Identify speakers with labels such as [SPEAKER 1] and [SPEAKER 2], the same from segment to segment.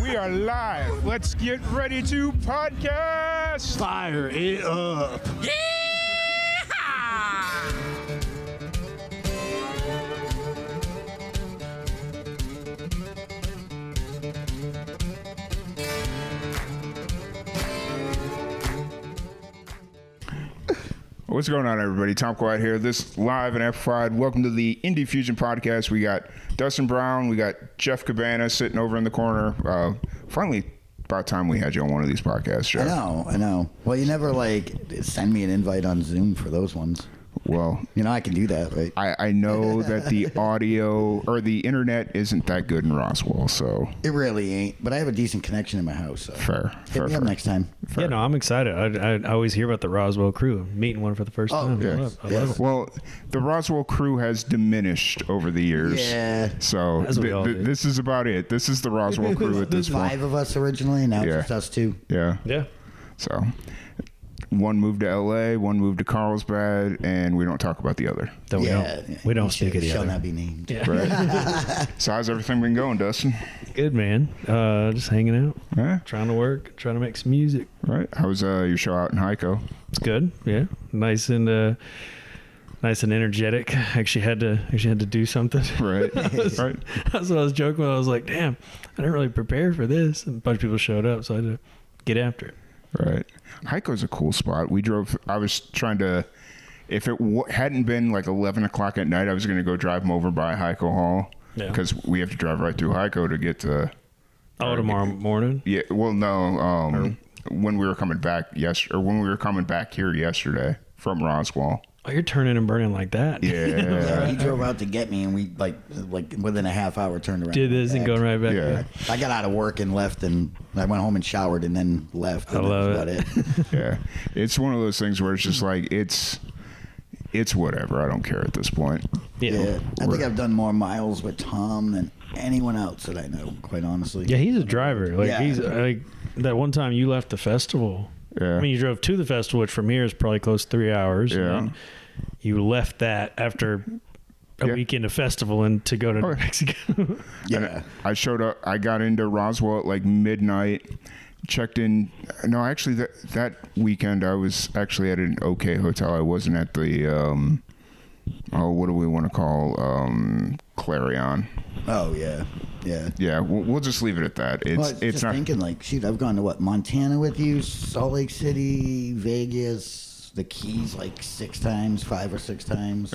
[SPEAKER 1] We are live. Let's get ready to podcast.
[SPEAKER 2] Fire it up.
[SPEAKER 1] What's going on, everybody? Tom Quiet here. This live and amplified. Welcome to the Indie Fusion podcast. We got Dustin Brown. We got Jeff Cabana sitting over in the corner. Finally, about time we had you on one of these podcasts, Jeff.
[SPEAKER 2] I know. Well, you never send me an invite on Zoom for those ones.
[SPEAKER 1] Well,
[SPEAKER 2] I can do that, right?
[SPEAKER 1] I know that the audio or the internet isn't that good in Roswell, so
[SPEAKER 2] It really ain't, but I have a decent connection in my house. So
[SPEAKER 1] fair.
[SPEAKER 2] Hit me up next time.
[SPEAKER 1] Fair.
[SPEAKER 3] Yeah, no, I'm excited. I always hear about the Roswell crew. I'm meeting one for the first time.
[SPEAKER 1] yeah.
[SPEAKER 3] I love it.
[SPEAKER 1] Well, the Roswell crew has diminished over the years.
[SPEAKER 2] Yeah.
[SPEAKER 1] So
[SPEAKER 3] As we all do.
[SPEAKER 1] this is about it. This is the Roswell crew at this
[SPEAKER 2] There's
[SPEAKER 1] point.
[SPEAKER 2] 5 of us originally, now
[SPEAKER 1] Yeah.
[SPEAKER 2] it's just us 2.
[SPEAKER 1] Yeah.
[SPEAKER 3] Yeah.
[SPEAKER 1] So one moved to LA, one moved to Carlsbad, and we don't talk about the other.
[SPEAKER 3] That we don't speak of the
[SPEAKER 2] Shall
[SPEAKER 3] other.
[SPEAKER 2] not be named.
[SPEAKER 3] Yeah.
[SPEAKER 1] Right. So how's everything been going, Dustin?
[SPEAKER 3] Good, man. Just hanging out,
[SPEAKER 1] Yeah.
[SPEAKER 3] trying to work, trying to make some music.
[SPEAKER 1] Right. How was your show out in Heiko?
[SPEAKER 3] It's good. Yeah. Nice and energetic. Actually had to do something.
[SPEAKER 1] Right. Right.
[SPEAKER 3] That's what I was joking about. I was like, damn, I didn't really prepare for this. And a bunch of people showed up, so I had to get after it.
[SPEAKER 1] Right. Heiko's a cool spot. I was trying to, if it hadn't been like 11 o'clock at night, I was going to go drive them over by Heiko Hall.
[SPEAKER 3] Yeah.
[SPEAKER 1] Because we have to drive right through Heiko to get to.
[SPEAKER 3] Tomorrow morning?
[SPEAKER 1] Yeah. Well, no. When we were coming back when we were coming back here yesterday from Roswell.
[SPEAKER 3] Oh, you're turning and burning like that.
[SPEAKER 1] Yeah.
[SPEAKER 2] He drove out to get me, and we like within a half hour turned around.
[SPEAKER 3] Did this and going right back.
[SPEAKER 1] Yeah.
[SPEAKER 2] I got out of work and left, and I went home and showered, and then left.
[SPEAKER 3] I love
[SPEAKER 2] That was about it.
[SPEAKER 1] Yeah. It's one of those things where it's just like, it's whatever. I don't care at this point.
[SPEAKER 2] Yeah, I think I've done more miles with Tom than anyone else that I know, quite honestly.
[SPEAKER 3] Yeah, he's a driver. Like
[SPEAKER 2] Yeah.
[SPEAKER 3] he's like that one time you left the festival.
[SPEAKER 1] Yeah.
[SPEAKER 3] I mean, you drove to the festival, which from here is probably close to 3 hours.
[SPEAKER 1] Yeah.
[SPEAKER 3] And then you left that after a
[SPEAKER 1] Yeah.
[SPEAKER 3] weekend of festival and to go to New Mexico.
[SPEAKER 2] Yeah.
[SPEAKER 1] I showed up. I got into Roswell at like midnight. Checked in. No, actually, that weekend I was actually at an okay hotel. I wasn't at the what do we want to call Clarion?
[SPEAKER 2] Oh yeah.
[SPEAKER 1] Yeah, we'll just leave it at that. It's
[SPEAKER 2] just
[SPEAKER 1] not.
[SPEAKER 2] thinking shoot, I've gone to Montana with you, Salt Lake City, Vegas, the Keys 5 or 6 times.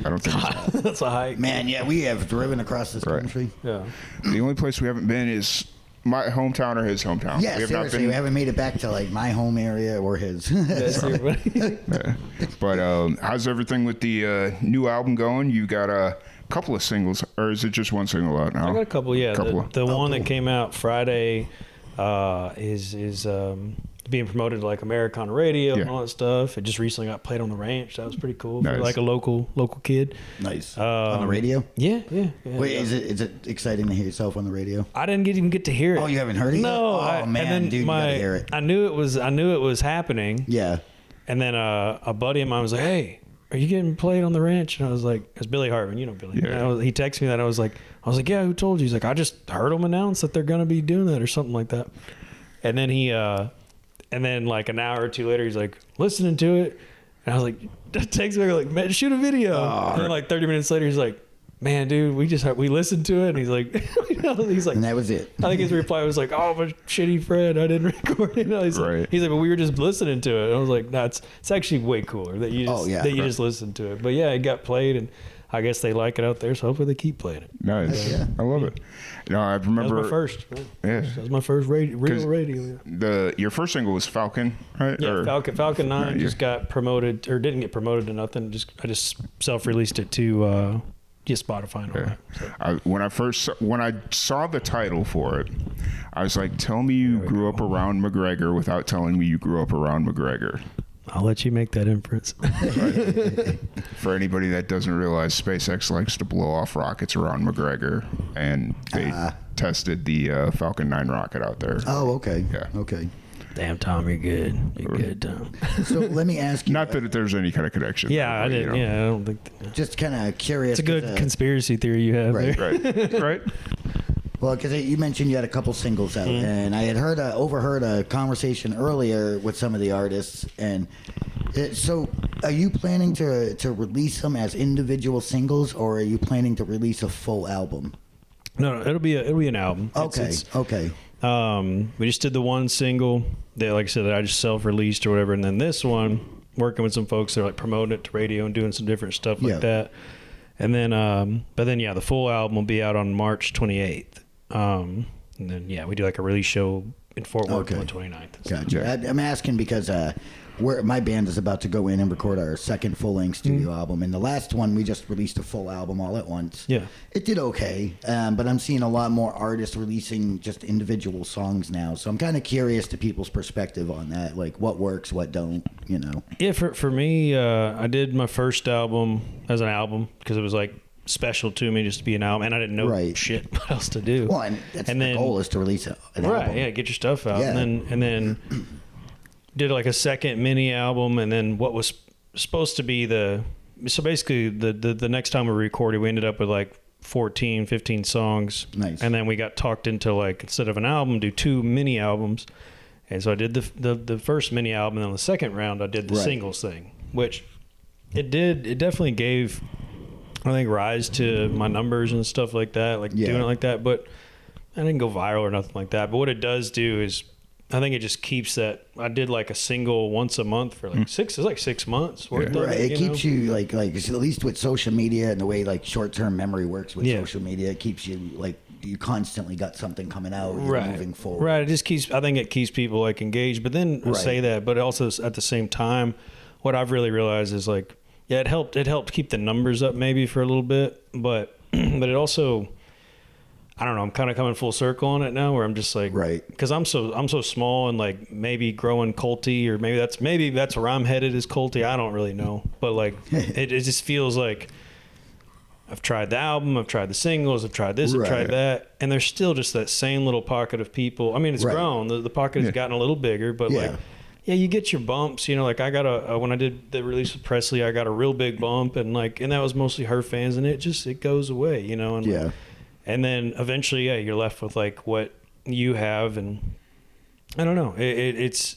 [SPEAKER 1] I don't think it's,
[SPEAKER 3] That's a hike.
[SPEAKER 2] Man, yeah, we have driven across this
[SPEAKER 1] Right.
[SPEAKER 2] country.
[SPEAKER 3] Yeah.
[SPEAKER 1] the only place we haven't been is my hometown or his hometown.
[SPEAKER 2] Yeah,
[SPEAKER 1] we have
[SPEAKER 2] seriously, we haven't made it back to my home area or his.
[SPEAKER 3] That's everybody.
[SPEAKER 1] But how's everything with the new album going? You got a couple of singles, or is it just one single out now?
[SPEAKER 3] I got a couple. Yeah,
[SPEAKER 1] Couple.
[SPEAKER 3] the one
[SPEAKER 2] cool.
[SPEAKER 3] that came out Friday is being promoted to Americana radio and all that stuff. It just recently got played on the ranch. That was pretty cool
[SPEAKER 1] Nice.
[SPEAKER 3] for a local kid.
[SPEAKER 2] Nice. On the radio?
[SPEAKER 3] Yeah.
[SPEAKER 2] Wait, is it exciting to hear yourself on the radio?
[SPEAKER 3] I didn't even get to hear it.
[SPEAKER 2] Oh, you haven't heard it yet?
[SPEAKER 3] No.
[SPEAKER 2] Oh, man,
[SPEAKER 3] and then
[SPEAKER 2] dude, you gotta hear it.
[SPEAKER 3] I knew it was happening.
[SPEAKER 2] Yeah.
[SPEAKER 3] And then a buddy of mine was like, "Hey, are you getting played on the ranch?" And I was like, "It's Billy Hartman, you know Billy."
[SPEAKER 1] Yeah.
[SPEAKER 3] He texted me that. I was like, "Yeah, who told you?" He's like, "I just heard him announce that they're gonna be doing that or something like that." And then and then an hour or two later, he's like, listening to it, and I was like, text me like, "Man, shoot a video." And then 30 minutes later, he's like, "Man, dude, we listened to it," and he's like, he's like,
[SPEAKER 2] And that was it.
[SPEAKER 3] I think his reply was like, "Oh, but shitty Fred, I didn't record it." He's
[SPEAKER 1] Right.
[SPEAKER 3] like, "But we were just listening to it." And I was like, "No, it's actually way cooler that you just, just listen to it." But yeah, it got played, and I guess they like it out there, so hopefully they keep playing it.
[SPEAKER 1] Nice.
[SPEAKER 2] Yeah.
[SPEAKER 1] I love it. No, I remember.
[SPEAKER 3] That was my first.
[SPEAKER 1] Yeah.
[SPEAKER 3] That was my first real radio.
[SPEAKER 1] Your first single was Falcon, right?
[SPEAKER 3] Yeah, Falcon 9
[SPEAKER 1] Yeah.
[SPEAKER 3] just got promoted, or didn't get promoted to nothing. I just self-released it to Spotify and all that. So.
[SPEAKER 1] When I saw the title for it, I was like, "Tell me you grew up around McGregor without telling me you grew up around McGregor."
[SPEAKER 3] I'll let you make that inference.
[SPEAKER 1] For anybody that doesn't realize, SpaceX likes to blow off rockets around McGregor, and they tested the Falcon 9 rocket out there.
[SPEAKER 2] Oh, okay.
[SPEAKER 1] Yeah.
[SPEAKER 2] Okay.
[SPEAKER 3] Damn, Tom, you're good. You're good, Tom.
[SPEAKER 2] So let me ask you.
[SPEAKER 1] Not that there's any kind of connection.
[SPEAKER 3] Yeah, I
[SPEAKER 1] but,
[SPEAKER 3] didn't.
[SPEAKER 1] you know.
[SPEAKER 3] Yeah, I don't think.
[SPEAKER 2] Just kind of curious.
[SPEAKER 3] It's a good conspiracy theory you have
[SPEAKER 2] Right.
[SPEAKER 3] there.
[SPEAKER 1] Right. Right.
[SPEAKER 2] Well, because you mentioned you had a couple singles out, and I had overheard a conversation earlier with some of the artists, and so are you planning to release them as individual singles, or are you planning to release a full album?
[SPEAKER 3] No, it'll be an album.
[SPEAKER 2] Okay, okay.
[SPEAKER 3] We just did the one single that, like I said, that I just self-released or whatever, and then this one, working with some folks that are like promoting it to radio and doing some different stuff like that. And then, but then, the full album will be out on March 28th. And then, we do like a release show in Fort Worth on the 29th.
[SPEAKER 2] Gotcha. Yeah. I'm asking because my band is about to go in and record our second full-length studio album. And the last one, we just released a full album all at once. Yeah. It did okay, but I'm seeing a lot more artists releasing just individual songs now. So I'm kind of curious to people's perspective on that, like what works, what don't, you know.
[SPEAKER 3] Yeah, for me, I did my first album as an album because it was like special to me just to be an album, and I didn't know shit what else to do.
[SPEAKER 2] Well, and the goal is to release an album.
[SPEAKER 3] Yeah, get your stuff out. Yeah. And then did like a second mini album, and then what was supposed to be so basically the next time we recorded, we ended up with like 14, 15 songs.
[SPEAKER 2] Nice.
[SPEAKER 3] And then we got talked into like, instead of an album, do 2 mini albums. And so I did the first mini album, and then the second round I did the singles thing, which it definitely gave, I think, rise to my numbers and stuff like that, like doing it like that. But I didn't go viral or nothing like that. But what it does do is, I think it just keeps that. I did like a single once a month for like 6 months. Worth of
[SPEAKER 2] it keeps you like at least with social media and the way like short-term memory works with social media, it keeps you like you constantly got something coming out. You're moving forward.
[SPEAKER 3] Right. It just keeps. I think it keeps people like engaged. But then I say that, but also at the same time, what I've really realized is like, it helped keep the numbers up maybe for a little bit, but it also, I don't know, I'm kind of coming full circle on it now where I'm just like, because I'm so small and like maybe growing culty, or maybe that's where I'm headed is culty. I don't really know, but like it just feels like I've tried the album, I've tried the singles, I've tried this, I've tried that, and there's still just that same little pocket of people. I mean, it's grown, the pocket has gotten a little bigger, but like. Yeah, you get your bumps, you know, like I got when I did the release with Presley, I got a real big bump, and that was mostly her fans, and it goes away, you know, and and then eventually, you're left with like what you have, and I don't know, it's,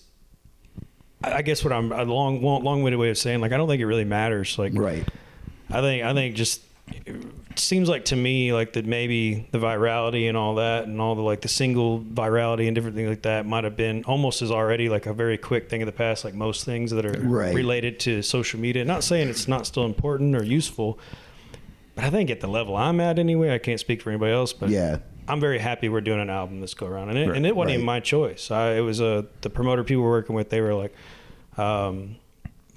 [SPEAKER 3] I guess what I'm, a long-winded way of saying, like, I don't think it really matters, like, I think just, it seems like to me like that maybe the virality and all that and all the like the single virality and different things like that might have been almost as already like a very quick thing of the past, like most things that are related to social media. Not saying it's not still important or useful, but I think at the level I'm at anyway, I can't speak for anybody else, but I'm very happy we're doing an album this go around, and it wasn't even my choice. It was the promoter people were working with. They were like,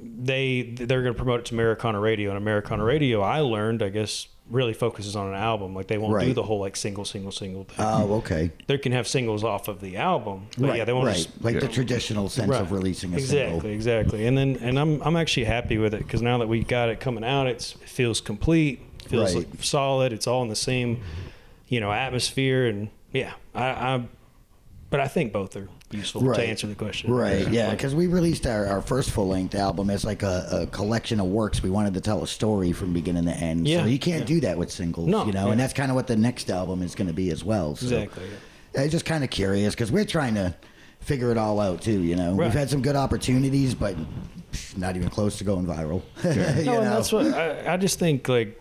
[SPEAKER 3] they're going to promote it to Americana Radio, and Americana Radio, I learned, I guess, really focuses on an album. Like they won't do the whole like single thing.
[SPEAKER 2] Oh, okay.
[SPEAKER 3] They can have singles off of the album, but they won't just,
[SPEAKER 2] like the traditional sense of releasing a single.
[SPEAKER 3] Exactly. And I'm actually happy with it because now that we got it coming out, it feels complete, feels like solid. It's all in the same, atmosphere, and but I think both are useful to answer the question.
[SPEAKER 2] Because we released our first full-length album as like a collection of works. We wanted to tell a story from beginning to end. So you can't do that with singles, and that's kind of what the next album is going to be as well. So
[SPEAKER 3] exactly.
[SPEAKER 2] I'm just kind of curious because we're trying to figure it all out too, We've had some good opportunities, but not even close to going viral.
[SPEAKER 3] And that's what I just think, like,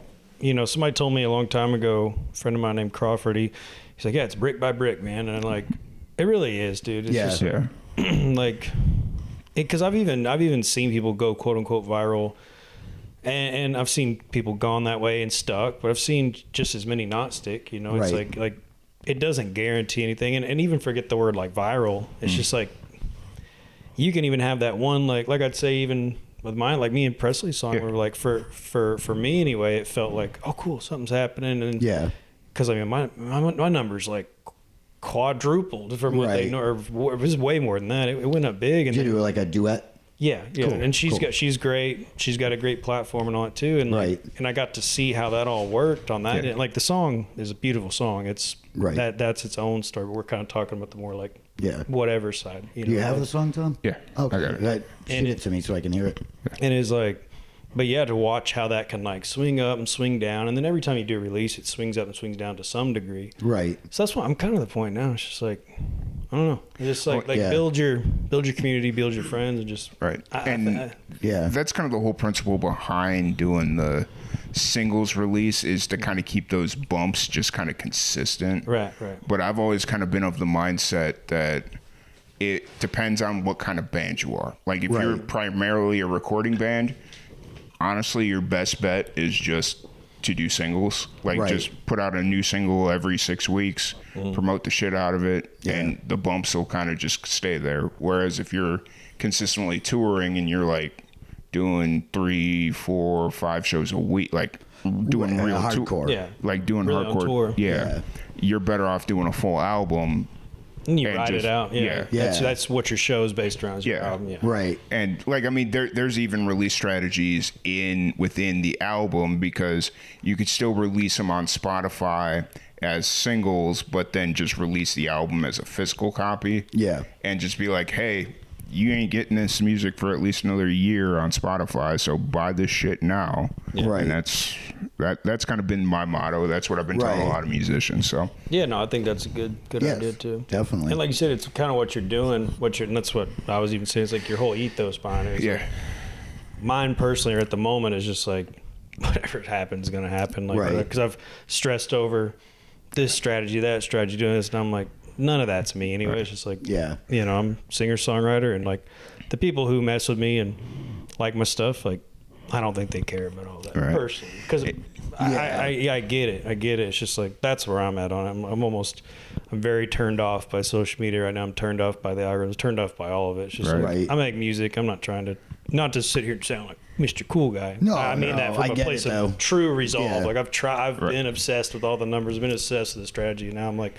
[SPEAKER 3] somebody told me a long time ago, a friend of mine named Crawford, he's like, it's brick by brick, man. And I'm like, it really is, dude. It's just like, because I've even seen people go quote unquote viral, and I've seen people gone that way and stuck, but I've seen just as many not stick. It's like it doesn't guarantee anything, and even forget the word like viral. It's just like you can even have that one like I'd say even with mine, like me and Presley's song, where like for me anyway, it felt like, oh cool, something's happening, and because I mean my numbers like quadrupled from what they know, or it was way more than that. It went up big. And
[SPEAKER 2] did you do like a duet?
[SPEAKER 3] Yeah, cool, and she's great. She's got a great platform and all that too. And and I got to see how that all worked on that. Like the song is a beautiful song. It's that's its own story. But we're kind of talking about the more like whatever side.
[SPEAKER 2] Do you have the song, Tom?
[SPEAKER 1] Yeah.
[SPEAKER 2] Okay. Shoot it to me so I can hear it.
[SPEAKER 3] And it's like, But yeah, to watch how that can like swing up and swing down, and then every time you do a release, it swings up and swings down to some degree.
[SPEAKER 2] Right.
[SPEAKER 3] So that's why I'm kind of the point now. It's just like, I don't know. It's just like build your community, build your friends, and just
[SPEAKER 1] right.
[SPEAKER 2] Yeah,
[SPEAKER 1] that's kind of the whole principle behind doing the singles release, is to kind of keep those bumps just kind of consistent.
[SPEAKER 3] Right.
[SPEAKER 1] But I've always kind of been of the mindset that it depends on what kind of band you are. Like if you're primarily a recording band, honestly, your best bet is just to do singles. Like just put out a new single every 6 weeks, promote the shit out of it, and the bumps will kind of just stay there. Whereas if you're consistently touring and you're like doing 3, 4, 5 shows a week, like doing real
[SPEAKER 2] hardcore,
[SPEAKER 1] like doing
[SPEAKER 3] really
[SPEAKER 1] hardcore, you're better off doing a full album.
[SPEAKER 3] And you ride it out. Yeah. That's what your show is based around. Is your album. Yeah.
[SPEAKER 2] Right.
[SPEAKER 1] And like, I mean, there's even release strategies within the album, because you could still release them on Spotify as singles, but then just release the album as a physical copy.
[SPEAKER 2] Yeah.
[SPEAKER 1] And just be like, hey, you ain't getting this music for at least another year on Spotify, so buy this shit now.
[SPEAKER 2] Yeah. Right.
[SPEAKER 1] And that's kind of been my motto. That's what I've been telling a lot of musicians. So
[SPEAKER 3] yeah, no, I think that's a good idea too.
[SPEAKER 2] Definitely.
[SPEAKER 3] And like you said, it's kind of what you're doing. And that's what I was even saying. It's like your whole ethos behind it. Like, mine personally, or at the moment, is just like whatever happens is gonna happen. Like, because I've stressed over this strategy, that strategy, doing this, and I'm like, none of that's me anyway. It's just like, you know, I'm singer-songwriter, and like the people who mess with me and like my stuff, like I don't think they care about all that personally. Because I get it. It's just like, that's where I'm at on it. I'm very turned off by social media right now. I'm turned off by the algorithms, turned off by all of it. It's just like, I make music. I'm not trying to, not to sit here and sound like Mr. Cool Guy.
[SPEAKER 2] No,
[SPEAKER 3] I mean that from a place of true resolve. Like I've been obsessed with all the numbers. I've been obsessed with the strategy. And now I'm like,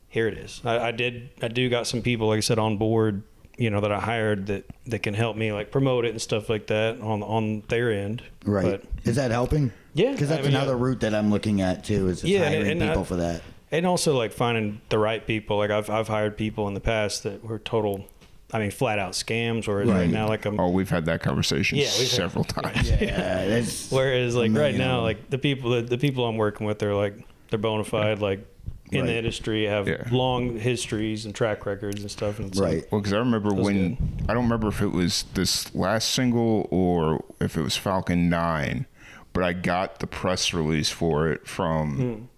[SPEAKER 3] here it is. I do got some people, like I said, on board, you know, that I hired that can help me like promote it and stuff like that on their end.
[SPEAKER 2] Right.
[SPEAKER 3] But,
[SPEAKER 2] is that helping?
[SPEAKER 3] Yeah.
[SPEAKER 2] Because that's another route that I'm looking at too, is hiring people for that.
[SPEAKER 3] And also like finding the right people. Like I've hired people in the past that were total, I mean, flat out scams. Whereas right now, like we've
[SPEAKER 1] had that conversation several times.
[SPEAKER 2] Yeah.
[SPEAKER 3] Whereas like right now, like the people I'm working with, they're bona fide, like in the industry, have long histories and track records and stuff. And so,
[SPEAKER 1] well, because I remember I don't remember if it was this last single or if it was Falcon 9, but I got the press release for it from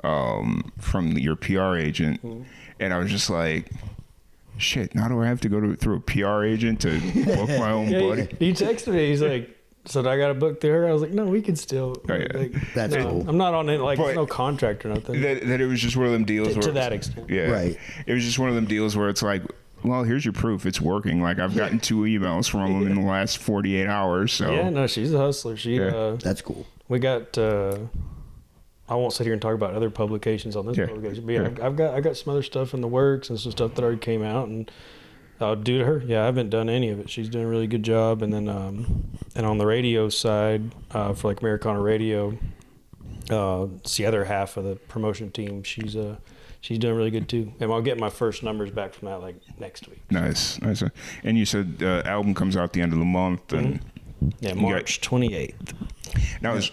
[SPEAKER 1] your PR agent, and I was just like, shit, now do I have to go through a PR agent to book my own buddy?
[SPEAKER 3] He texted me, he's like, so I got to book through her. I was like, no, we can still. Like,
[SPEAKER 2] that's cool.
[SPEAKER 3] I'm not on it. Like, there's no contract or nothing.
[SPEAKER 1] That it was just one of them deals
[SPEAKER 3] to that extent.
[SPEAKER 1] Yeah. Right. It was just one of them deals where it's like, well, here's your proof. It's working. Like, I've gotten 2 emails from him in the last 48 hours. So
[SPEAKER 3] yeah, no, she's a hustler.
[SPEAKER 2] That's cool.
[SPEAKER 3] We got. I won't sit here and talk about other publications on this publication. But yeah, I got some other stuff in the works and some stuff that already came out, and due to her, I haven't done any of it. She's doing a really good job. And then and on the radio side, for like Americana Radio, it's the other half of the promotion team. She's doing really good too. And I'll get my first numbers back from that like next week.
[SPEAKER 1] Nice. And you said the album comes out the end of the month, and
[SPEAKER 3] March 28th.
[SPEAKER 1] Now, is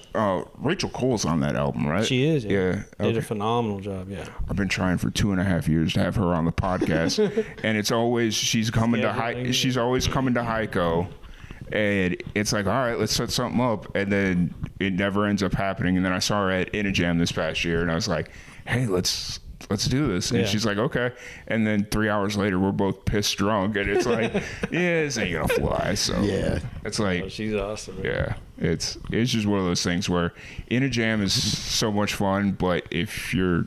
[SPEAKER 1] Rachel Cole's on that album, right?
[SPEAKER 3] She is.
[SPEAKER 1] Yeah.
[SPEAKER 3] Did a phenomenal job. Yeah.
[SPEAKER 1] I've been trying for 2.5 years to have her on the podcast, and it's always she's always coming to Heiko, and it's like, all right, let's set something up, and then it never ends up happening. And then I saw her at Jam this past year, and I was like, hey, let's do this. And she's like, okay. And then 3 hours later, we're both pissed drunk, and it's like, this ain't gonna fly. So it's like,
[SPEAKER 3] she's awesome. Man.
[SPEAKER 1] Yeah, it's just one of those things where Jam is so much fun, but if you're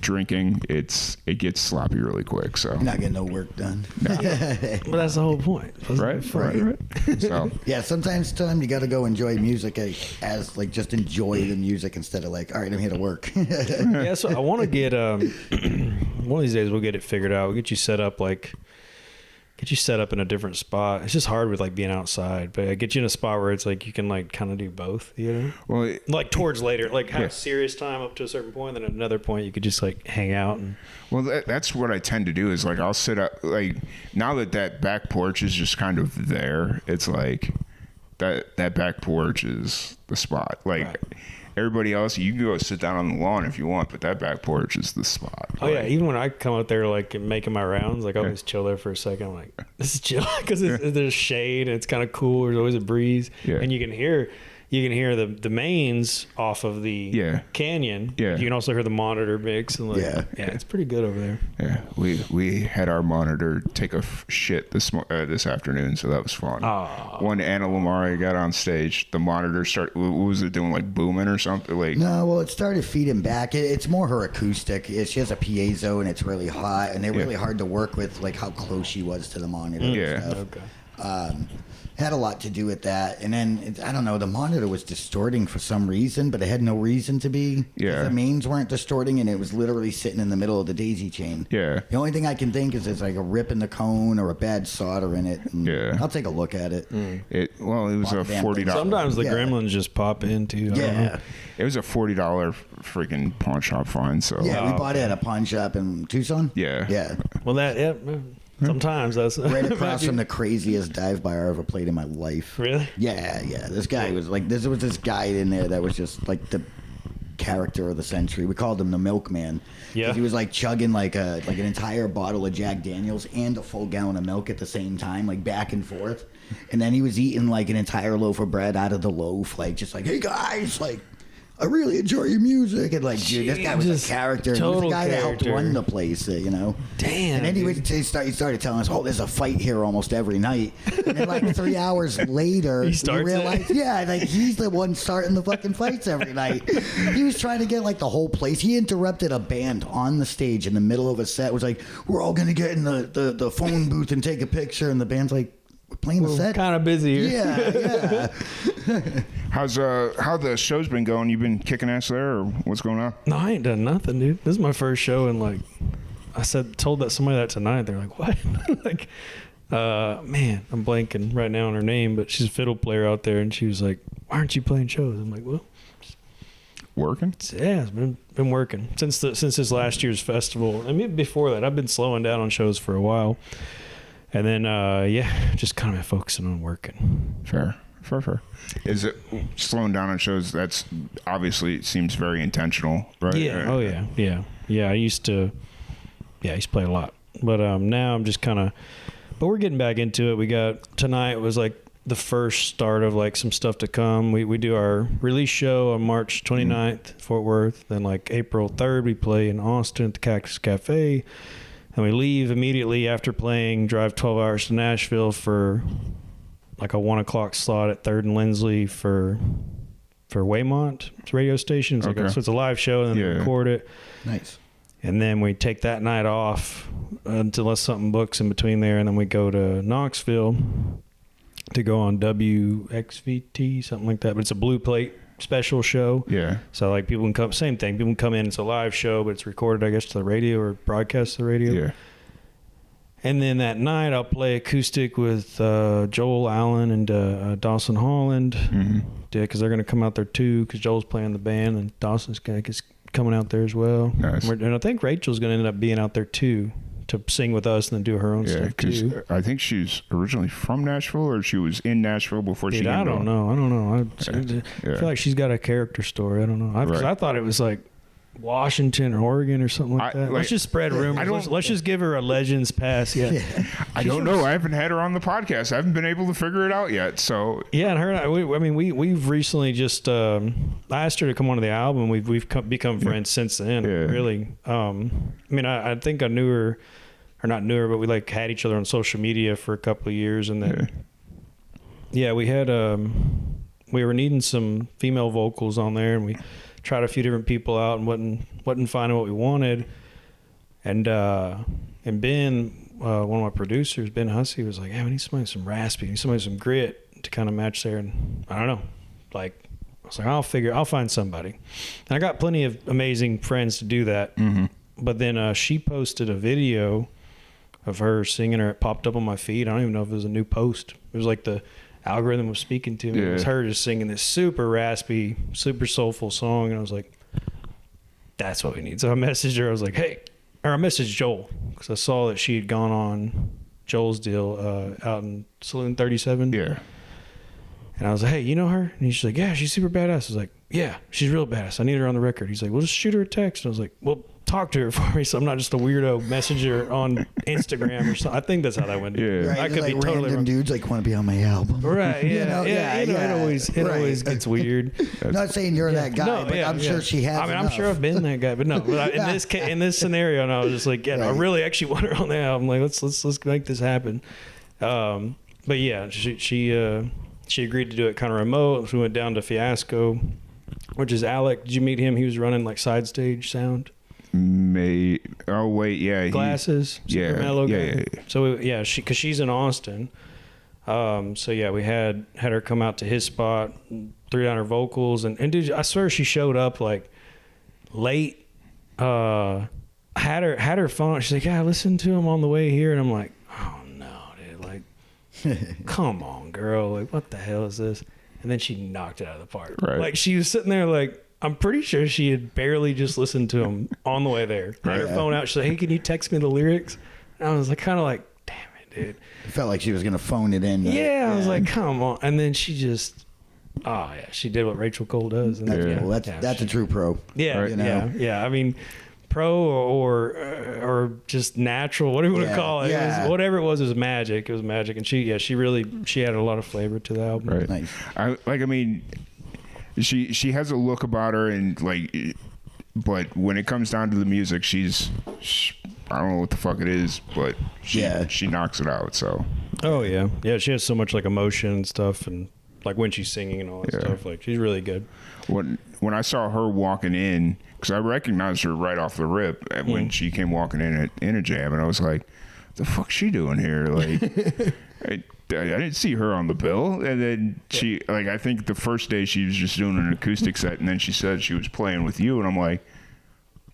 [SPEAKER 1] drinking, it gets sloppy really quick. So
[SPEAKER 2] not getting no work done.
[SPEAKER 3] No. But that's the whole point.
[SPEAKER 1] Right. So
[SPEAKER 2] sometimes you got to go enjoy music as like just enjoy the music instead of like, all right, I'm here to work.
[SPEAKER 3] So I want to get one of these days we'll get it figured out. We'll get you set up in a different spot. It's just hard with like being outside, but I get you in a spot where it's like you can like kind of do both, you know? Well, like towards later, like have serious time up to a certain point, then at another point you could just like hang out. And
[SPEAKER 1] well, that's what I tend to do is like I'll sit up, like now that back porch is just kind of there, it's like that back porch is the spot. Like right. Everybody else, you can go sit down on the lawn if you want, but that back porch is the spot.
[SPEAKER 3] Oh yeah, even when I come out there like making my rounds, like I always chill there for a second. I'm like, this is chill because there's shade and it's kind of cool. There's always a breeze, and you can hear the mains off of the canyon. Yeah. You can also hear the monitor mix and it's pretty good over there. Yeah.
[SPEAKER 1] We had our monitor take a shit this afternoon, so that was fun. Aww. When Anna Lamari got on stage, the monitor started, what was it doing, like booming or something? Like
[SPEAKER 2] no, well, it started feeding back. It's more her acoustic. She has a piezo and it's really hot, and they're really hard to work with, like how close she was to the monitor. Yeah. And stuff. Okay. Had a lot to do with that. And then, I don't know, the monitor was distorting for some reason, but it had no reason to be. Yeah. The mains weren't distorting, and it was literally sitting in the middle of the daisy chain. Yeah. The only thing I can think is there's like a rip in the cone or a bad solder in it. Yeah. I'll take a look at it.
[SPEAKER 1] It was a $40.
[SPEAKER 3] Sometimes the gremlins just pop in, too. Yeah.
[SPEAKER 1] It was a $40 freaking pawn shop find. So.
[SPEAKER 2] Yeah, we bought it at a pawn shop in Tucson.
[SPEAKER 1] Yeah.
[SPEAKER 2] Yeah.
[SPEAKER 3] Well, sometimes that's
[SPEAKER 2] right across from the craziest dive bar I ever played in my life.
[SPEAKER 3] Really?
[SPEAKER 2] Yeah. This guy was like, there was this guy in there that was just like the character of the century. We called him the milkman. Yeah. He was like chugging like an entire bottle of Jack Daniels and a full gallon of milk at the same time, like back and forth. And then he was eating like an entire loaf of bread out of the loaf, like just like, hey guys, like, I really enjoy your music. And like, dude, this guy was a character. He was the guy that helped run the place, Damn. And then he started telling us, there's a fight here almost every night. And then like 3 hours later, we realized, like he's the one starting the fucking fights every night. He was trying to get like the whole place. He interrupted a band on the stage in the middle of a set. Was like, we're all going to get in the phone booth and take a picture. And the band's like, we're playing the set.
[SPEAKER 3] Kind of busy here.
[SPEAKER 2] Yeah.
[SPEAKER 1] How the show's been going? You been kicking ass there, or what's going on?
[SPEAKER 3] No, I ain't done nothing, dude. This is my first show, and like I told somebody that tonight. They're like, "What?" Like, man, I'm blanking right now on her name, but she's a fiddle player out there, and she was like, "Why aren't you playing shows?" I'm like, "Well,
[SPEAKER 1] working."
[SPEAKER 3] It's been working since this last year's festival. I mean, before that, I've been slowing down on shows for a while, and then just kind of focusing on working.
[SPEAKER 1] Fair. Is it slowing down on shows? That's obviously, it seems very intentional, right?
[SPEAKER 3] Yeah. Oh yeah. I used to play a lot, but now I'm just kind of. But we're getting back into it. We got tonight was like the first start of like some stuff to come. We do our release show on March 29th, Fort Worth. Then like April 3rd, we play in Austin at the Cactus Cafe, and we leave immediately after playing. Drive 12 hours to Nashville for like a 1:00 slot at 3rd and Lindsley for Waymont radio station. So it's a live show, and then we record it.
[SPEAKER 2] Nice.
[SPEAKER 3] And then we take that night off unless something books in between there, and then we go to Knoxville to go on WXVT, something like that. But it's a blue plate special show. Yeah. So like people can come, same thing. People can come in. It's a live show, but it's recorded, I guess, to the radio or broadcast to the radio. Yeah. And then that night, I'll play acoustic with Joel Allen and Dawson Holland. Mm-hmm. Yeah, because they're going to come out there too, because Joel's playing the band and Dawson's coming out there as well. Nice. And I think Rachel's going to end up being out there too to sing with us and then do her own stuff too.
[SPEAKER 1] I think she's originally from Nashville, or she was in Nashville before she came
[SPEAKER 3] I don't know. I feel like she's got a character story. I don't know. I thought it was like Washington or Oregon or something like that. Let's just spread rumors. Let's just give her a Legends pass. Yeah.
[SPEAKER 1] I don't know. I haven't had her on the podcast. I haven't been able to figure it out yet. So
[SPEAKER 3] yeah, and her and we've recently just I asked her to come onto the album. We've become friends since then. Yeah. Really. I think I knew her, or not knew her, but we like had each other on social media for a couple of years, and then we had we were needing some female vocals on there, and we tried a few different people out and wasn't finding what we wanted. And Ben, one of my producers, Ben Hussey, was like, "Yeah, we need somebody with some raspy, we need somebody with some grit to kind of match there." And I don't know, like I was like, I'll find somebody. And I got plenty of amazing friends to do that. Mm-hmm. But then she posted a video of her singing, or it popped up on my feed. I don't even know if it was a new post. It was like the algorithm was speaking to me. Yeah. It was her just singing this super raspy, super soulful song, and I was like, that's what we need. So I messaged her. I was like, hey, or I messaged Joel, because I saw that she had gone on Joel's deal out in Saloon 37.
[SPEAKER 1] Yeah.
[SPEAKER 3] And I was like, hey, you know her? And he's like, yeah, she's super badass. I was like, yeah, she's real badass. I need her on the record. He's like, well, just shoot her a text. And I was like, well, talk to her for me so I'm not just a weirdo messenger on Instagram or something. I think that's how that went.
[SPEAKER 2] Yeah. Right,
[SPEAKER 3] I could
[SPEAKER 2] like
[SPEAKER 3] be totally
[SPEAKER 2] random
[SPEAKER 3] wrong.
[SPEAKER 2] dudes like want to be on my album.
[SPEAKER 3] Right. Yeah. It always gets weird.
[SPEAKER 2] Not saying you're that guy, but I'm sure she has.
[SPEAKER 3] I mean, I'm sure I've been that guy, but no. But in this scenario, and I was just like, I really actually want her on the album. Like, let's make this happen. But yeah, she agreed to do it kind of remote. So we went down to Fiasco, which is Alec. Did you meet him? He was running like side stage sound.
[SPEAKER 1] Glasses.
[SPEAKER 3] Super mellow guy. So because she's in Austin. So yeah, we had her come out to his spot, threw down her vocals, and dude, I swear she showed up like late. Had her phone. She's like, yeah, I listened to him on the way here, and I'm like, oh no, dude, like, come on, girl, like what the hell is this? And then she knocked it out of the park. Right. Like she was sitting there like. I'm pretty sure she had barely just listened to him on the way there. Had her phone out. She's like, hey, can you text me the lyrics? And I was like, kind of like, damn it, dude.
[SPEAKER 2] It felt like she was going to phone it in.
[SPEAKER 3] I was like, come on. And then she just, she did what Rachel Cole does. And
[SPEAKER 2] that's a true pro.
[SPEAKER 3] Yeah, right? Yeah. I mean, pro or just natural, whatever you want to call it.
[SPEAKER 2] Yeah.
[SPEAKER 3] It was, whatever it was magic. It was magic. And she added a lot of flavor to the album.
[SPEAKER 1] Right.
[SPEAKER 2] Nice.
[SPEAKER 1] She has a look about her, and like, but when it comes down to the music, I don't know what the fuck it is, but she knocks it out. So.
[SPEAKER 3] Oh yeah, she has so much like emotion and stuff, and like when she's singing and all that stuff, like she's really good.
[SPEAKER 1] When I saw her walking in, because I recognized her right off the rip when she came walking in a jam, and I was like, "The fuck's she doing here?" Like. I didn't see her on the bill, and then she I think the first day she was just doing an acoustic set, and then she said she was playing with you, and I'm like,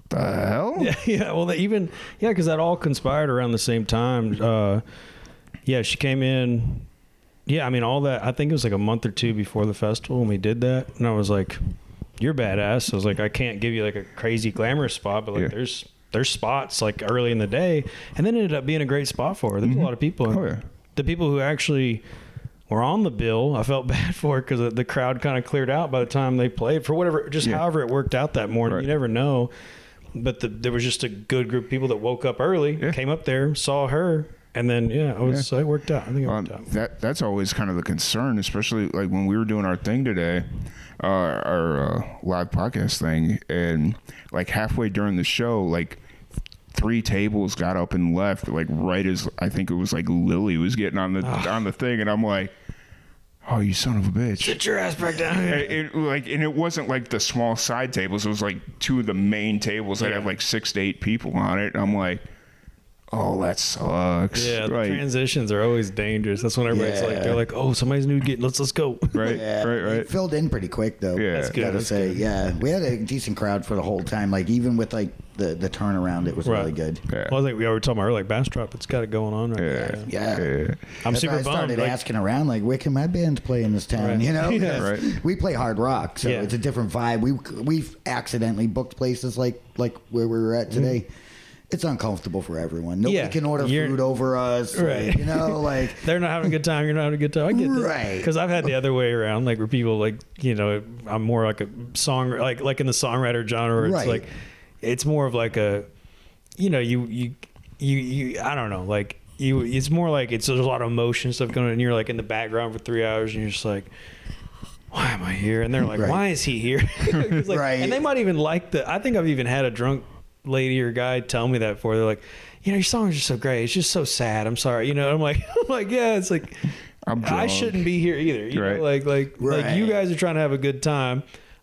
[SPEAKER 1] the hell?
[SPEAKER 3] Yeah. Well, because that all conspired around the same time. She came in. Yeah, I mean all that. I think it was like a month or two before the festival when we did that, and I was like, "You're badass." I was like, "I can't give you like a crazy glamorous spot, but like there's spots like early in the day," and then it ended up being a great spot for her. There's a lot of people.
[SPEAKER 1] Oh yeah.
[SPEAKER 3] The people who actually were on the bill, I felt bad for because the crowd kind of cleared out by the time they played for whatever, however it worked out that morning. Right. You never know. But there was just a good group of people that woke up early, came up there, saw her, and then it worked out. I think it worked out.
[SPEAKER 1] That's always kind of the concern, especially like when we were doing our thing today, our live podcast thing, and like halfway during the show, like. 3 tables got up and left, like right as I think it was like Lily was getting on the thing, and I'm like, "Oh, you son of a bitch!
[SPEAKER 3] Sit your ass back down."
[SPEAKER 1] And it wasn't like the small side tables; it was like 2 of the main tables that had like 6 to 8 people on it. And I'm like, "Oh, that sucks."
[SPEAKER 3] Yeah, the transitions are always dangerous. That's when everybody's like, they're like, "Oh, somebody's new. Let's go."
[SPEAKER 1] Right, right.
[SPEAKER 2] It filled in pretty quick though.
[SPEAKER 1] Yeah,
[SPEAKER 3] that's good.
[SPEAKER 2] Gotta say, we had a decent crowd for the whole time. Like even with like the turnaround, it was really good.
[SPEAKER 3] Yeah. Well, I think we were talking about earlier, like Bastrop. It's got it going on right now.
[SPEAKER 2] Yeah.
[SPEAKER 3] I'm super bummed.
[SPEAKER 2] I started asking around, like, where can my bands play in this town?
[SPEAKER 3] Right.
[SPEAKER 2] You know,
[SPEAKER 1] right.
[SPEAKER 2] We play hard rock, so it's a different vibe. We've accidentally booked places like where we were at today. It's uncomfortable for everyone. Nobody can order food over us.
[SPEAKER 3] Right.
[SPEAKER 2] Like, you know, like
[SPEAKER 3] they're not having a good time. You're not having a good time. I get that.
[SPEAKER 2] Right.
[SPEAKER 3] Because I've had the other way around, like where people like, you know, I'm more like a song, like in the songwriter genre. Where it's like, it's more of like a, you know, you I don't know, like it's more like there's a lot of emotion stuff going on, and you're like in the background for 3 hours, and you're just like, why am I here? And they're like, why is he here? And they might even like I think I've even had a drunk lady or guy tell me that before. They're like, you know, your songs are so great. It's just so sad. I'm sorry. You know, I'm like, yeah, it's like, I shouldn't be here either. You know, like you guys are trying to have a good time.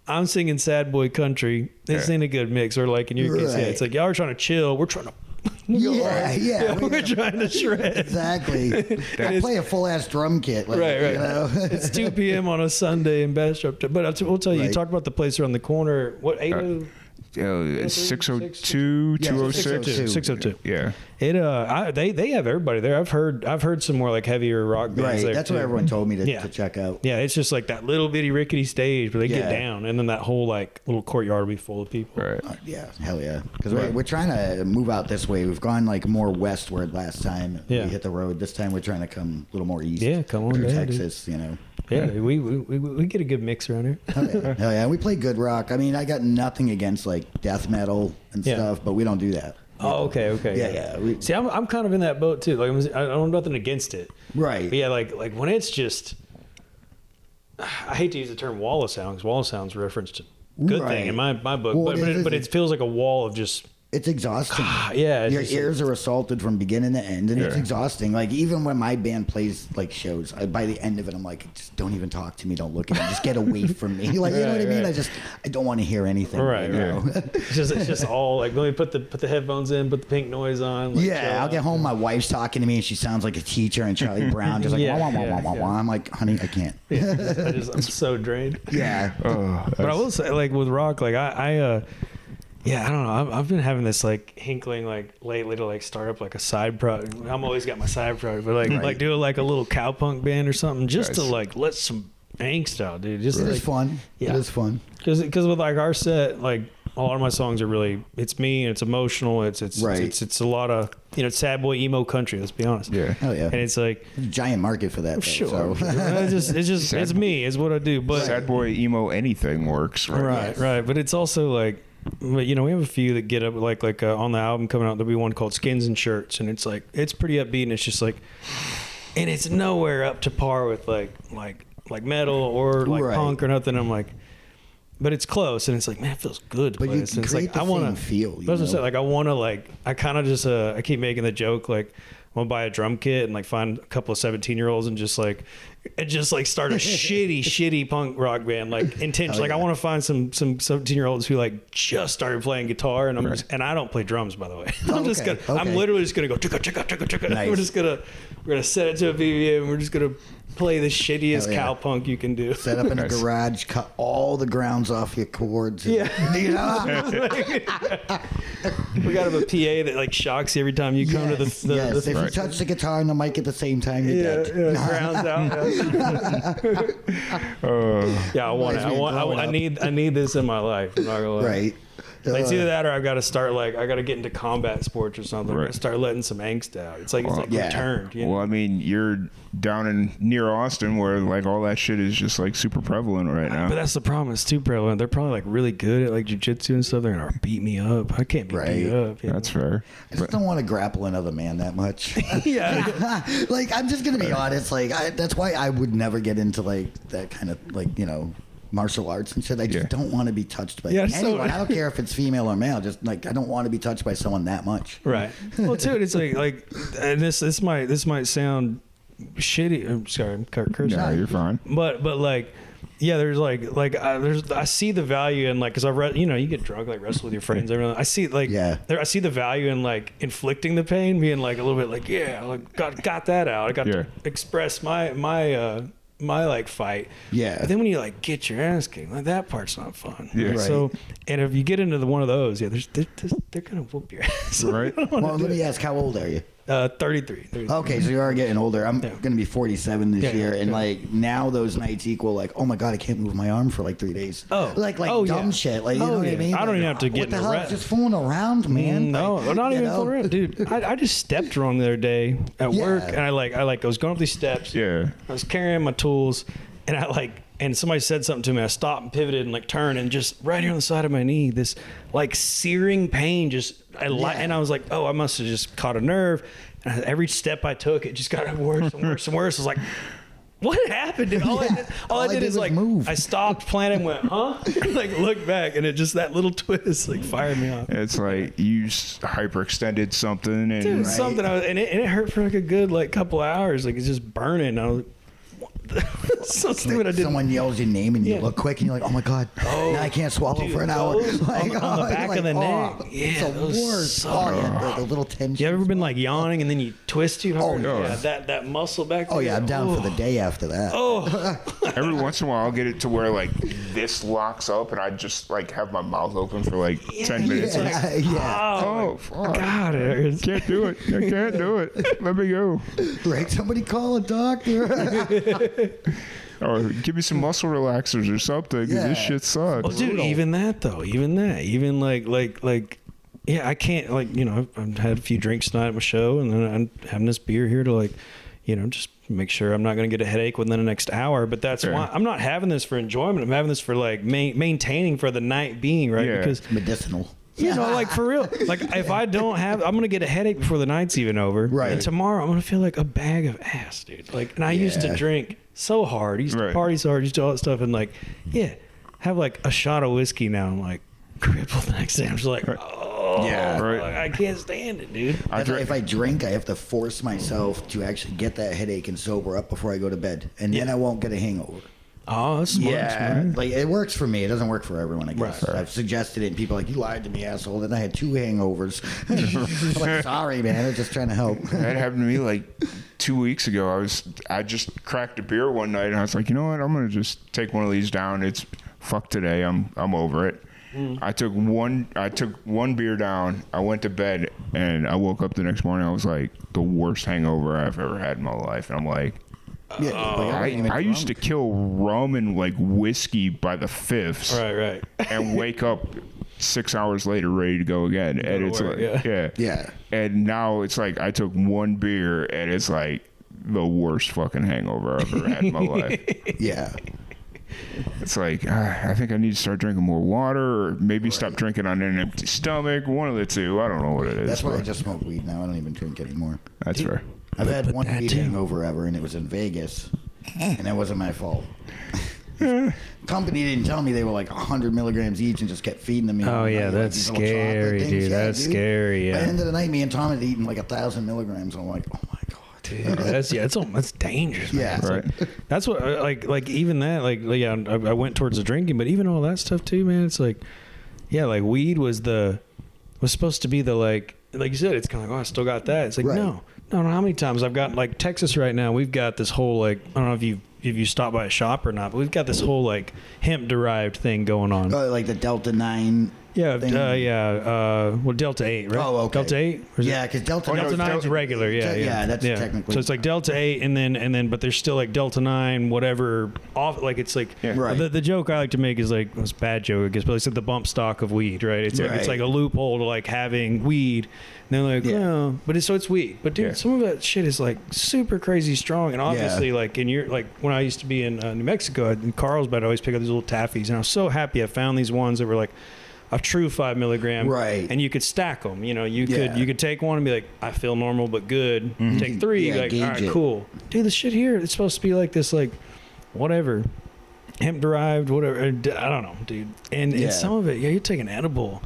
[SPEAKER 3] I'm singing sad boy country. This ain't a good mix. Or like in your case, it's like y'all are trying to chill. We're trying to we're trying to shred.
[SPEAKER 2] Exactly. I play a full ass drum kit. Like,
[SPEAKER 3] right.
[SPEAKER 2] You know?
[SPEAKER 3] It's 2 p.m. on a Sunday in Bastrop. But we'll tell you, you talked about the place around the corner. What, 80?
[SPEAKER 1] It's 602, 206.
[SPEAKER 3] 602.
[SPEAKER 1] Yeah.
[SPEAKER 3] They have everybody there. I've heard some more like heavier rock bands there.
[SPEAKER 2] That's what everyone told me to check out.
[SPEAKER 3] Yeah, it's just like that little bitty rickety stage where they get down, and then that whole like little courtyard will be full of people.
[SPEAKER 1] Right.
[SPEAKER 2] Hell yeah. Because we're trying to move out this way. We've gone like more westward last time. We hit the road. This time we're trying to come a little more east.
[SPEAKER 3] Yeah, come on
[SPEAKER 2] through
[SPEAKER 3] down,
[SPEAKER 2] Texas. Dude. You know.
[SPEAKER 3] Yeah, we get a good mix around here.
[SPEAKER 2] Hell yeah, we play good rock. I mean, I got nothing against like death metal and stuff, but we don't do that.
[SPEAKER 3] Oh, okay.
[SPEAKER 2] Yeah.
[SPEAKER 3] See, I'm kind of in that boat too. Like, I don't have nothing against it.
[SPEAKER 2] Right.
[SPEAKER 3] But yeah, like when it's just, I hate to use the term wall of sound because wall of sound's reference to good thing in my book, well, but it feels like a wall of just.
[SPEAKER 2] It's exhausting.
[SPEAKER 3] Yeah.
[SPEAKER 2] Your ears are assaulted from beginning to end, and it's exhausting. Like, even when my band plays, like, shows, by the end of it, I'm like, just don't even talk to me. Don't look at me. Just get away from me. Like, you know what I mean? I don't want to hear anything.
[SPEAKER 3] Right. It's just all, like, let me put the headphones in, put the pink noise on. Like,
[SPEAKER 2] I'll get home, my wife's talking to me, and she sounds like a teacher, and Charlie Brown just like, wah, wah, wah, wah, wah. I'm like, honey, I can't.
[SPEAKER 3] I'm so drained.
[SPEAKER 2] Yeah.
[SPEAKER 3] But I will say, like, with rock, like, yeah, I don't know. I've been having this like hinkling like lately to like start up like a side project. I'm always got my side project, but like do like a little cowpunk band or something just to like let some angst out, dude. Just
[SPEAKER 2] it is fun. Yeah, it is fun.
[SPEAKER 3] Because with like our set, like a lot of my songs are really it's me and it's emotional. It's a lot of it's sad boy emo country. Let's be honest.
[SPEAKER 1] Yeah.
[SPEAKER 2] Hell yeah.
[SPEAKER 3] And it's like
[SPEAKER 2] there's a giant market for that. Though,
[SPEAKER 3] sure.
[SPEAKER 2] So.
[SPEAKER 3] it's me. It's what I do. But
[SPEAKER 1] sad boy emo anything works.
[SPEAKER 3] Right. But it's also like. But we have a few that get up like on the album coming out. There'll be one called Skins and Shirts, and it's like it's pretty upbeat, and it's just like, and it's nowhere up to par with like metal or like punk or nothing. I'm like, but it's close, and it's like, man, it feels good. To
[SPEAKER 2] but
[SPEAKER 3] play
[SPEAKER 2] you
[SPEAKER 3] this.
[SPEAKER 2] can
[SPEAKER 3] And
[SPEAKER 2] create
[SPEAKER 3] it's like
[SPEAKER 2] the
[SPEAKER 3] I want
[SPEAKER 2] same
[SPEAKER 3] to
[SPEAKER 2] feel.
[SPEAKER 3] That's what I said. Like I want to like I kind of just I keep making the joke like I'm gonna buy a drum kit and like find a couple of 17-year-olds and just like start a shitty punk rock band like intentionally. Like I want to find some 17-year-olds who like just started playing guitar and and I don't play drums, by the way. I'm literally just gonna go chicka chicka chicka chicka. Nice. We're gonna set it to a BPM and we're just gonna play the shittiest cowpunk you can do.
[SPEAKER 2] Set up in a garage, cut all the grounds off your cords.
[SPEAKER 3] We gotta have a PA that like shocks you every time you come to the
[SPEAKER 2] if you touch the guitar and the mic at the same time, you're dead.
[SPEAKER 3] Grounds out. I want it. I need this in my life. I'm not gonna lie.
[SPEAKER 2] Right.
[SPEAKER 3] It's either that or I've got to start I got to get into combat sports or something. Right. Start letting some angst out. It's like returned.
[SPEAKER 1] Well, I mean, you're down near Austin where like all that shit is just like super prevalent right now.
[SPEAKER 3] But that's the problem. It's too prevalent. They're probably like really good at like jiu-jitsu and stuff. They're gonna beat me up. I can't be beat up.
[SPEAKER 1] That's fair.
[SPEAKER 2] I just don't want to grapple another man that much. Like I'm just gonna be honest. Like that's why I would never get into like that kind of like martial arts and shit. I just don't want to be touched by anyone. I don't care if it's female or male. Just like I don't want to be touched by someone that much.
[SPEAKER 3] Right. Well, too, it's like, and this might sound shitty. I'm sorry, I'm cursing.
[SPEAKER 1] No, you're fine.
[SPEAKER 3] But like, yeah, there's I see the value in like because I read you get drunk like wrestle with your friends. Everything. I see I see the value in like inflicting the pain, being like a little bit like got that out. I got to express my like fight.
[SPEAKER 2] Yeah.
[SPEAKER 3] But then when you like get your ass kicked, like that part's not fun.
[SPEAKER 1] Yeah. Right.
[SPEAKER 3] So, and if you get into one of those, they're gonna whoop your ass.
[SPEAKER 1] Right.
[SPEAKER 2] Well, let me ask, how old are you?
[SPEAKER 3] 33.
[SPEAKER 2] Okay, so you are getting older. I'm gonna be 47 this year, and like now those nights equal like, oh my god, I can't move my arm for like 3 days.
[SPEAKER 3] Like
[SPEAKER 2] dumb shit. Like you know what I mean?
[SPEAKER 3] I don't even have to get
[SPEAKER 2] what the hell? It's just fooling around, man.
[SPEAKER 3] No, like, not even fooling around, dude. I just stepped wrong the other day at work, and I was going up these steps.
[SPEAKER 1] Yeah.
[SPEAKER 3] I was carrying my tools, and and somebody said something to me. I stopped and pivoted and like turned, and just right here on the side of my knee, this like searing pain and I was like, oh, I must have just caught a nerve. And every step I took, it just got worse and worse and worse. I was like, what happened? And all I did is like move. I stopped playing and went, huh? Like looked back, and it just that little twist like fired me off.
[SPEAKER 1] It's like you hyperextended something and
[SPEAKER 3] something, and it hurt for like a good like couple hours. Like it's just burning. I was like, so stupid. I did.
[SPEAKER 2] Someone yells your name and you look quick and you're like, oh my god, now I can't swallow for an hour.
[SPEAKER 3] Like, on the back of the neck.
[SPEAKER 2] It's the worst. The little tension.
[SPEAKER 3] You ever been like yawning and then you twist too hard?
[SPEAKER 1] Oh,
[SPEAKER 3] yeah, that muscle back there.
[SPEAKER 2] Oh yeah, I'm down for the day after that.
[SPEAKER 1] Every once in a while I'll get it to where like this locks up and I just like have my mouth open for like 10 minutes.
[SPEAKER 3] Oh
[SPEAKER 1] fuck.
[SPEAKER 3] God,
[SPEAKER 1] can't do it. I can't do it. Let me go.
[SPEAKER 2] Right, somebody call a doctor.
[SPEAKER 1] Or give me some muscle relaxers or something because this shit sucks.
[SPEAKER 3] Well, dude, even like I can't I've had a few drinks tonight at my show, and then I'm having this beer here to like just make sure I'm not going to get a headache within the next hour. But that's why I'm not having this for enjoyment. I'm having this for like maintaining for the night being, right?
[SPEAKER 1] Yeah.
[SPEAKER 3] Because
[SPEAKER 2] medicinal.
[SPEAKER 3] Like for real. Like if I don't have, I'm gonna get a headache before the night's even over.
[SPEAKER 2] Right.
[SPEAKER 3] And tomorrow I'm gonna feel like a bag of ass, dude. Like, and I used to drink so hard, used to party so hard, used to do all that stuff, and like, have like a shot of whiskey now. I'm like crippled the next day. I'm just like, I can't stand it, dude.
[SPEAKER 2] If I drink, I have to force myself to actually get that headache and sober up before I go to bed, and then I won't get a hangover.
[SPEAKER 3] Oh, that's smart.
[SPEAKER 2] Yeah,
[SPEAKER 3] Smart.
[SPEAKER 2] like it works for me. It doesn't work for everyone, I guess. Right. I've suggested it, and people are like, you lied to me, asshole. Then I had 2 hangovers. I'm like, sorry, man. I was just trying to help.
[SPEAKER 1] That happened to me like 2 weeks ago. I just cracked a beer one night, and I was like, you know what? I'm gonna just take one of these down. It's fuck today. I'm over it. I took one beer down. I went to bed, and I woke up the next morning. I was like the worst hangover I've ever had in my life, and I'm like. I used to kill rum and like whiskey by the fifths,
[SPEAKER 3] right,
[SPEAKER 1] and wake up 6 hours later ready to go again. And it's
[SPEAKER 3] work,
[SPEAKER 1] like, and now it's like I took one beer, and it's like the worst fucking hangover I've ever had in my life.
[SPEAKER 2] Yeah.
[SPEAKER 1] It's like I think I need to start drinking more water, or maybe stop drinking on an empty stomach. One of the two. I don't know what it is.
[SPEAKER 2] That's why I just smoke weed now. I don't even drink anymore.
[SPEAKER 1] That's fair.
[SPEAKER 2] I've had one weed hangover ever, and it was in Vegas, and that wasn't my fault. Company didn't tell me they were like 100 milligrams each and just kept feeding them.
[SPEAKER 3] Oh, yeah, that's scary, dude. That's scary, yeah.
[SPEAKER 2] By the end of the night, me and Tom had eaten like 1,000 milligrams, and I'm like, oh my God.
[SPEAKER 3] Dude, that's dangerous, man.
[SPEAKER 2] Yeah.
[SPEAKER 1] Right.
[SPEAKER 3] That's what, like even that, I went towards the drinking, but even all that stuff too, man, it's like, like weed was supposed to be the, like you said, it's kind of like, I still got that. It's like, no, how many times I've got, like, Texas right now, we've got this whole, like, I don't know if you stop by a shop or not, but we've got this whole, like, hemp-derived thing going on.
[SPEAKER 2] Oh, like the Delta 9
[SPEAKER 3] well, Delta 8, right?
[SPEAKER 2] Oh, okay.
[SPEAKER 3] Delta 8?
[SPEAKER 2] Yeah, because Delta
[SPEAKER 3] 9's regular,
[SPEAKER 2] yeah, that's technically.
[SPEAKER 3] So it's like Delta 8, and then, but there's still like Delta 9, whatever, off, like it's like, the joke I like to make is like, it's a bad joke, I guess, but it's like the bump stock of weed, right? It's like, it's like a loophole to like having weed. And they're like, oh, but it's weed. But dude, some of that shit is like super crazy strong. And obviously, like in your, like when I used to be in New Mexico, in Carlsbad, I always pick up these little taffies. And I was so happy I found these ones that were like a true 5 milligram.
[SPEAKER 2] Right.
[SPEAKER 3] And you could stack them. You know, you could take one and be like, I feel normal but good. Take 3, like, all right, cool. Dude, the shit here, it's supposed to be like this, like, whatever. Hemp derived, whatever. I don't know, dude. And some of it, you're taking edible.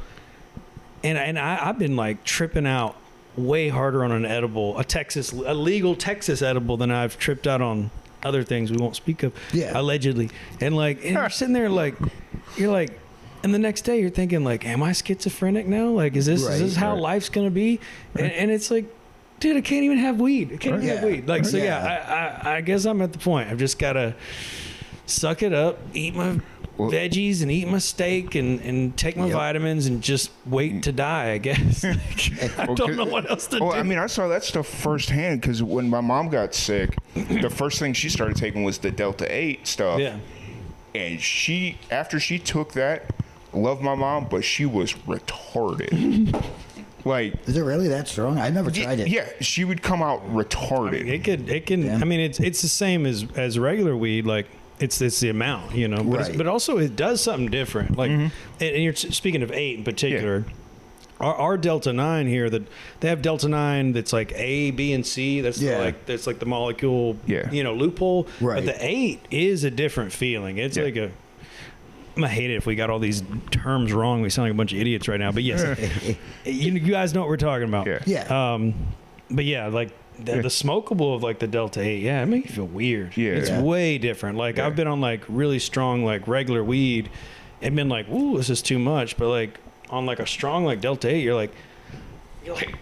[SPEAKER 3] And I've been like tripping out way harder on an edible, a legal Texas edible, than I've tripped out on other things we won't speak of, allegedly. And like, and you're sitting there like, and the next day you're thinking like, am I schizophrenic now? Like, is this how life's gonna be? And it's like, dude, I can't even have weed. I can't even have weed. Like, so I guess I'm at the point. I've just gotta suck it up, eat my veggies and eat my steak and take my vitamins and just wait to die, I guess. I don't know what else to do.
[SPEAKER 1] I mean, I saw that stuff firsthand because when my mom got sick, the first thing she started taking was the Delta 8 stuff.
[SPEAKER 3] Yeah.
[SPEAKER 1] And after she took that, loved my mom, but she was retarded. Like,
[SPEAKER 2] is it really that strong? I never tried it.
[SPEAKER 1] Yeah, she would come out retarded.
[SPEAKER 3] I mean, it can. Yeah. I mean, it's the same as regular weed. Like, it's the amount, you know. But also it does something different. Like, and you're speaking of 8 in particular. Yeah. Our Delta 9 here, that they have Delta 9 that's like A, B, and C. That's that's like the molecule, loophole. Right. But the 8 is a different feeling. It's like I'm gonna hate it if we got all these terms wrong. We sound like a bunch of idiots right now. But yes, you guys know what we're talking about.
[SPEAKER 2] Yeah.
[SPEAKER 3] But yeah, like the smokable of like the Delta 8, it makes you feel weird. Yeah. It's way different. Like I've been on like really strong like regular weed and been like, ooh, this is too much. But like on like a strong like Delta 8, you're like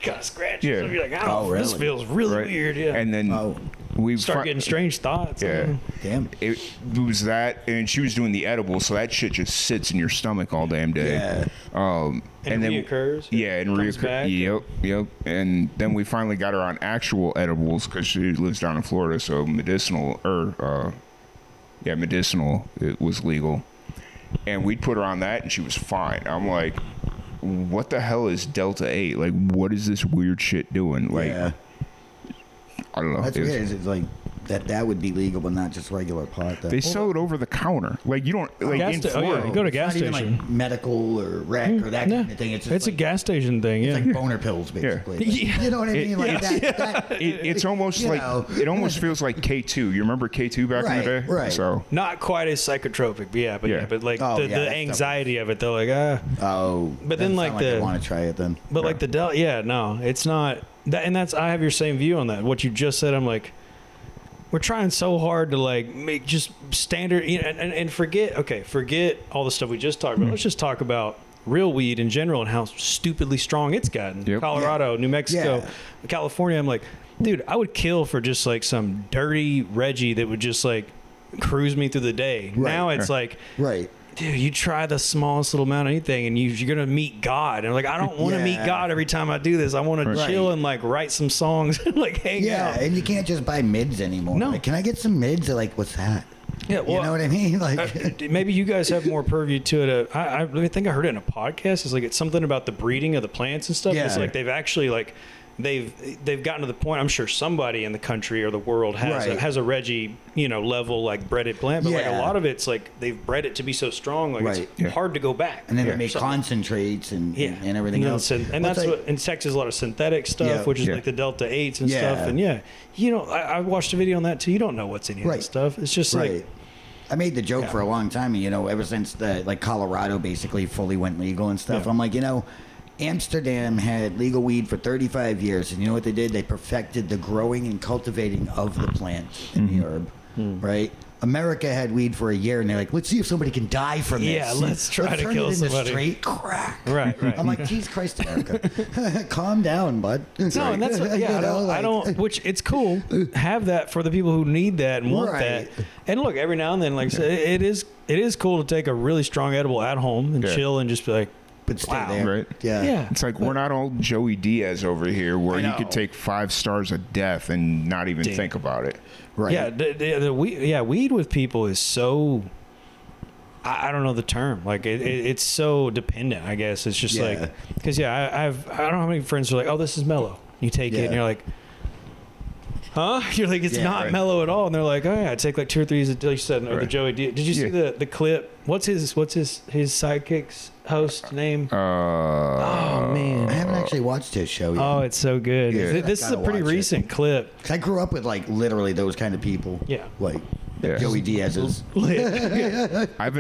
[SPEAKER 3] gotta scratch. Yeah. You're like, really? This feels really weird. Yeah.
[SPEAKER 1] And then we
[SPEAKER 3] start getting strange thoughts.
[SPEAKER 1] Yeah.
[SPEAKER 2] Damn.
[SPEAKER 1] It was that, and she was doing the edible, so that shit just sits in your stomach all damn day.
[SPEAKER 3] Yeah.
[SPEAKER 1] And then
[SPEAKER 3] reoccurs.
[SPEAKER 1] And reoccurs. Yep. And then we finally got her on actual edibles because she lives down in Florida, so medicinal it was legal. And we'd put her on that, and she was fine. I'm like, what the hell is Delta 8? Like, what is this weird shit doing? Like, I don't know.
[SPEAKER 2] That's weird. It's like that would be legal, but not just regular pot. Though.
[SPEAKER 1] They sell it over the counter. Like you don't like in Florida.
[SPEAKER 3] You go to a gas
[SPEAKER 2] it's not
[SPEAKER 3] station.
[SPEAKER 2] even like medical or rec or that kind of thing. It's just
[SPEAKER 3] a gas station thing.
[SPEAKER 2] It's like boner pills, basically.
[SPEAKER 3] Yeah.
[SPEAKER 2] You know what I mean? Like
[SPEAKER 1] It's almost like it almost feels like K2. You remember K2 back in the day?
[SPEAKER 2] Right.
[SPEAKER 1] So
[SPEAKER 3] not quite as psychotropic, but like the anxiety of it. They're like but then like
[SPEAKER 2] I want to try it then.
[SPEAKER 3] But like it's not that, and that's I have your same view on that. What you just said, I'm like. We're trying so hard to like make just standard, and forget all the stuff we just talked about. Let's just talk about real weed in general and how stupidly strong it's gotten. Yep. Colorado, New Mexico, California. I'm like, dude, I would kill for just like some dirty Reggie that would just like cruise me through the day. Right. Now it's like, dude, you try the smallest little amount of anything and you're going to meet God. And like, I don't want to meet God every time I do this. I want to chill and like write some songs and like hang out.
[SPEAKER 2] Yeah, and you can't just buy mids anymore. No. Like, can I get some mids? They're like, what's that?
[SPEAKER 3] Yeah, well,
[SPEAKER 2] you know what I mean? Like,
[SPEAKER 3] maybe you guys have more purview to it. I think I heard it in a podcast. It's like it's something about the breeding of the plants and stuff. Yeah. It's like they've actually like they've gotten to the point. I'm sure somebody in the country or the world has a Reggie level like breaded plant, but like a lot of it's like they've bred it to be so strong, like it's hard to go back.
[SPEAKER 2] And then they make concentrates and everything else.
[SPEAKER 3] And that's what in Texas a lot of synthetic stuff, which is like the Delta 8s and stuff. And I watched a video on that too. You don't know what's in any of that stuff. It's just like.
[SPEAKER 2] I made the joke for a long time, ever since Colorado basically fully went legal and stuff. I'm like, Amsterdam had legal weed for 35 years, and you know what they did? They perfected the growing and cultivating of the plant and the herb, right? America had weed for a year, and they're like, let's see if somebody can die from this.
[SPEAKER 3] Yeah, let's try to kill somebody.
[SPEAKER 2] Straight crack.
[SPEAKER 3] Right.
[SPEAKER 2] I'm like, Jesus Christ, America. Calm down, bud.
[SPEAKER 3] No, and that's I don't, which it's cool. Have that for the people who need that and want that. And look, every now and then, like I said, it is cool to take a really strong edible at home and chill and just be like,
[SPEAKER 2] but stay there.
[SPEAKER 1] Right?
[SPEAKER 3] Yeah.
[SPEAKER 1] It's like we're not all Joey Diaz over here where you could take 5 stars of death and not even think about it.
[SPEAKER 2] Right.
[SPEAKER 3] Yeah. Weed with people is so. I don't know the term. Like it's so dependent. I guess it's just like because I don't know how many friends are like, oh, this is mellow. You take it and you're like. Huh? You're like, it's not mellow at all. And they're like, oh yeah, I take like 2 or 3 until you said, or the Joey D. Did you see the clip? What's his sidekick's host name? Oh man.
[SPEAKER 2] I haven't actually watched his show yet.
[SPEAKER 3] Oh, it's so good. Yeah. This is a pretty recent clip.
[SPEAKER 2] 'Cause I grew up with like literally those kind of people.
[SPEAKER 3] Yeah.
[SPEAKER 2] Like Joey Diaz's.
[SPEAKER 1] I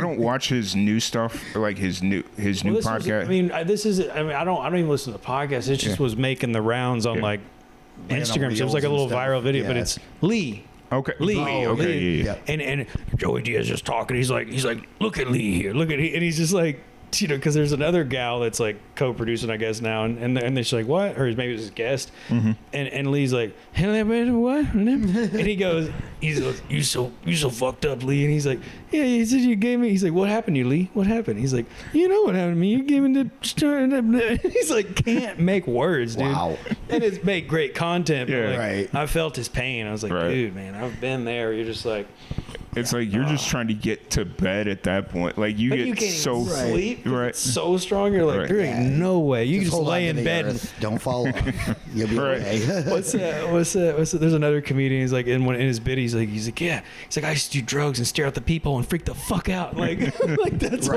[SPEAKER 1] don't watch his new stuff, like his new podcast.
[SPEAKER 3] I don't even listen to the podcast. It just was making the rounds on like Instagram. So it was like a little viral video, but it's Lee.
[SPEAKER 1] Okay.
[SPEAKER 3] Lee. And Joey Diaz just talking. He's like, look at Lee here. Look at he, and he's just like, because there's another gal that's like co-producing, I guess now, and they're just like, what? Or maybe it was his guest, and Lee's like, what? And he goes, you so fucked up, Lee. And he's like, yeah. He said you gave me. He's like, what happened to you, Lee? What happened? He's like, you know what happened to me? You gave me the. He's like, can't make words, dude.
[SPEAKER 2] Wow.
[SPEAKER 3] And it's made great content. But
[SPEAKER 2] right.
[SPEAKER 3] I felt his pain. I was like, dude, man, I've been there. You're just like.
[SPEAKER 1] It's like you're just trying to get to bed at that point. Like you get
[SPEAKER 3] can't
[SPEAKER 1] so
[SPEAKER 3] sleep. Right. It's so strong. You're like, there ain't no way. You just lay in bed. And
[SPEAKER 2] don't fall off. You'll be okay.
[SPEAKER 3] What's that? There's another comedian. He's like in his bit. He's like, yeah. He's like, I used to do drugs and stare at the people and freak the fuck out. Like that's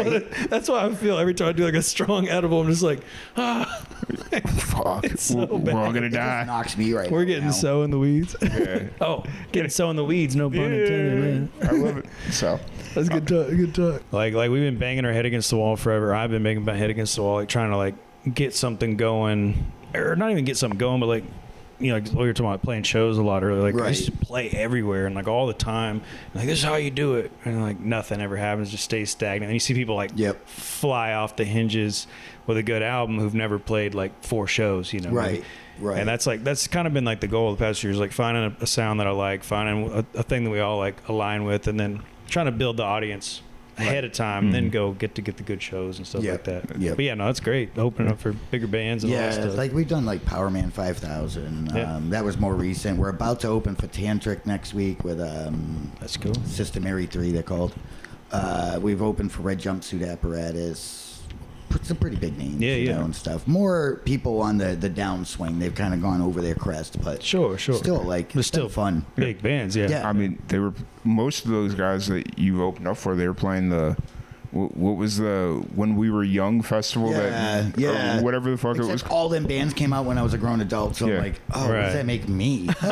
[SPEAKER 3] that's why I feel every time I do like a strong edible. I'm just like,
[SPEAKER 1] fuck.
[SPEAKER 3] So
[SPEAKER 1] we're all gonna die.
[SPEAKER 2] It knocks me right.
[SPEAKER 3] We're getting
[SPEAKER 2] now.
[SPEAKER 3] so in the weeds. Getting so in the weeds. No pun intended, man.
[SPEAKER 1] I love it. So
[SPEAKER 3] that's good talk. Good talk. Like we've been banging our head against the wall forever. I've been banging my head against the wall, like trying to like get something going, or not even get something going, but like like we were talking about playing shows a lot earlier. Like I used to play everywhere and like all the time. And, like this is how you do it, and like nothing ever happens. Just stays stagnant. And you see people like fly off the hinges with a good album who've never played like 4 shows.
[SPEAKER 2] Right.
[SPEAKER 3] And that's kind of been like the goal of the past years, like finding a sound that I like, finding a thing that we all like align with, and then trying to build the audience ahead of time, and then go get the good shows and stuff like that. But yeah, no, that's great. Opening up for bigger bands and all that stuff.
[SPEAKER 2] Like we've done like Power Man 5000. That was more recent. We're about to open for Tantric next week with
[SPEAKER 3] that's cool.
[SPEAKER 2] System Mary 3, they're called. We've opened for Red Jumpsuit Apparatus. some pretty big names,
[SPEAKER 3] Yeah,
[SPEAKER 2] you
[SPEAKER 3] yeah.
[SPEAKER 2] know, and stuff. More people on the downswing. They've kind of gone over their crest, but
[SPEAKER 3] Sure.
[SPEAKER 2] still, like,
[SPEAKER 3] But
[SPEAKER 2] it's
[SPEAKER 3] still
[SPEAKER 2] still fun.
[SPEAKER 3] Big bands, yeah.
[SPEAKER 2] Yeah.
[SPEAKER 1] I mean, they were most of those guys that you opened up for. They were playing the what was the When We Were Young festival?
[SPEAKER 2] Yeah.
[SPEAKER 1] Or whatever the fuck it was.
[SPEAKER 2] Except all them bands came out when I was a grown adult, so
[SPEAKER 1] Yeah.
[SPEAKER 2] I'm like, oh, what
[SPEAKER 3] Right.
[SPEAKER 2] does that make me? Like,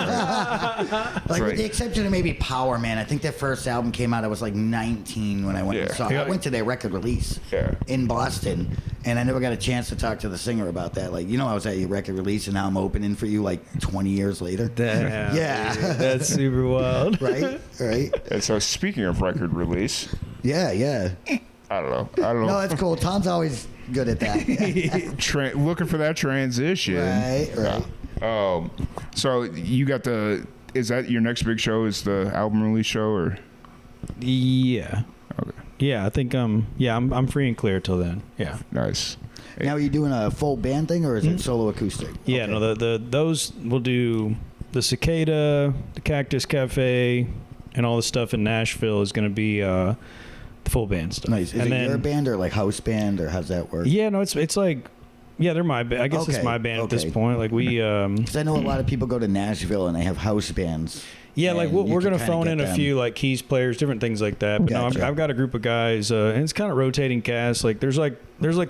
[SPEAKER 1] Right.
[SPEAKER 2] with the exception of maybe Power Man. I think their first album came out, I was like 19 when I went and
[SPEAKER 1] Yeah.
[SPEAKER 2] saw it.
[SPEAKER 3] Yeah.
[SPEAKER 2] I went to their record release in Boston, and I never got a chance to talk to the singer about that. Like, I was at your record release, and now I'm opening for you like 20 years later.
[SPEAKER 3] Damn,
[SPEAKER 2] Yeah.
[SPEAKER 3] dude, that's super wild.
[SPEAKER 2] Right? Right?
[SPEAKER 1] And so speaking of record release,
[SPEAKER 2] Yeah.
[SPEAKER 1] I don't know.
[SPEAKER 2] No, that's cool. Tom's always good at that.
[SPEAKER 1] Looking for that transition.
[SPEAKER 2] Right.
[SPEAKER 1] So you got is that your next big show? Is the album release show or?
[SPEAKER 3] Yeah.
[SPEAKER 1] Okay.
[SPEAKER 3] Yeah, I think I'm free and clear till then. Yeah.
[SPEAKER 1] Nice.
[SPEAKER 2] Now, are you doing a full band thing, or is it solo acoustic?
[SPEAKER 3] Yeah,
[SPEAKER 2] Okay.
[SPEAKER 3] no, those we'll do the Cicada, the Cactus Cafe, and all the stuff in Nashville is going to be the full band stuff.
[SPEAKER 2] Nice. Is
[SPEAKER 3] and
[SPEAKER 2] it your band or like house band, or how's that work?
[SPEAKER 3] Yeah, no, it's like, yeah, they're my band. I guess it's
[SPEAKER 2] Okay,
[SPEAKER 3] my band at this
[SPEAKER 2] okay.
[SPEAKER 3] point. Like we,
[SPEAKER 2] Because I know a lot of people go to Nashville and they have house bands.
[SPEAKER 3] yeah, like
[SPEAKER 2] and you
[SPEAKER 3] we're
[SPEAKER 2] can
[SPEAKER 3] gonna
[SPEAKER 2] kinda
[SPEAKER 3] phone
[SPEAKER 2] get
[SPEAKER 3] in a
[SPEAKER 2] them.
[SPEAKER 3] few like keys players, different things like that. But no,
[SPEAKER 2] Gotcha.
[SPEAKER 3] I've got a group of guys, and it's kind of rotating cast. Like there's like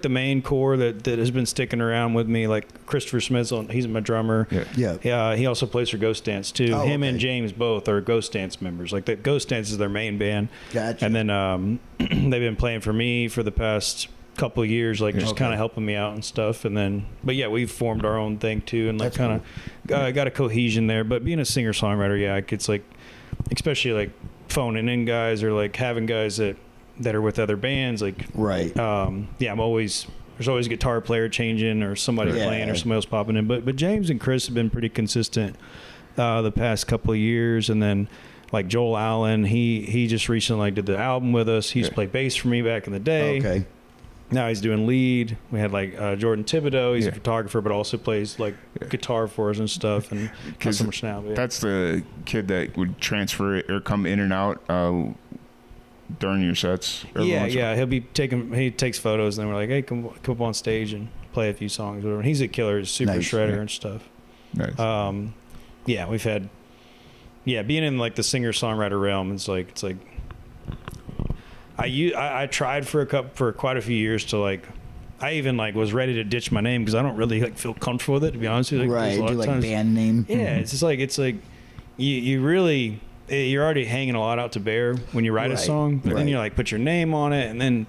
[SPEAKER 3] the main core that has been sticking around with me. Like Christopher Smith's he's my drummer.
[SPEAKER 1] Yeah.
[SPEAKER 2] Yeah.
[SPEAKER 3] He also plays for Ghost Dance too.
[SPEAKER 2] Oh,
[SPEAKER 3] Him
[SPEAKER 2] okay.
[SPEAKER 3] and James both are Ghost Dance members. Like that Ghost Dance is their main band.
[SPEAKER 2] Gotcha.
[SPEAKER 3] And then they've been playing for me for the past couple of years, like just
[SPEAKER 2] Okay.
[SPEAKER 3] kind of helping me out and stuff. And then, but yeah, we've formed our own thing too, and like
[SPEAKER 2] That's
[SPEAKER 3] kind of got a cohesion there. But being a singer songwriter, yeah, it's like, especially like phoning in guys or like having guys that are with other bands, like
[SPEAKER 2] Right.
[SPEAKER 3] yeah, there's always a guitar player changing or somebody
[SPEAKER 2] Yeah.
[SPEAKER 3] playing or somebody else popping in. But James and Chris have been pretty consistent the past couple of years. And then like Joel Allen, he just recently did the album with us. He used to play bass for me back in the day.
[SPEAKER 2] Okay.
[SPEAKER 3] Now he's doing lead. We had like Jordan Thibodeau. He's
[SPEAKER 1] Yeah.
[SPEAKER 3] a photographer, but also plays like guitar for us and stuff. And not so much now. But yeah.
[SPEAKER 1] That's the kid that would transfer it or come in and out during your sets. every
[SPEAKER 3] Yeah,
[SPEAKER 1] once in a while.
[SPEAKER 3] he takes photos, and then we're like, hey, come up on stage and play a few songs, or whatever. And he's a killer, he's a super
[SPEAKER 2] Nice.
[SPEAKER 3] shredder
[SPEAKER 1] Yeah.
[SPEAKER 3] and stuff.
[SPEAKER 1] Nice.
[SPEAKER 3] Yeah, we've had, being in like the singer songwriter realm, it's like I tried for quite a few years to like, I even like was ready to ditch my name because I don't really like feel comfortable with it, to be honest with you. Like,
[SPEAKER 2] Right.
[SPEAKER 3] there's a lot
[SPEAKER 2] Do
[SPEAKER 3] of
[SPEAKER 2] like
[SPEAKER 3] times-
[SPEAKER 2] band name.
[SPEAKER 3] Yeah, it's like you really, you're already hanging a lot out to bear when you write a
[SPEAKER 2] Right,
[SPEAKER 3] song, but then
[SPEAKER 2] right.
[SPEAKER 3] you like put your name on it, and then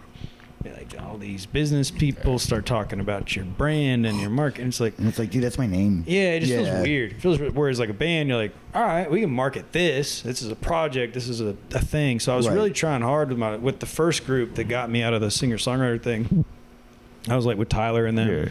[SPEAKER 3] like all these business people start talking about your brand and your market. And it's like,
[SPEAKER 2] And it's like, dude, that's my name.
[SPEAKER 3] yeah, it just
[SPEAKER 2] Yeah.
[SPEAKER 3] feels weird. It feels whereas like a band, you're like, all right, we can market this. This is a project. This is a thing. So I was
[SPEAKER 2] Right.
[SPEAKER 3] really trying hard with the first group that got me out of the singer songwriter thing. I was like with Tyler and them,
[SPEAKER 1] Yeah.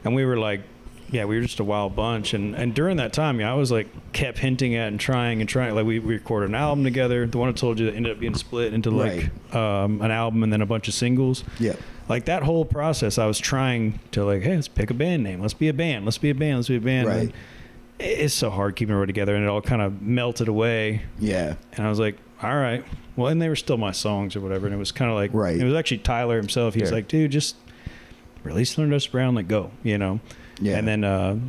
[SPEAKER 3] and we were like, yeah, we were just a wild bunch. And during that time, I was like kept hinting at and trying. Like we recorded an album together. The one I told you that ended up being split into like an album and then a bunch of singles.
[SPEAKER 2] Yeah.
[SPEAKER 3] Like that whole process, I was trying to like, hey, let's pick a band name. Let's be a band. Let's be a band. Let's be a band.
[SPEAKER 2] Right.
[SPEAKER 3] And it's so hard keeping it together, and it all kind of melted away.
[SPEAKER 2] Yeah.
[SPEAKER 3] And I was like, all right. Well, and they were still my songs or whatever. And it was kind of like,
[SPEAKER 2] Right.
[SPEAKER 3] it was actually Tyler himself. He's
[SPEAKER 1] Yeah.
[SPEAKER 3] like, dude, just release Dustin Brown, like go,
[SPEAKER 2] Yeah.
[SPEAKER 3] And then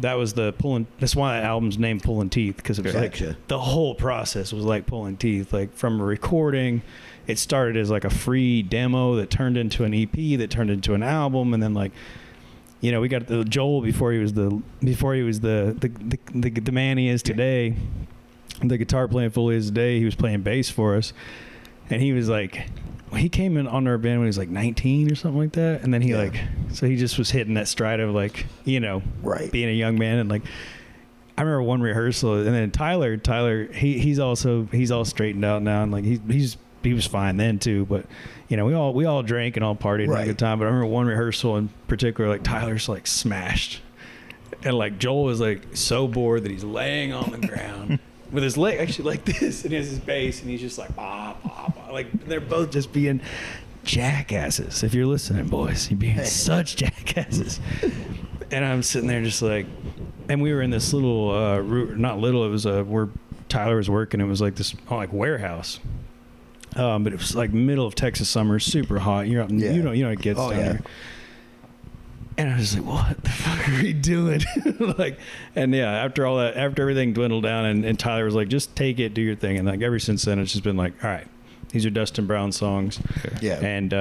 [SPEAKER 3] that was the pulling. That's why that album's named Pulling Teeth, because it was
[SPEAKER 2] Gotcha.
[SPEAKER 3] like the whole process was like pulling teeth. Like from a recording, it started as like a free demo that turned into an EP that turned into an album, and then like, we got the Joel before he was the man he is today, the guitar playing fully is today. He was playing bass for us, and he was like. He came in on our band when he was like 19 or something like that, and then he so he just was hitting that stride of like
[SPEAKER 2] Right.
[SPEAKER 3] being a young man. And like I remember one rehearsal, and then Tyler he's all straightened out now, and like he was fine then too, but we all drank and all partied and had a good time. But I remember one rehearsal in particular, like Tyler's like smashed, and like Joel was like so bored that he's laying on the ground with his leg actually like this, and he has his bass, and he's just like bah, bah, bah. Like they're both just being jackasses. If you're listening, boys, you're being such jackasses. And I'm sitting there just like, and we were in this little not little, it was where Tyler was working. It was like this like warehouse, but it was like middle of Texas summer, super hot. You're out, you know it gets down there. And I was like, what the fuck are we doing? Like, and yeah, after all that, after everything dwindled down, and Tyler was like, just take it, do your thing. And like ever since then, it's just been like, all right, these are Dustin Brown songs.
[SPEAKER 2] Yeah.
[SPEAKER 3] And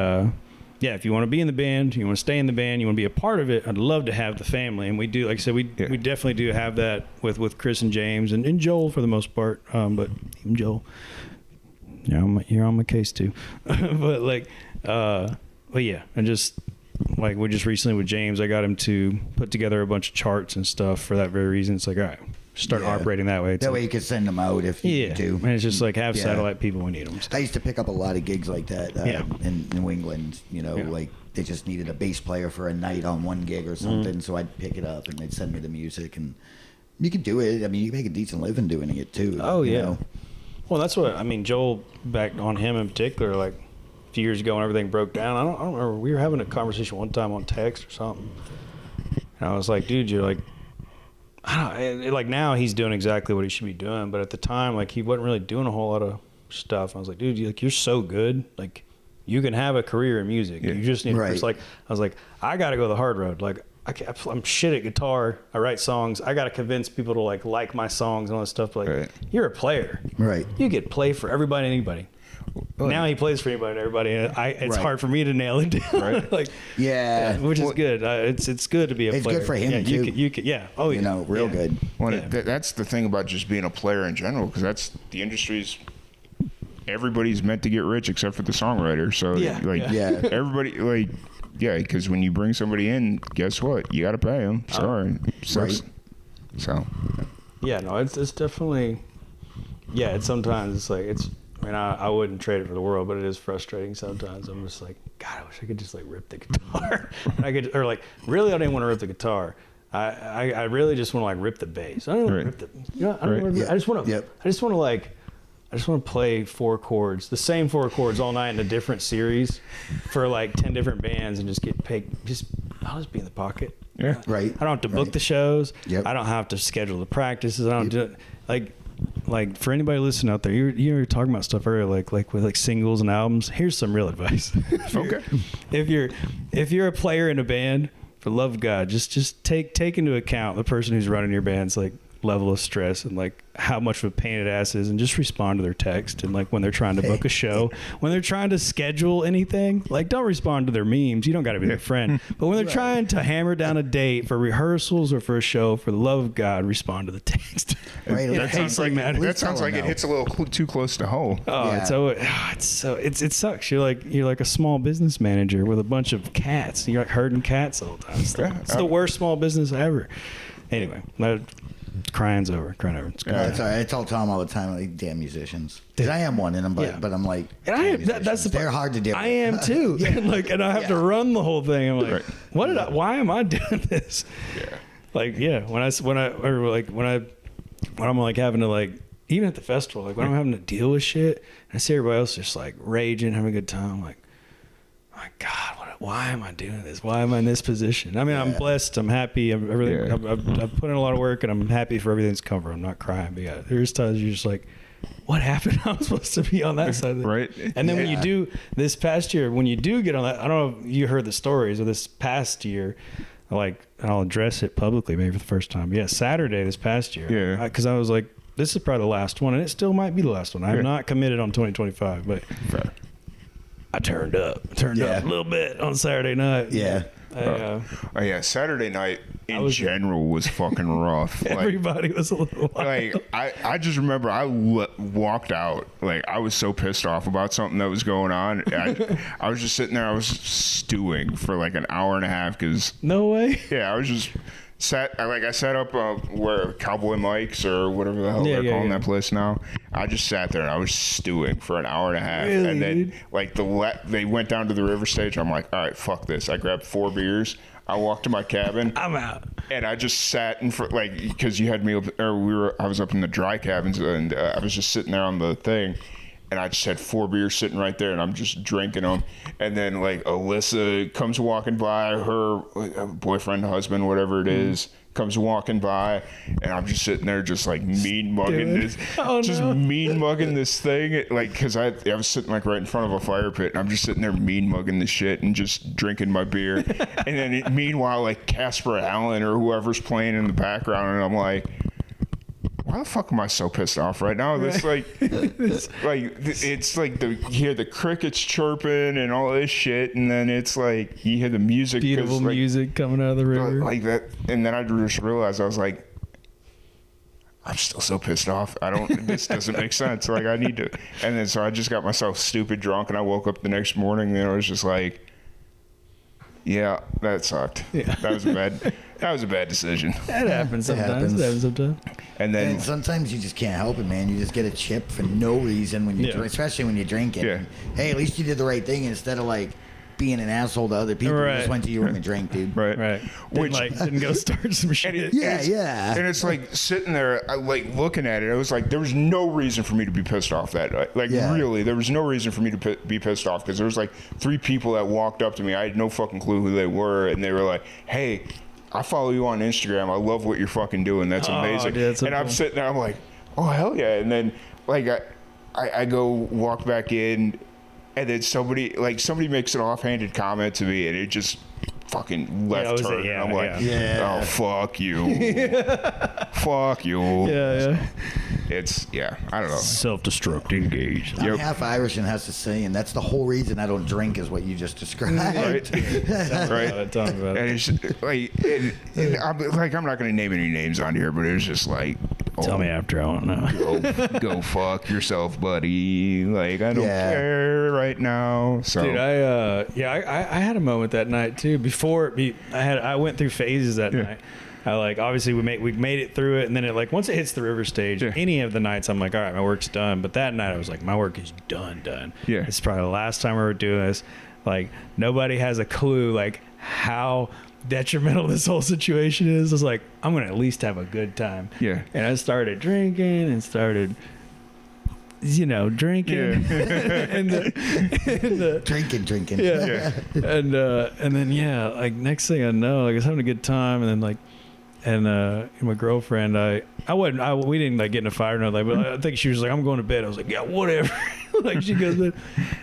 [SPEAKER 3] yeah, if you want to be in the band, you want to stay in the band, you want to be a part of it, I'd love to have the family. And we do, like I said, we definitely do have that with Chris and James and Joel for the most part. But even Joel, you're on my case too. But like, but yeah, and just like we just recently with James, I got him to put together a bunch of charts and stuff for that very reason. It's like, all right, start operating that way.
[SPEAKER 2] That way you can send them out if you need to.
[SPEAKER 3] And it's just like have satellite people when you need them.
[SPEAKER 2] I used to pick up a lot of gigs like that in New England. You know, like they just needed a bass player for a night on one gig or something. So I'd pick it up and they'd send me the music, and you could do it. I mean, you can make a decent living doing it too.
[SPEAKER 3] Oh yeah.
[SPEAKER 2] You know?
[SPEAKER 3] Well, that's what I mean. Joel, back on him in particular, like a few years ago when everything broke down. I don't remember. We were having a conversation one time on text or something, and I was like, dude, you're like. Like now he's doing exactly what he should be doing, but at the time, like he wasn't really doing a whole lot of stuff. I was like, dude, you're so good. Like you can have a career in music. You just need to like, I was like, I got to go the hard road. Like I'm shit at guitar. I write songs. I got to convince people to like my songs and all that stuff. But like you're a player.
[SPEAKER 2] Right.
[SPEAKER 3] You get play for everybody and anybody. Now he plays for anybody and everybody, and it's hard for me to nail it down. Right? Like, which is good. It's good to be a player.
[SPEAKER 2] It's good for him too.
[SPEAKER 3] You can, Oh, yeah.
[SPEAKER 2] You know, real good.
[SPEAKER 1] Well, that's the thing about just being a player in general, because that's the industry's. Everybody's meant to get rich except for the songwriter. So everybody because when you bring somebody in, guess what? You got to pay them. Sorry. So.
[SPEAKER 3] Yeah, no, it's definitely. Yeah, it's sometimes it's like it's. I mean, I wouldn't trade it for the world, but it is frustrating sometimes. I'm just like, God, I wish I could just like rip the guitar. Or like, really, I don't even want to rip the guitar. I really just want to like rip the bass. I don't want to rip the. You know, I just want to. I just want to play 4 chords, the same 4 chords all night in a different series, for like 10 different bands, and just get paid. I'll just be in the pocket.
[SPEAKER 1] Yeah.
[SPEAKER 2] Right.
[SPEAKER 3] I don't have to book the shows.
[SPEAKER 2] Yep.
[SPEAKER 3] I don't have to schedule the practices. I don't do it like for anybody listening out there, you were talking about stuff earlier, like with like singles and albums. Here's some real advice. If you're a player in a band, for the love of God, just take into account the person who's running your band's like level of stress and like how much of a pain in the ass is, and just respond to their text. And like when they're trying to book a show, when they're trying to schedule anything, like don't respond to their memes. You don't got to be their friend. But when they're trying to hammer down a date for rehearsals or for a show, for the love of God, respond to the text.
[SPEAKER 2] Right.
[SPEAKER 1] That sounds like it hits a little too close to home.
[SPEAKER 3] It sucks. You're like a small business manager with a bunch of cats. You're like herding cats all the time. It's the worst small business ever. Anyway, crying over. It's
[SPEAKER 2] all right. I tell Tom all the time, like, damn musicians. Because I am one, and but I'm like,
[SPEAKER 3] and that's
[SPEAKER 2] they're hard to deal with.
[SPEAKER 3] I am too. And I have to run the whole thing. I'm like, why am I doing this?
[SPEAKER 1] Yeah.
[SPEAKER 3] Like, when I'm like having to like, even at the festival, like when I'm having to deal with shit, and I see everybody else just like raging, having a good time, I'm like, my God, why am I doing this? Why am I in this position? I mean, I'm blessed. I'm happy. I've put in a lot of work, and I'm happy for everything that's covered. I'm not crying, but there's times you're just like, what happened? I'm supposed to be on that side of it.
[SPEAKER 1] Right.
[SPEAKER 3] And then when you do, this past year, when you do get on that, I don't know if you heard the stories of this past year, like, I'll address it publicly maybe for the first time. Yeah, Saturday this past year.
[SPEAKER 1] Yeah.
[SPEAKER 3] Because I was like, this is probably the last one, and it still might be the last one. I'm not committed on 2025, but I turned up a little bit on Saturday night.
[SPEAKER 2] Yeah.
[SPEAKER 1] Saturday night in general was fucking rough.
[SPEAKER 3] Everybody was a little wild.
[SPEAKER 1] Like I just remember I walked out, like I was so pissed off about something that was going on. I was just sitting there, I was stewing for like an hour and a half because
[SPEAKER 3] no way.
[SPEAKER 1] Yeah, I was just sat up where Cowboy Mike's or whatever the hell they're calling that place now. I just sat there and I was stewing for an hour and a half.
[SPEAKER 3] Really,
[SPEAKER 1] and then
[SPEAKER 3] dude?
[SPEAKER 1] like they went down to the river stage. I'm like, all right, fuck this. I grabbed 4 beers. I walked to my cabin.
[SPEAKER 3] I'm out.
[SPEAKER 1] And I just sat in front, like, because you had me up, I was up in the dry cabins, and I was just sitting there on the thing, and I just had 4 beers sitting right there, and I'm just drinking them. And then like Alyssa comes walking by, her boyfriend, husband, whatever it is, comes walking by, and I'm just sitting there just like mean mugging this, mean mugging this thing, like, because I was sitting like right in front of a fire pit, and I'm just sitting there mean mugging this shit and just drinking my beer. And then meanwhile, like Casper Allen or whoever's playing in the background, and I'm like, why the fuck am I so pissed off right now? This it's like you hear the crickets chirping and all this shit, and then it's like you hear the music,
[SPEAKER 3] beautiful music coming out of the river,
[SPEAKER 1] like that. And then I just realized, I was like, I'm still so pissed off. This doesn't make sense. Like, I need to. And then so I just got myself stupid drunk, and I woke up the next morning, and I was just like, yeah, that sucked. Yeah. That was a bad decision.
[SPEAKER 3] That happens sometimes.
[SPEAKER 2] And then sometimes you just can't help it, man. You just get a chip for no reason when you drink, especially when you drink it.
[SPEAKER 1] Yeah.
[SPEAKER 2] Hey, at least you did the right thing instead of like being an asshole to other people. You just went to your room and drank, dude.
[SPEAKER 1] Right.
[SPEAKER 3] Didn't go start some shit.
[SPEAKER 1] And it's like sitting there, like looking at it. I was like, there was no reason for me to be pissed off that night. Like, really, there was no reason for me to be pissed off, because there was like 3 people that walked up to me. I had no fucking clue who they were, and they were like, hey, I follow you on Instagram. I love what you're fucking doing. That's amazing. Dude, that's I'm sitting there, I'm like, oh, hell yeah. And then like I go walk back in, and then somebody makes an offhanded comment to me, and it just fucking left turn. And I'm like, oh, fuck you. Fuck you.
[SPEAKER 3] Yeah.
[SPEAKER 1] It's, I don't know.
[SPEAKER 3] Self-destruct engaged.
[SPEAKER 2] I'm half Irish and has to say, and that's the whole reason I don't drink is what you just described.
[SPEAKER 1] Right.
[SPEAKER 3] Talk about it.
[SPEAKER 1] And it's just, like, I'm not going to name any names on here, but it was just like,
[SPEAKER 3] tell me after, I won't know.
[SPEAKER 1] Go fuck yourself, buddy. Like, I don't care right now. So,
[SPEAKER 3] dude, I had a moment that night too. I went through phases that night. Obviously we made it through it, and then once it hits the river stage, any of the nights I'm like, all right, my work's done. But that night I was like, my work is done. Yeah, it's probably the last time we were doing this. Like, nobody has a clue like how detrimental this whole situation is. I was like, I'm gonna at least have a good time. Yeah. And I started drinking and started drinking.
[SPEAKER 2] and drinking.
[SPEAKER 3] Yeah. And then like next thing I know, like I was having a good time, and then my girlfriend, we didn't like get in a fight or nothing, but I think she was like, I'm going to bed. I was like, yeah, whatever. Like, she goes, and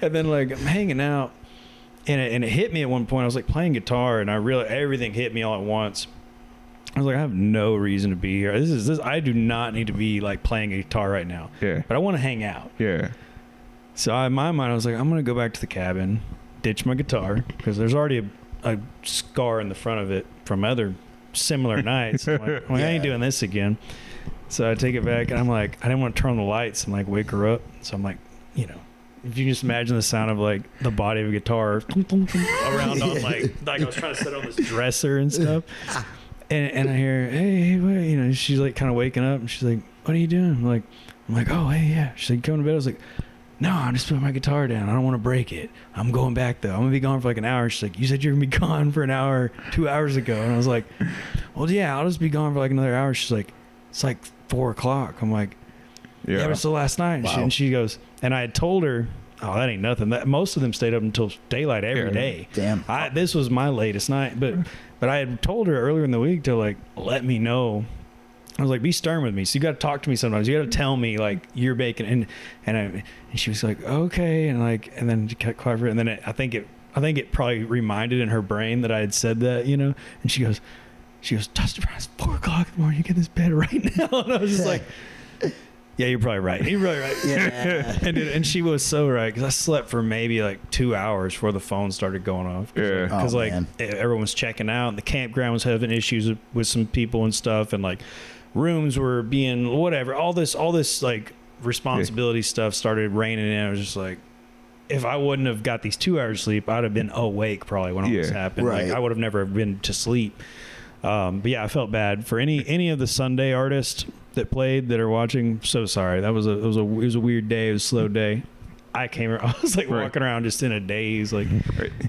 [SPEAKER 3] then like I'm hanging out, and it hit me at one point. I was like playing guitar, and I realized everything hit me all at once. I was like, I have no reason to be here. This. I do not need to be like playing a guitar right now. Yeah. But I want to hang out. Yeah. So in my mind, I was like, I'm gonna go back to the cabin, ditch my guitar, because there's already a scar in the front of it from other similar nights. I'm like, I ain't doing this again. So I take it back, and I'm like, I didn't want to turn on the lights and like wake her up. So I'm like, if you just imagine the sound of like the body of a guitar around on like I was trying to sit on this dresser and stuff. And I hear, hey, wait, she's like kind of waking up, and she's like, what are you doing? I'm like, oh, hey, yeah. She's like, coming to bed. I was like, no, I just put my guitar down. I don't want to break it. I'm going back though. I'm gonna be gone for like an hour. She's like, you said you're gonna be gone for an hour 2 hours ago. And I was like, well, yeah, I'll just be gone for like another hour. She's like, it's like 4 o'clock. I'm like, yeah, but it's the last night. And she goes, and I had told her, oh, that ain't nothing. Most of them stayed up until daylight every day. Damn. This was my latest night, but I had told her earlier in the week to like let me know. I was like, be stern with me. So you got to talk to me sometimes. You got to tell me like you're baking, and she was like, okay, and then she kept quiet for it, and then I think it probably reminded in her brain that I had said that, and she goes, Dustin Brown, it's 4 o'clock in the morning. You get in this bed right now, and I was just like. Yeah, you're probably right. You're really right. Yeah. and she was so right, because I slept for maybe like 2 hours before the phone started going off. Yeah. Because everyone was checking out, and the campground was having issues with some people and stuff, and like rooms were being whatever. All this like responsibility stuff started raining in. I was just like, if I wouldn't have got these 2 hours sleep, I'd have been awake probably when all this happened. Right. Like, I would have never been to sleep. But yeah, I felt bad for any of the Sunday artists that played that are watching. So sorry. It was a weird day. It was a slow day. I was like walking around just in a daze, like,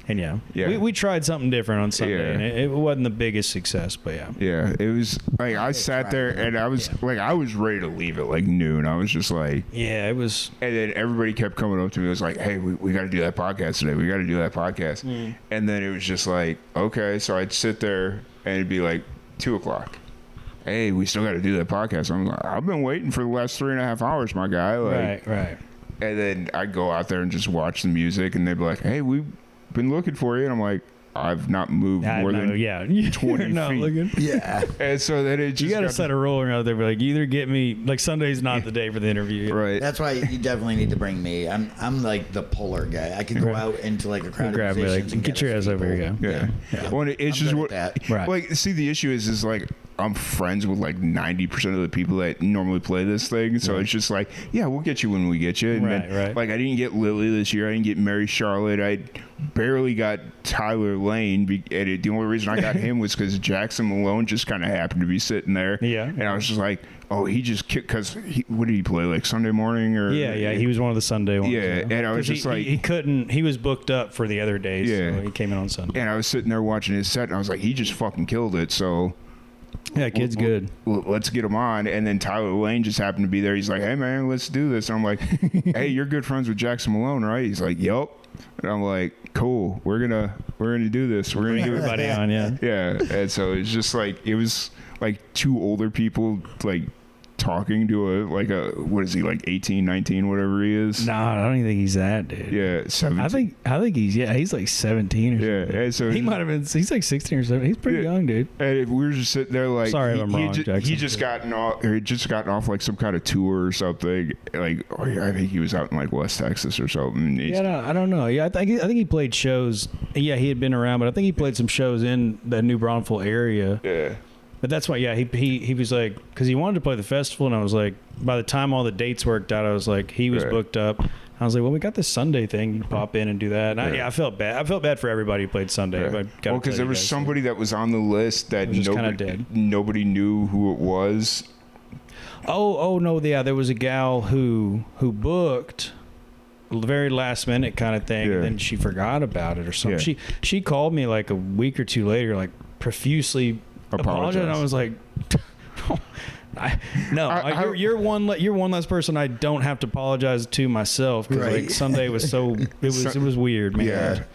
[SPEAKER 3] and we tried something different on Sunday, and it wasn't the biggest success, but
[SPEAKER 1] it was like I sat there and I was like, I was ready to leave at like noon. I was just like,
[SPEAKER 3] it was,
[SPEAKER 1] and then everybody kept coming up to me. It was like, hey, we got to do that podcast today. We got to do that podcast, and then it was just like, okay, so I'd sit there and it'd be like 2 o'clock. hey, we still got to do that podcast. I'm like, I've been waiting for the last 3.5 hours, my guy. Like,
[SPEAKER 3] right.
[SPEAKER 1] And then I go out there and just watch the music, and they'd be like, hey, we've been looking for you. And I'm like, I've not moved more than 20 feet.
[SPEAKER 3] Looking.
[SPEAKER 2] Yeah.
[SPEAKER 1] And so then it just
[SPEAKER 3] you got to set a rule out there. Like, either get me, like, Sunday's not the day for the interview.
[SPEAKER 1] Right.
[SPEAKER 2] That's why you definitely need to bring me. I'm like the polar guy. I can go out into like a crowd
[SPEAKER 3] Grab
[SPEAKER 2] of
[SPEAKER 3] me,
[SPEAKER 2] musicians
[SPEAKER 3] like,
[SPEAKER 2] and
[SPEAKER 3] get your ass over here.
[SPEAKER 1] Yeah. Well, it's
[SPEAKER 2] I'm
[SPEAKER 1] just
[SPEAKER 2] good
[SPEAKER 1] what,
[SPEAKER 2] at that.
[SPEAKER 3] Right.
[SPEAKER 1] like, see, the issue is like, I'm friends with like 90% of the people that normally play this thing. So it's just like, yeah, we'll get you when we get you. And then, like, I didn't get Lily this year. I didn't get Mary Charlotte. I barely got Tyler Lane. And the only reason I got him was because Jackson Malone just kind of happened to be sitting there.
[SPEAKER 3] Yeah.
[SPEAKER 1] And I was just like, oh, he just kicked, because what did he play, like Sunday morning? Or
[SPEAKER 3] Yeah, he was one of the Sunday ones.
[SPEAKER 1] Yeah, and I was just like...
[SPEAKER 3] He couldn't, he was booked up for the other days, so he came in on Sunday.
[SPEAKER 1] And I was sitting there watching his set, and I was like, he just fucking killed it, so...
[SPEAKER 3] Yeah, kid's good.
[SPEAKER 1] Let's get him on. And then Tyler Lane just happened to be there. He's like, hey, man, let's do this. And I'm like, hey, you're good friends with Jackson Malone, right? He's like, yup. And I'm like, cool. We're gonna do this. We're gonna do
[SPEAKER 3] Everybody on, yeah.
[SPEAKER 1] Yeah. And so it's just like, it was like two older people like talking to a what is he, like 18, 19, whatever he is?
[SPEAKER 3] Nah, I don't even think he's that, dude.
[SPEAKER 1] Yeah, 17.
[SPEAKER 3] I think he's like 17 or something.
[SPEAKER 1] Yeah, and so
[SPEAKER 3] he might have been. He's like 16 or 17. He's pretty young, dude.
[SPEAKER 1] And we were just sitting there like,
[SPEAKER 3] sorry if I'm wrong, Jackson.
[SPEAKER 1] He just gotten off like some kind of tour or something. Like, I think he was out in like West Texas or something.
[SPEAKER 3] I don't know. Yeah, I think he played shows. Yeah, he had been around, but I think he played some shows in the New Braunfels area.
[SPEAKER 1] Yeah.
[SPEAKER 3] But that's why, yeah, he was like, because he wanted to play the festival, and I was like, by the time all the dates worked out, I was like, he was booked up. I was like, well, we got this Sunday thing. You pop in and do that. And I felt bad. I felt bad for everybody who played Sunday.
[SPEAKER 1] Yeah. Well, because there was somebody that was on the list that nobody knew who it was.
[SPEAKER 3] Oh no, yeah, there was a gal who booked the very last minute kind of thing, and then she forgot about it or something. Yeah. She called me like a week or two later, like profusely apologized. And I was like, you're one less person I don't have to apologize to myself, because like Sunday was it was weird, man.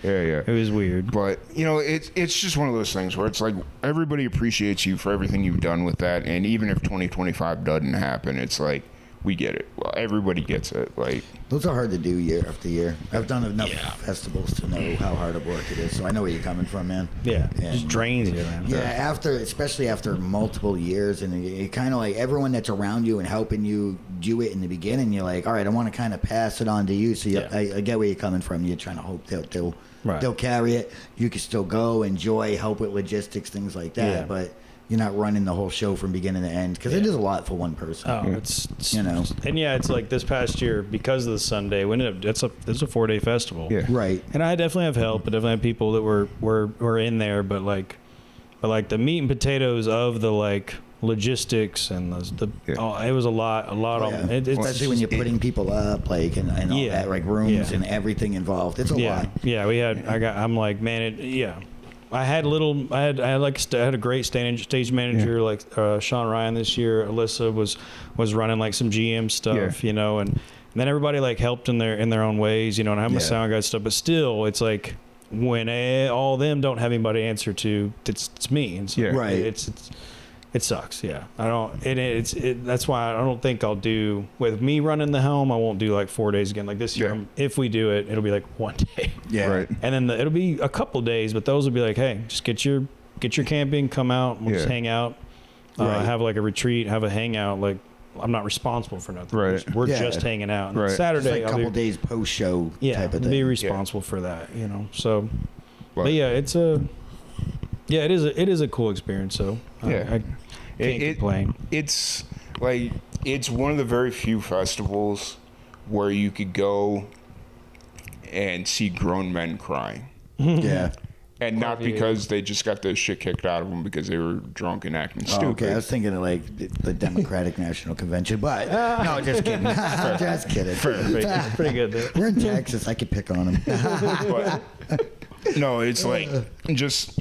[SPEAKER 1] Yeah.
[SPEAKER 3] It was weird.
[SPEAKER 1] But it's just one of those things where it's like everybody appreciates you for everything you've done with that, and even if 2025 doesn't happen, it's like, we get it. Well, everybody gets it. Like,
[SPEAKER 2] those are hard to do year after year. I've done enough festivals to know how hard of work it is. So I know where you're coming from, man.
[SPEAKER 3] Yeah, it just drains you, man.
[SPEAKER 2] Yeah, especially after multiple years, and it kind of like everyone that's around you and helping you do it in the beginning, you're like, all right, I want to kind of pass it on to you. So I get where you're coming from. You're trying to hope they'll carry it. You can still go, enjoy, help with logistics, things like that. Yeah. But you're not running the whole show from beginning to end, because it is a lot for one person.
[SPEAKER 3] Oh, it's and it's like this past year, because of the Sunday, it's a 4-day festival.
[SPEAKER 1] Yeah.
[SPEAKER 2] Right.
[SPEAKER 3] And I definitely have help. I definitely have people that were in there, but like the meat and potatoes of the like logistics and it was a lot.
[SPEAKER 2] Especially when you're putting people up, like and all that, like rooms and everything involved. It's a lot.
[SPEAKER 3] Yeah, we had. I'm like, man, I had a great stage manager like Sean Ryan this year. Alyssa was running like some GM stuff, and then everybody like helped in their own ways, and I have my sound guy stuff, but still it's like when all of them don't have anybody to answer to, it's me, and so it sucks. Yeah, I don't. That's why I don't think I'll do with me running the helm. I won't do like 4 days again. Like this year, if we do it, it'll be like 1 day.
[SPEAKER 1] Yeah, right.
[SPEAKER 3] And then it'll be a couple days, but those will be like, hey, just get your camping, come out, we'll just hang out, have like a retreat, have a hangout. Like, I'm not responsible for nothing.
[SPEAKER 1] Right.
[SPEAKER 3] We're just hanging out. And Saturday,
[SPEAKER 2] just like a couple days post show. Type of thing.
[SPEAKER 3] Be responsible for that. So, but it is a cool experience. So I can't complain.
[SPEAKER 1] It's like, it's one of the very few festivals where you could go and see grown men crying.
[SPEAKER 2] Yeah.
[SPEAKER 1] And not because they just got the shit kicked out of them because they were drunk and acting stupid.
[SPEAKER 2] Okay, I was thinking of like the Democratic National Convention, but no, just kidding. Just kidding.
[SPEAKER 3] Pretty good there.
[SPEAKER 2] We're in Texas. I could pick on them.
[SPEAKER 1] But, no, it's like just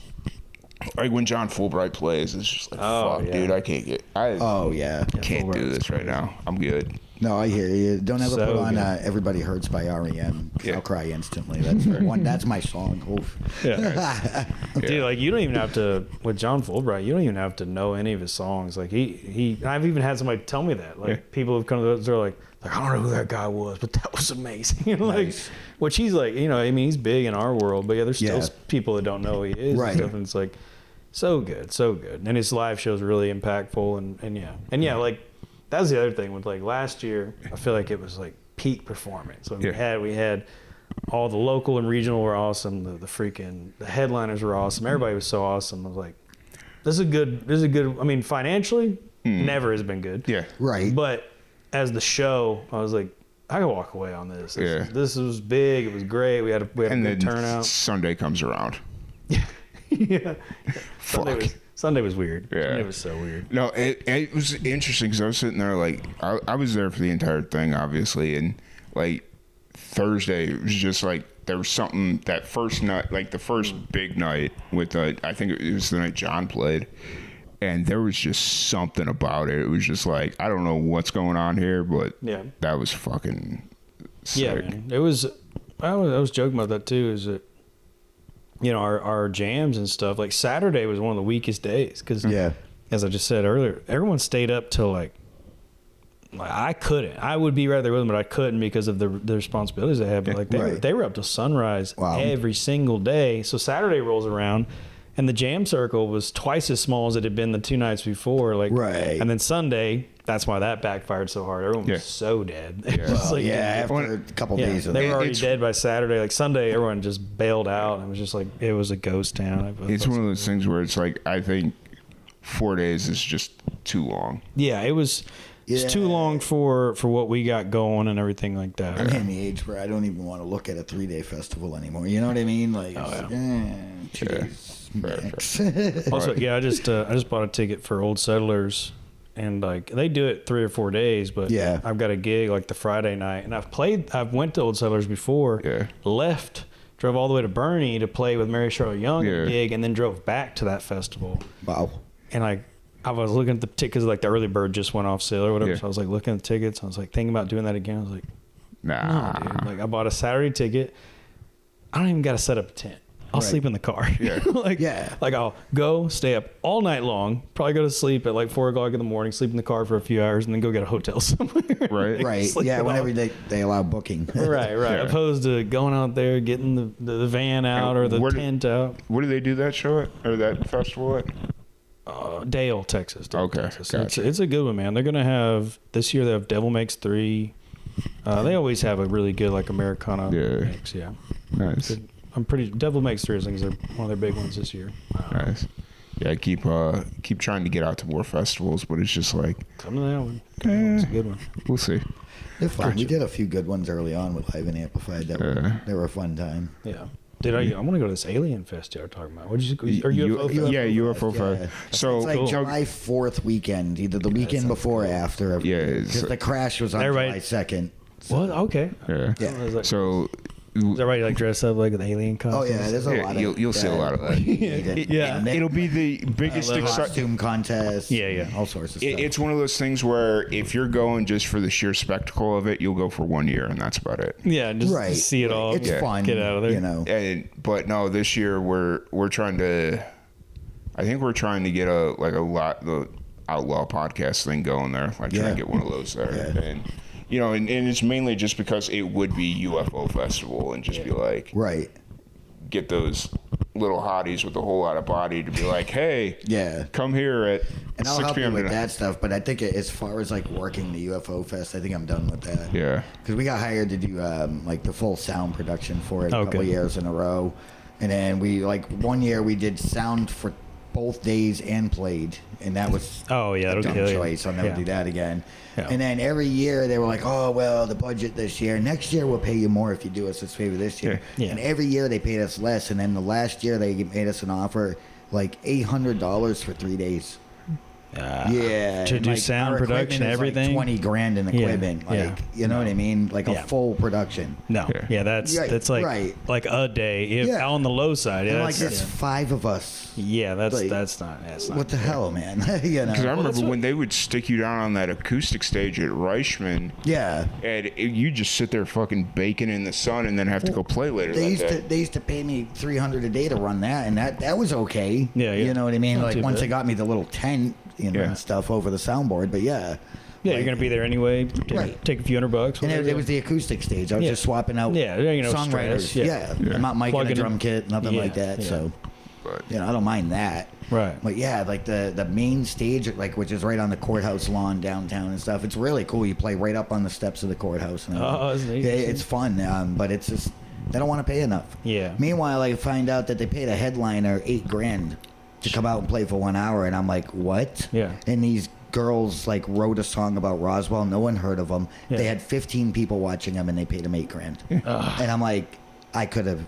[SPEAKER 1] like when John Fulbright plays, it's just like, fuck, dude, I can't do this right now. I'm good.
[SPEAKER 2] No, I hear you. Don't ever
[SPEAKER 3] So
[SPEAKER 2] put on
[SPEAKER 3] good.
[SPEAKER 2] Everybody Hurts by R.E.M.
[SPEAKER 1] Yeah.
[SPEAKER 2] I'll cry instantly. That's one. That's my song. Oof.
[SPEAKER 3] Yeah. Dude, like you don't even have to with John Fulbright. You don't even have to know any of his songs. Like he. I've even had somebody tell me that. Like people have come to they're like I don't know who that guy was, but that was amazing. Like,
[SPEAKER 2] Nice.
[SPEAKER 3] which he's like, I mean, he's big in our world, but yeah, there's still people that don't know who he is.
[SPEAKER 2] Right.
[SPEAKER 3] And stuff, and it's like so good, so good. And his live show is really impactful, and yeah, like that's the other thing with like last year. I feel like it was like peak performance. So we had all the local and regional were awesome. The headliners were awesome. Everybody was so awesome. I was like, this is a good. I mean, financially, never has been good.
[SPEAKER 1] Yeah.
[SPEAKER 2] Right.
[SPEAKER 3] But as the show, I was like, I can walk away on this.
[SPEAKER 1] Yeah.
[SPEAKER 3] This was big. It was great. We had a good turnout.
[SPEAKER 1] Sunday comes around.
[SPEAKER 3] Yeah.
[SPEAKER 1] Fuck.
[SPEAKER 3] Sunday was weird.
[SPEAKER 1] Yeah.
[SPEAKER 3] It was so weird.
[SPEAKER 1] No, it was interesting because I was sitting there like I was there for the entire thing, obviously, and like Thursday it was just like there was something that first night, like the first big night with I think it was the night John played, and there was just something about it. It was just like I don't know what's going on here, but that was fucking sick.
[SPEAKER 3] Yeah, man. It was. I was joking about that too. Is that our jams and stuff. Like Saturday was one of the weakest days because as I just said earlier, everyone stayed up till like I couldn't. I would be right there with them, but I couldn't because of the responsibilities they had. But like they were up till sunrise every single day. So Saturday rolls around, and the jam circle was twice as small as it had been the two nights before. Like and then Sunday, that's why that backfired so hard. Everyone was so dead.
[SPEAKER 2] After a couple days of
[SPEAKER 3] they were already dead by Saturday. Like Sunday, everyone just bailed out. It was just like it was a ghost town.
[SPEAKER 1] It's one of those things where it's like I think 4 days is just too long.
[SPEAKER 3] Yeah, it was. It's too long for what we got going and everything like that.
[SPEAKER 2] I'm in the age where I don't even want to look at a 3-day festival anymore. You know what I mean? Like, 2 days max.
[SPEAKER 3] Also, I just bought a ticket for Old Settlers, and like they do it 3 or 4 days, but I've got a gig like the Friday night, and I've went to Old Settlers before, left, drove all the way to Bernie to play with Mary Charlotte Young at a gig, and then drove back to that festival.
[SPEAKER 2] Wow.
[SPEAKER 3] And I was looking at the tickets because like the early bird just went off sale or whatever. So I was like looking at the tickets. I was like thinking about doing that again. I was like, no, dude. Like I bought a Saturday ticket. I don't even got to set up a tent. I'll sleep in the car. Like I'll go stay up all night long. Probably go to sleep at like 4 o'clock in the morning. Sleep in the car for a few hours and then go get a hotel somewhere.
[SPEAKER 2] Right. Yeah. Whenever they allow booking.
[SPEAKER 3] Right. Opposed to going out there, getting the van out or the tent out.
[SPEAKER 1] Where do they do that show at or that festival at?
[SPEAKER 3] Dale, Texas.
[SPEAKER 1] Texas. Gotcha.
[SPEAKER 3] It's a good one, man. They're gonna have this year. They have Devil Makes 3. They always have a really good like Americana mix. Yeah,
[SPEAKER 1] nice.
[SPEAKER 3] Good. I'm pretty. Devil Makes 3 I think is one of their big ones this year.
[SPEAKER 1] Nice. Yeah, I keep trying to get out to more festivals, but it's just like
[SPEAKER 3] come to that one. It's a good one.
[SPEAKER 1] We'll see.
[SPEAKER 2] They're fun. We did a few good ones early on with Live and Amplified. They were a fun time.
[SPEAKER 3] Yeah. I want to go to this Alien Fest you're talking about. What did you? Or UFO Fest?
[SPEAKER 1] Yeah, UFO Fest. So
[SPEAKER 2] it's like July 4th weekend, either the weekend before or after. Because the crash was on July 2nd.
[SPEAKER 3] So. What? Okay.
[SPEAKER 1] Yeah. So.
[SPEAKER 3] Is everybody like dressed up like an alien costume?
[SPEAKER 2] Oh yeah, there's a lot of.
[SPEAKER 1] You'll see a lot of that. It'll be the biggest
[SPEAKER 2] costume contest.
[SPEAKER 3] Yeah,
[SPEAKER 2] all sorts of stuff.
[SPEAKER 1] It's one of those things where if you're going just for the sheer spectacle of it, you'll go for 1 year and that's about it.
[SPEAKER 3] Yeah, just see it all.
[SPEAKER 2] It's fun.
[SPEAKER 3] Get out of there.
[SPEAKER 2] You know.
[SPEAKER 1] But no, this year we're trying to. I think we're trying to get the Outlaw podcast thing going there. Like trying to get one of those there and. And it's mainly just because it would be UFO festival and just be like, get those little hotties with a whole lot of body to be like, hey, come here at
[SPEAKER 2] and
[SPEAKER 1] 6
[SPEAKER 2] I'll help
[SPEAKER 1] p.m.
[SPEAKER 2] you with that stuff. But I think as far as like working the UFO fest, I think I'm done with that.
[SPEAKER 1] Yeah,
[SPEAKER 2] because we got hired to do like the full sound production for it a couple years in a row, and then we like 1 year we did sound for both days and played, and that was
[SPEAKER 3] a dumb
[SPEAKER 2] choice. I'll never do that again.
[SPEAKER 3] Yeah.
[SPEAKER 2] And then every year they were like, oh well, the budget this year. Next year we'll pay you more if you do us this favor this year.
[SPEAKER 3] Yeah.
[SPEAKER 2] And every year they paid us less. And then the last year they made us an offer like $800 for 3 days.
[SPEAKER 3] to do
[SPEAKER 2] like,
[SPEAKER 3] sound
[SPEAKER 2] our
[SPEAKER 3] production,
[SPEAKER 2] equipment is
[SPEAKER 3] everything.
[SPEAKER 2] like 20 grand in equipment, you know what I mean? Like a full production.
[SPEAKER 3] No, that's like a day if on the low side.
[SPEAKER 2] And like there's 5 of us.
[SPEAKER 3] Yeah, that's not.
[SPEAKER 2] What the hell, man? You know?
[SPEAKER 1] Because I remember when they would stick you down on that acoustic stage at Reichman.
[SPEAKER 2] Yeah.
[SPEAKER 1] And you just sit there fucking baking in the sun and then have to go play later.
[SPEAKER 2] They used to pay me $300 a day to run that, and that was okay.
[SPEAKER 3] Yeah.
[SPEAKER 2] You know what I mean?
[SPEAKER 3] Not
[SPEAKER 2] like once
[SPEAKER 3] bad.
[SPEAKER 2] they got me the little tent, and stuff over the soundboard. But
[SPEAKER 3] yeah, you're gonna be there anyway. Take a few $100.
[SPEAKER 2] And it was the acoustic stage. I was just swapping out songwriters. I'm not miking a drum kit, nothing like that. Yeah. So, I don't mind that.
[SPEAKER 3] Right.
[SPEAKER 2] But like the main stage, like which is right on the courthouse lawn downtown and stuff. It's really cool. You play right up on the steps of the courthouse. And
[SPEAKER 3] it's neat.
[SPEAKER 2] It's fun. But it's just they don't want to pay enough.
[SPEAKER 3] Yeah.
[SPEAKER 2] Meanwhile, I find out that they paid a headliner $8 grand to come out and play for 1 hour, and I'm like, what?
[SPEAKER 3] Yeah.
[SPEAKER 2] And these girls like wrote a song about Roswell. No one heard of them.
[SPEAKER 3] Yeah.
[SPEAKER 2] They had 15 people watching them, and they paid them $8 grand. And I'm like, I could have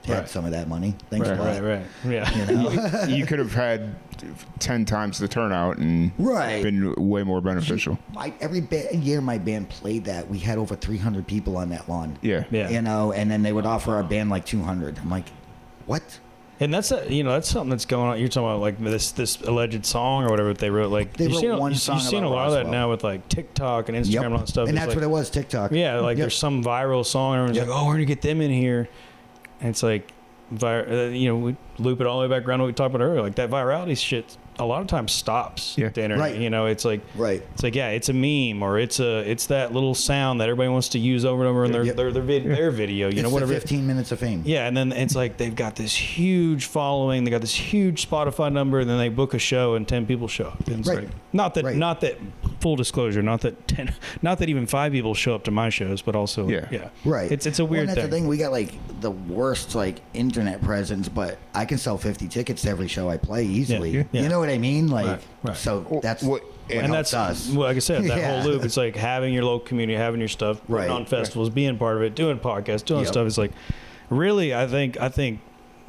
[SPEAKER 2] had some of that money. Thanks a lot.
[SPEAKER 3] Right. Yeah.
[SPEAKER 2] You know?
[SPEAKER 1] You could have had 10 times the turnout and been way more beneficial.
[SPEAKER 2] Every year my band played that, we had over 300 people on that lawn.
[SPEAKER 1] Yeah.
[SPEAKER 2] You know, and then they would offer our band like 200. I'm like, what?
[SPEAKER 3] And that's that's something that's going on. You're talking about like this alleged song or whatever they wrote. Like
[SPEAKER 2] they wrote one song.
[SPEAKER 3] You've seen a lot of that now with like TikTok and Instagram and all that stuff.
[SPEAKER 2] And that's what it was, TikTok.
[SPEAKER 3] Yeah, like there's some viral song, and everyone's like, "Oh, we're gonna get them in here," and it's like, we loop it all the way back around to what we talked about earlier. Like that virality shit, a lot of times stops the internet.
[SPEAKER 2] Right.
[SPEAKER 3] It's like it's like it's a meme or it's that little sound that everybody wants to use over and over in their video. Whatever.
[SPEAKER 2] 15 minutes of fame.
[SPEAKER 3] Yeah, and then it's like they've got this huge following, they got this huge Spotify number, and then they book a show and 10 people show up. And it's like, not that full disclosure, not that even 5 people show up to my shows, but also
[SPEAKER 2] right.
[SPEAKER 3] It's a weird
[SPEAKER 2] thing.
[SPEAKER 3] That's
[SPEAKER 2] the thing. We got like the worst like internet presence, but I can sell 50 tickets to every show I play easily.
[SPEAKER 3] Yeah.
[SPEAKER 2] You know what I mean? Like
[SPEAKER 3] right.
[SPEAKER 2] So that's what
[SPEAKER 3] and that's
[SPEAKER 2] us.
[SPEAKER 3] Well, like I said, that whole loop. It's like having your local community, having your stuff, putting on festivals, being part of it, doing podcasts, doing stuff. It's like really, I think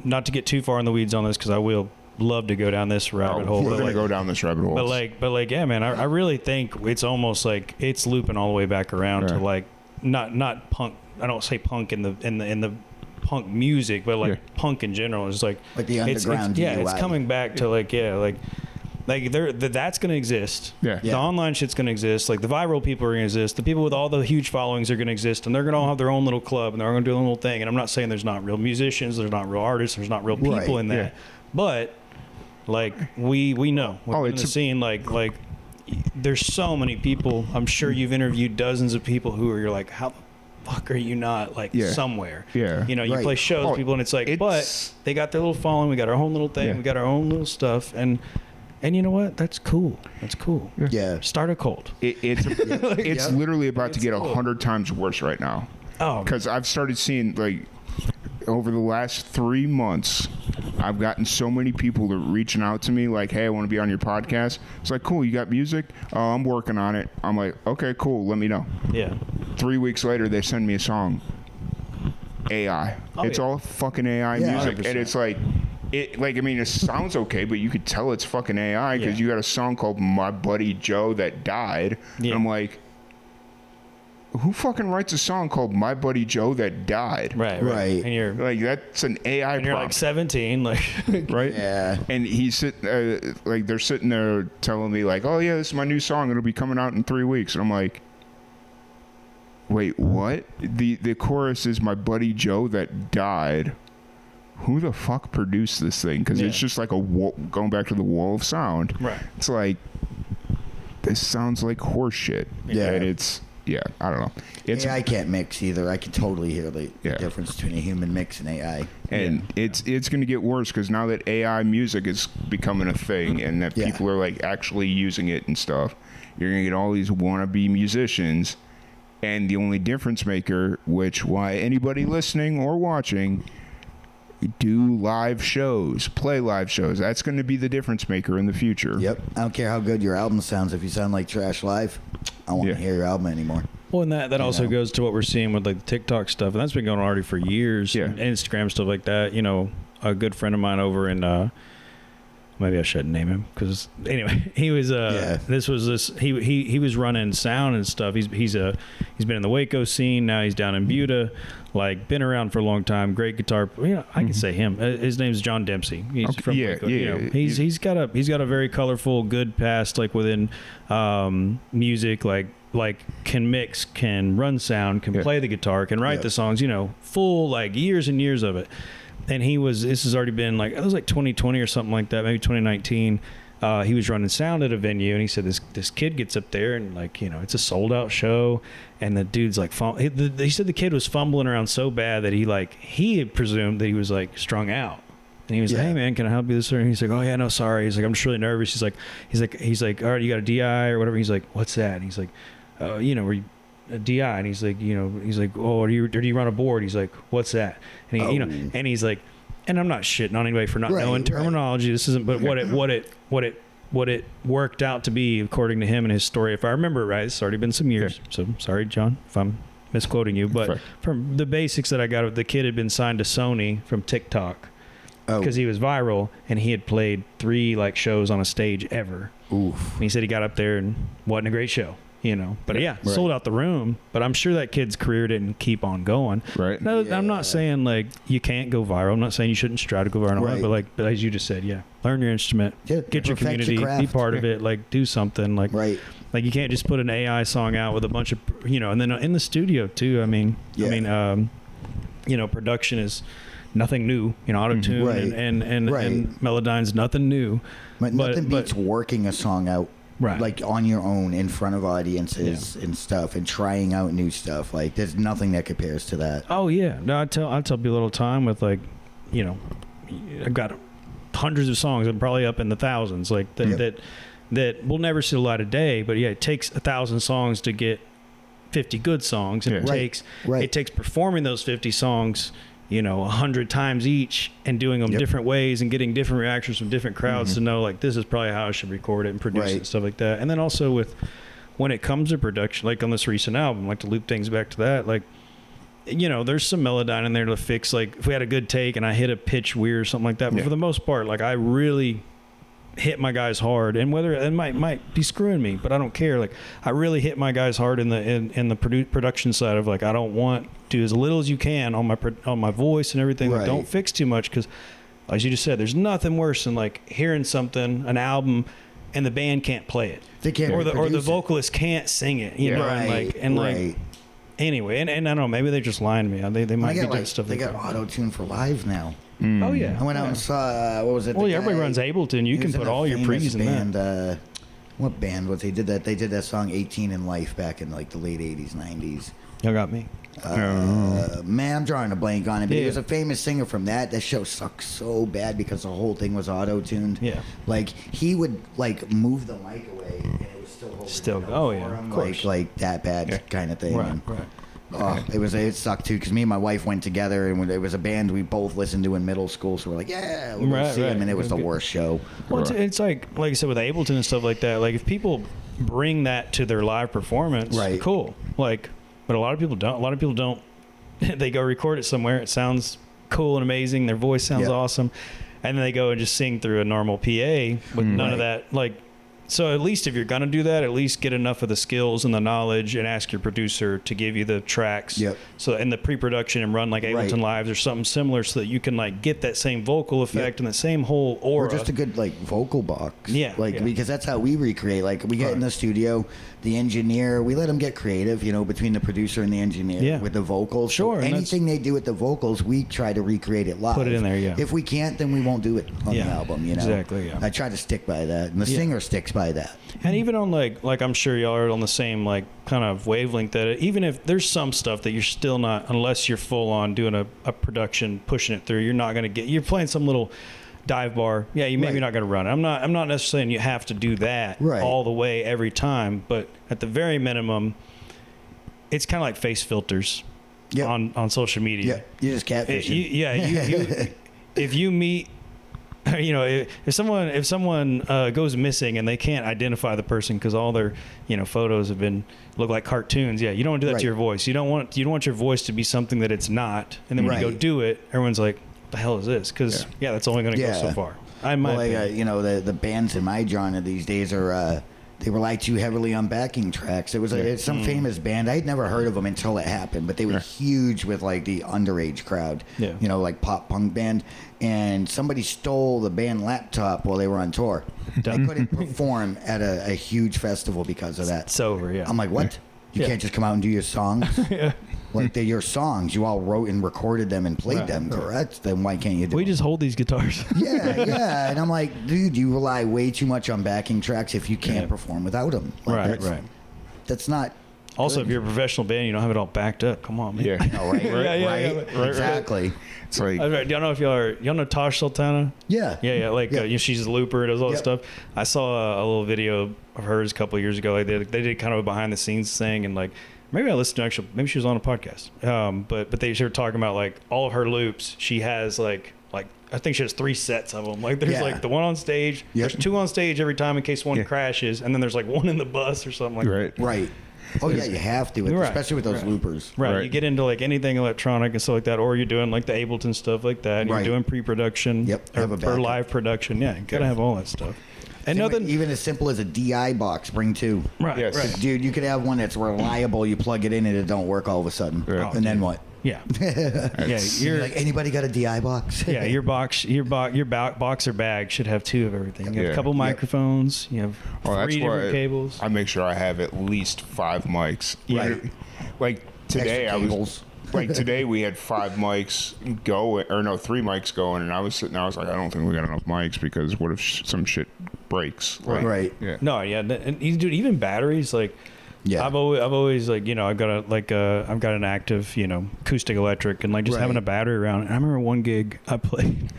[SPEAKER 3] not to get too far in the weeds on this because I will love to go down this rabbit hole.
[SPEAKER 1] We're gonna go down this rabbit hole.
[SPEAKER 3] But like, yeah, man, I really think it's almost like it's looping all the way back around to like not punk. I don't say punk in the punk music, but like punk in general. It's like
[SPEAKER 2] the underground.
[SPEAKER 3] It's coming back to like that's going to exist. The online shit's going to exist. Like the viral people are going to exist. The people with all the huge followings are going to exist, and they're going to all have their own little club, and they're going to do a little thing. And I'm not saying there's not real musicians, there's not real artists, there's not real people in that, but like we know we're in the scene. Like there's so many people. I'm sure you've interviewed dozens of people who you're like, how fuck are you not like somewhere?
[SPEAKER 1] Yeah.
[SPEAKER 3] You play shows with people and it's like, but they got their little following. We got our own little thing. We got our own little stuff. And you know what? That's cool. That's cool.
[SPEAKER 2] Yeah.
[SPEAKER 3] Start a cult.
[SPEAKER 1] It's literally about to get 100 times worse right now.
[SPEAKER 3] Oh.
[SPEAKER 1] Because I've started seeing like over the last 3 months, I've gotten so many people that are reaching out to me like, hey, I want to be on your podcast. It's like, cool, you got music? Oh, I'm working on it. I'm like, okay, cool, let me know.
[SPEAKER 3] Yeah.
[SPEAKER 1] 3 weeks later, they send me a song. AI. It's all fucking AI music.
[SPEAKER 3] 100%.
[SPEAKER 1] And it's like, it sounds okay, but you could tell it's fucking AI because you got a song called My Buddy Joe That Died. Yeah. And I'm like, who fucking writes a song called My Buddy Joe That Died?
[SPEAKER 2] Right.
[SPEAKER 3] And you're
[SPEAKER 1] like, that's an AI
[SPEAKER 3] and you're
[SPEAKER 1] prompt.
[SPEAKER 3] like 17, like
[SPEAKER 1] right?
[SPEAKER 2] Yeah.
[SPEAKER 1] And he's sitting like they're sitting there telling me like, oh yeah, this is my new song. It'll be coming out in 3 weeks. And I'm like, wait, what? The chorus is My Buddy Joe That Died. Who the fuck produced this thing? Because it's just like going back to the wall of sound.
[SPEAKER 3] Right.
[SPEAKER 1] It's like, this sounds like horse shit.
[SPEAKER 2] Yeah.
[SPEAKER 1] And it's, I don't know.
[SPEAKER 2] AI can't mix either. I can totally hear the difference between a human mix and AI.
[SPEAKER 1] And it's going to get worse because now that AI music is becoming a thing and that people are like actually using it and stuff, you're going to get all these wannabe musicians. And the only difference maker, why anybody listening or watching do live shows, play live shows. That's going to be the difference maker in the future.
[SPEAKER 2] Yep. I don't care how good your album sounds. If you sound like trash live, I won't hear your album anymore.
[SPEAKER 3] Well, and that also goes to what we're seeing with like the TikTok stuff, and that's been going on already for years. And Instagram stuff like that. A good friend of mine over in Maybe I shouldn't name him because anyway, he was he was running sound and stuff. He's been in the Waco scene. Now he's down in Buda, like been around for a long time. Great guitar. I can say him. His name's John Dempsey. He's from Waco. He's got a very colorful, good past, like within music, like can mix, can run sound, can play the guitar, can write the songs. Full like years and years of it. And this has already been like, it was like 2020 or something like that, maybe 2019. He was running sound at a venue, and he said this kid gets up there and like, it's a sold out show, and the dude's like, he said the kid was fumbling around so bad that he had presumed that he was like strung out. And he was like, hey man, can I help you this? And he's like, oh yeah, no, sorry. He's like, I'm just really nervous. He's like, all right, you got a DI or whatever. He's like, what's that? And he's like, were you a DI? And he's like, oh, do you run a board? He's like, what's that? And he, and he's like, and I'm not shitting on anybody for not knowing terminology. This isn't, but what it worked out to be, according to him and his story, if I remember right, it's already been some years. So sorry, John, if I'm misquoting you, but from the basics that I got, the kid had been signed to Sony from TikTok because he was viral, and he had played 3 like shows on a stage ever. Oof. And he said he got up there and wasn't a great show. But sold out the room. But I'm sure that kid's career didn't keep on going. Right. No, I'm not saying like you can't go viral. I'm not saying you shouldn't strive to go viral. But as you just said, learn your instrument, get your community, be part of it, like do something. Like you can't just put an AI song out with a bunch of and then in the studio too. I mean, production is nothing new. Auto-tune and Melodyne's nothing new.
[SPEAKER 2] But nothing beats working a song out. Right. Like on your own in front of audiences and stuff, and trying out new stuff. Like there's nothing that compares to that.
[SPEAKER 3] Oh yeah. No, I tell people all the time with like, I've got hundreds of songs. I'm probably up in the thousands. Like that will never see the light of day. But it takes 1,000 songs to get 50 good songs, and it takes performing those 50 songs 100 times each and doing them different ways and getting different reactions from different crowds to know like this is probably how I should record it and produce it and stuff like that. And then also when it comes to production, like on this recent album, like to loop things back to that, like there's some Melodyne in there to fix, like if we had a good take and I hit a pitch weird or something like that. But for the most part, like I really hit my guys hard, and whether it might be screwing me, but I don't care. Like I really hit my guys hard in the production side of like I don't want to, as little as you can on my voice and everything. Like don't fix too much, because as you just said, there's nothing worse than like hearing an album and the band can't play it.
[SPEAKER 2] They can't,
[SPEAKER 3] or the vocalist can't sing it. Anyway, and I don't know, maybe they're just lying to me. They might be doing stuff.
[SPEAKER 2] They got auto-tune for live now.
[SPEAKER 3] Oh yeah,
[SPEAKER 2] I went out and saw what was it?
[SPEAKER 3] Well, everybody runs Ableton. You can put all your pre's in that.
[SPEAKER 2] What band was they did that? They did that song 18 in Life back in like the late 80s, 90s.
[SPEAKER 3] Y'all got me.
[SPEAKER 2] Man, I'm drawing a blank on it. But he was a famous singer from that. That show sucked so bad because the whole thing was auto-tuned. Yeah. Like he would like move the mic away and it was still holding it down for him, like that bad kind of thing. Right. It sucked tue, because me and my wife went together, and it was a band we both listened to in middle school, so we're like, we'll go see them, and it was the worst show.
[SPEAKER 3] Well, it's like I said with Ableton and stuff like that. Like if people bring that to their live performance, cool. Like, but a lot of people don't. A lot of people don't. They go record it somewhere. It sounds cool and amazing. Their voice sounds awesome, and then they go and just sing through a normal PA with none of that. Like. So at least if you're going to do that, at least get enough of the skills and the knowledge and ask your producer to give you the tracks. Yep. So in the pre-production and run like Ableton Lives or something similar, so that you can like get that same vocal effect and the same whole aura.
[SPEAKER 2] Or just a good like vocal box. Yeah. Because that's how we recreate. Like we get in the studio, the engineer, we let them get creative, between the producer and the engineer with the vocals.
[SPEAKER 3] Sure.
[SPEAKER 2] So anything they do with the vocals, we try to recreate it live.
[SPEAKER 3] Put it in there,
[SPEAKER 2] If we can't, then we won't do it on the album,
[SPEAKER 3] Exactly,
[SPEAKER 2] I try to stick by that. And the singer sticks by that.
[SPEAKER 3] And even on like I'm sure y'all are on the same like kind of wavelength, that even if there's some stuff that you're still not, unless you're full on doing a production, pushing it through, you're not going to get, you're playing some little dive bar. Yeah, you maybe not going to run it. I'm not necessarily saying you have to do that all the way every time, but at the very minimum, it's kind of like face filters on social media.
[SPEAKER 2] Yeah, you just catfishing.
[SPEAKER 3] If you meet, if someone goes missing and they can't identify the person because all their photos have been look like cartoons, you don't want to do that to your voice. You don't want your voice to be something that it's not, and then when you go do it, everyone's like, what the hell is this? Because that's only going to go so far.
[SPEAKER 2] The bands in my genre these days are they rely too heavily on backing tracks. It was it's some famous band. I'd never heard of them until it happened, but they were huge with like the underage crowd. Yeah. Like pop punk band. And somebody stole the band laptop while they were on tour. They couldn't perform at a huge festival because of that.
[SPEAKER 3] It's over, yeah.
[SPEAKER 2] I'm like, what? You can't just come out and do your songs? Like they're your songs. You all wrote and recorded them and played them, correct? Then why can't you do it?
[SPEAKER 3] We just hold these guitars.
[SPEAKER 2] Yeah. And I'm like, dude, you rely way too much on backing tracks if you can't perform without them. Like, that's not...
[SPEAKER 3] Also, if you're a professional band, you don't have it all backed up. Come on, man.
[SPEAKER 1] Yeah.
[SPEAKER 2] Right. Exactly.
[SPEAKER 1] It's like...
[SPEAKER 3] I don't know if y'all know Tosh Sultana?
[SPEAKER 2] Yeah.
[SPEAKER 3] Yeah. She's a looper, does all that stuff. I saw a little video of hers a couple of years ago. Like they did kind of a behind the scenes thing, and like maybe I listened to maybe she was on a podcast. But they were talking about like all of her loops. She has like I think she has 3 sets of them. Like there's like the one on stage. There's 2 on stage every time in case one crashes, and then there's like 1 in the bus or something like that.
[SPEAKER 2] Right. Oh yeah, you have to, especially with those loopers.
[SPEAKER 3] Right. You get into like anything electronic and stuff like that, or you're doing like the Ableton stuff like that. And you're doing pre-production, or live production. Yeah, you gotta have all that stuff. And nothing,
[SPEAKER 2] even as simple as a DI box, bring 2.
[SPEAKER 3] Right. Yes. Right.
[SPEAKER 2] Dude, you could have one that's reliable. You plug it in and it don't work all of a sudden, and then what?
[SPEAKER 3] Yeah.
[SPEAKER 2] You're like, anybody got a DI box?
[SPEAKER 3] Yeah, your box or bag should have 2 of everything. You have a couple microphones. You have 3 different cables.
[SPEAKER 1] I make sure I have at least 5 mics.
[SPEAKER 2] Right.
[SPEAKER 1] Like today, today we had 5 mics going, or no, 3 mics going, and I was sitting there, I was like, I don't think we got enough mics because what if some shit breaks?
[SPEAKER 2] Right.
[SPEAKER 1] Yeah.
[SPEAKER 3] No, yeah, and dude, even batteries, like. Yeah, I've always like I've got an active acoustic electric and like just having a battery around. And I remember one gig I played,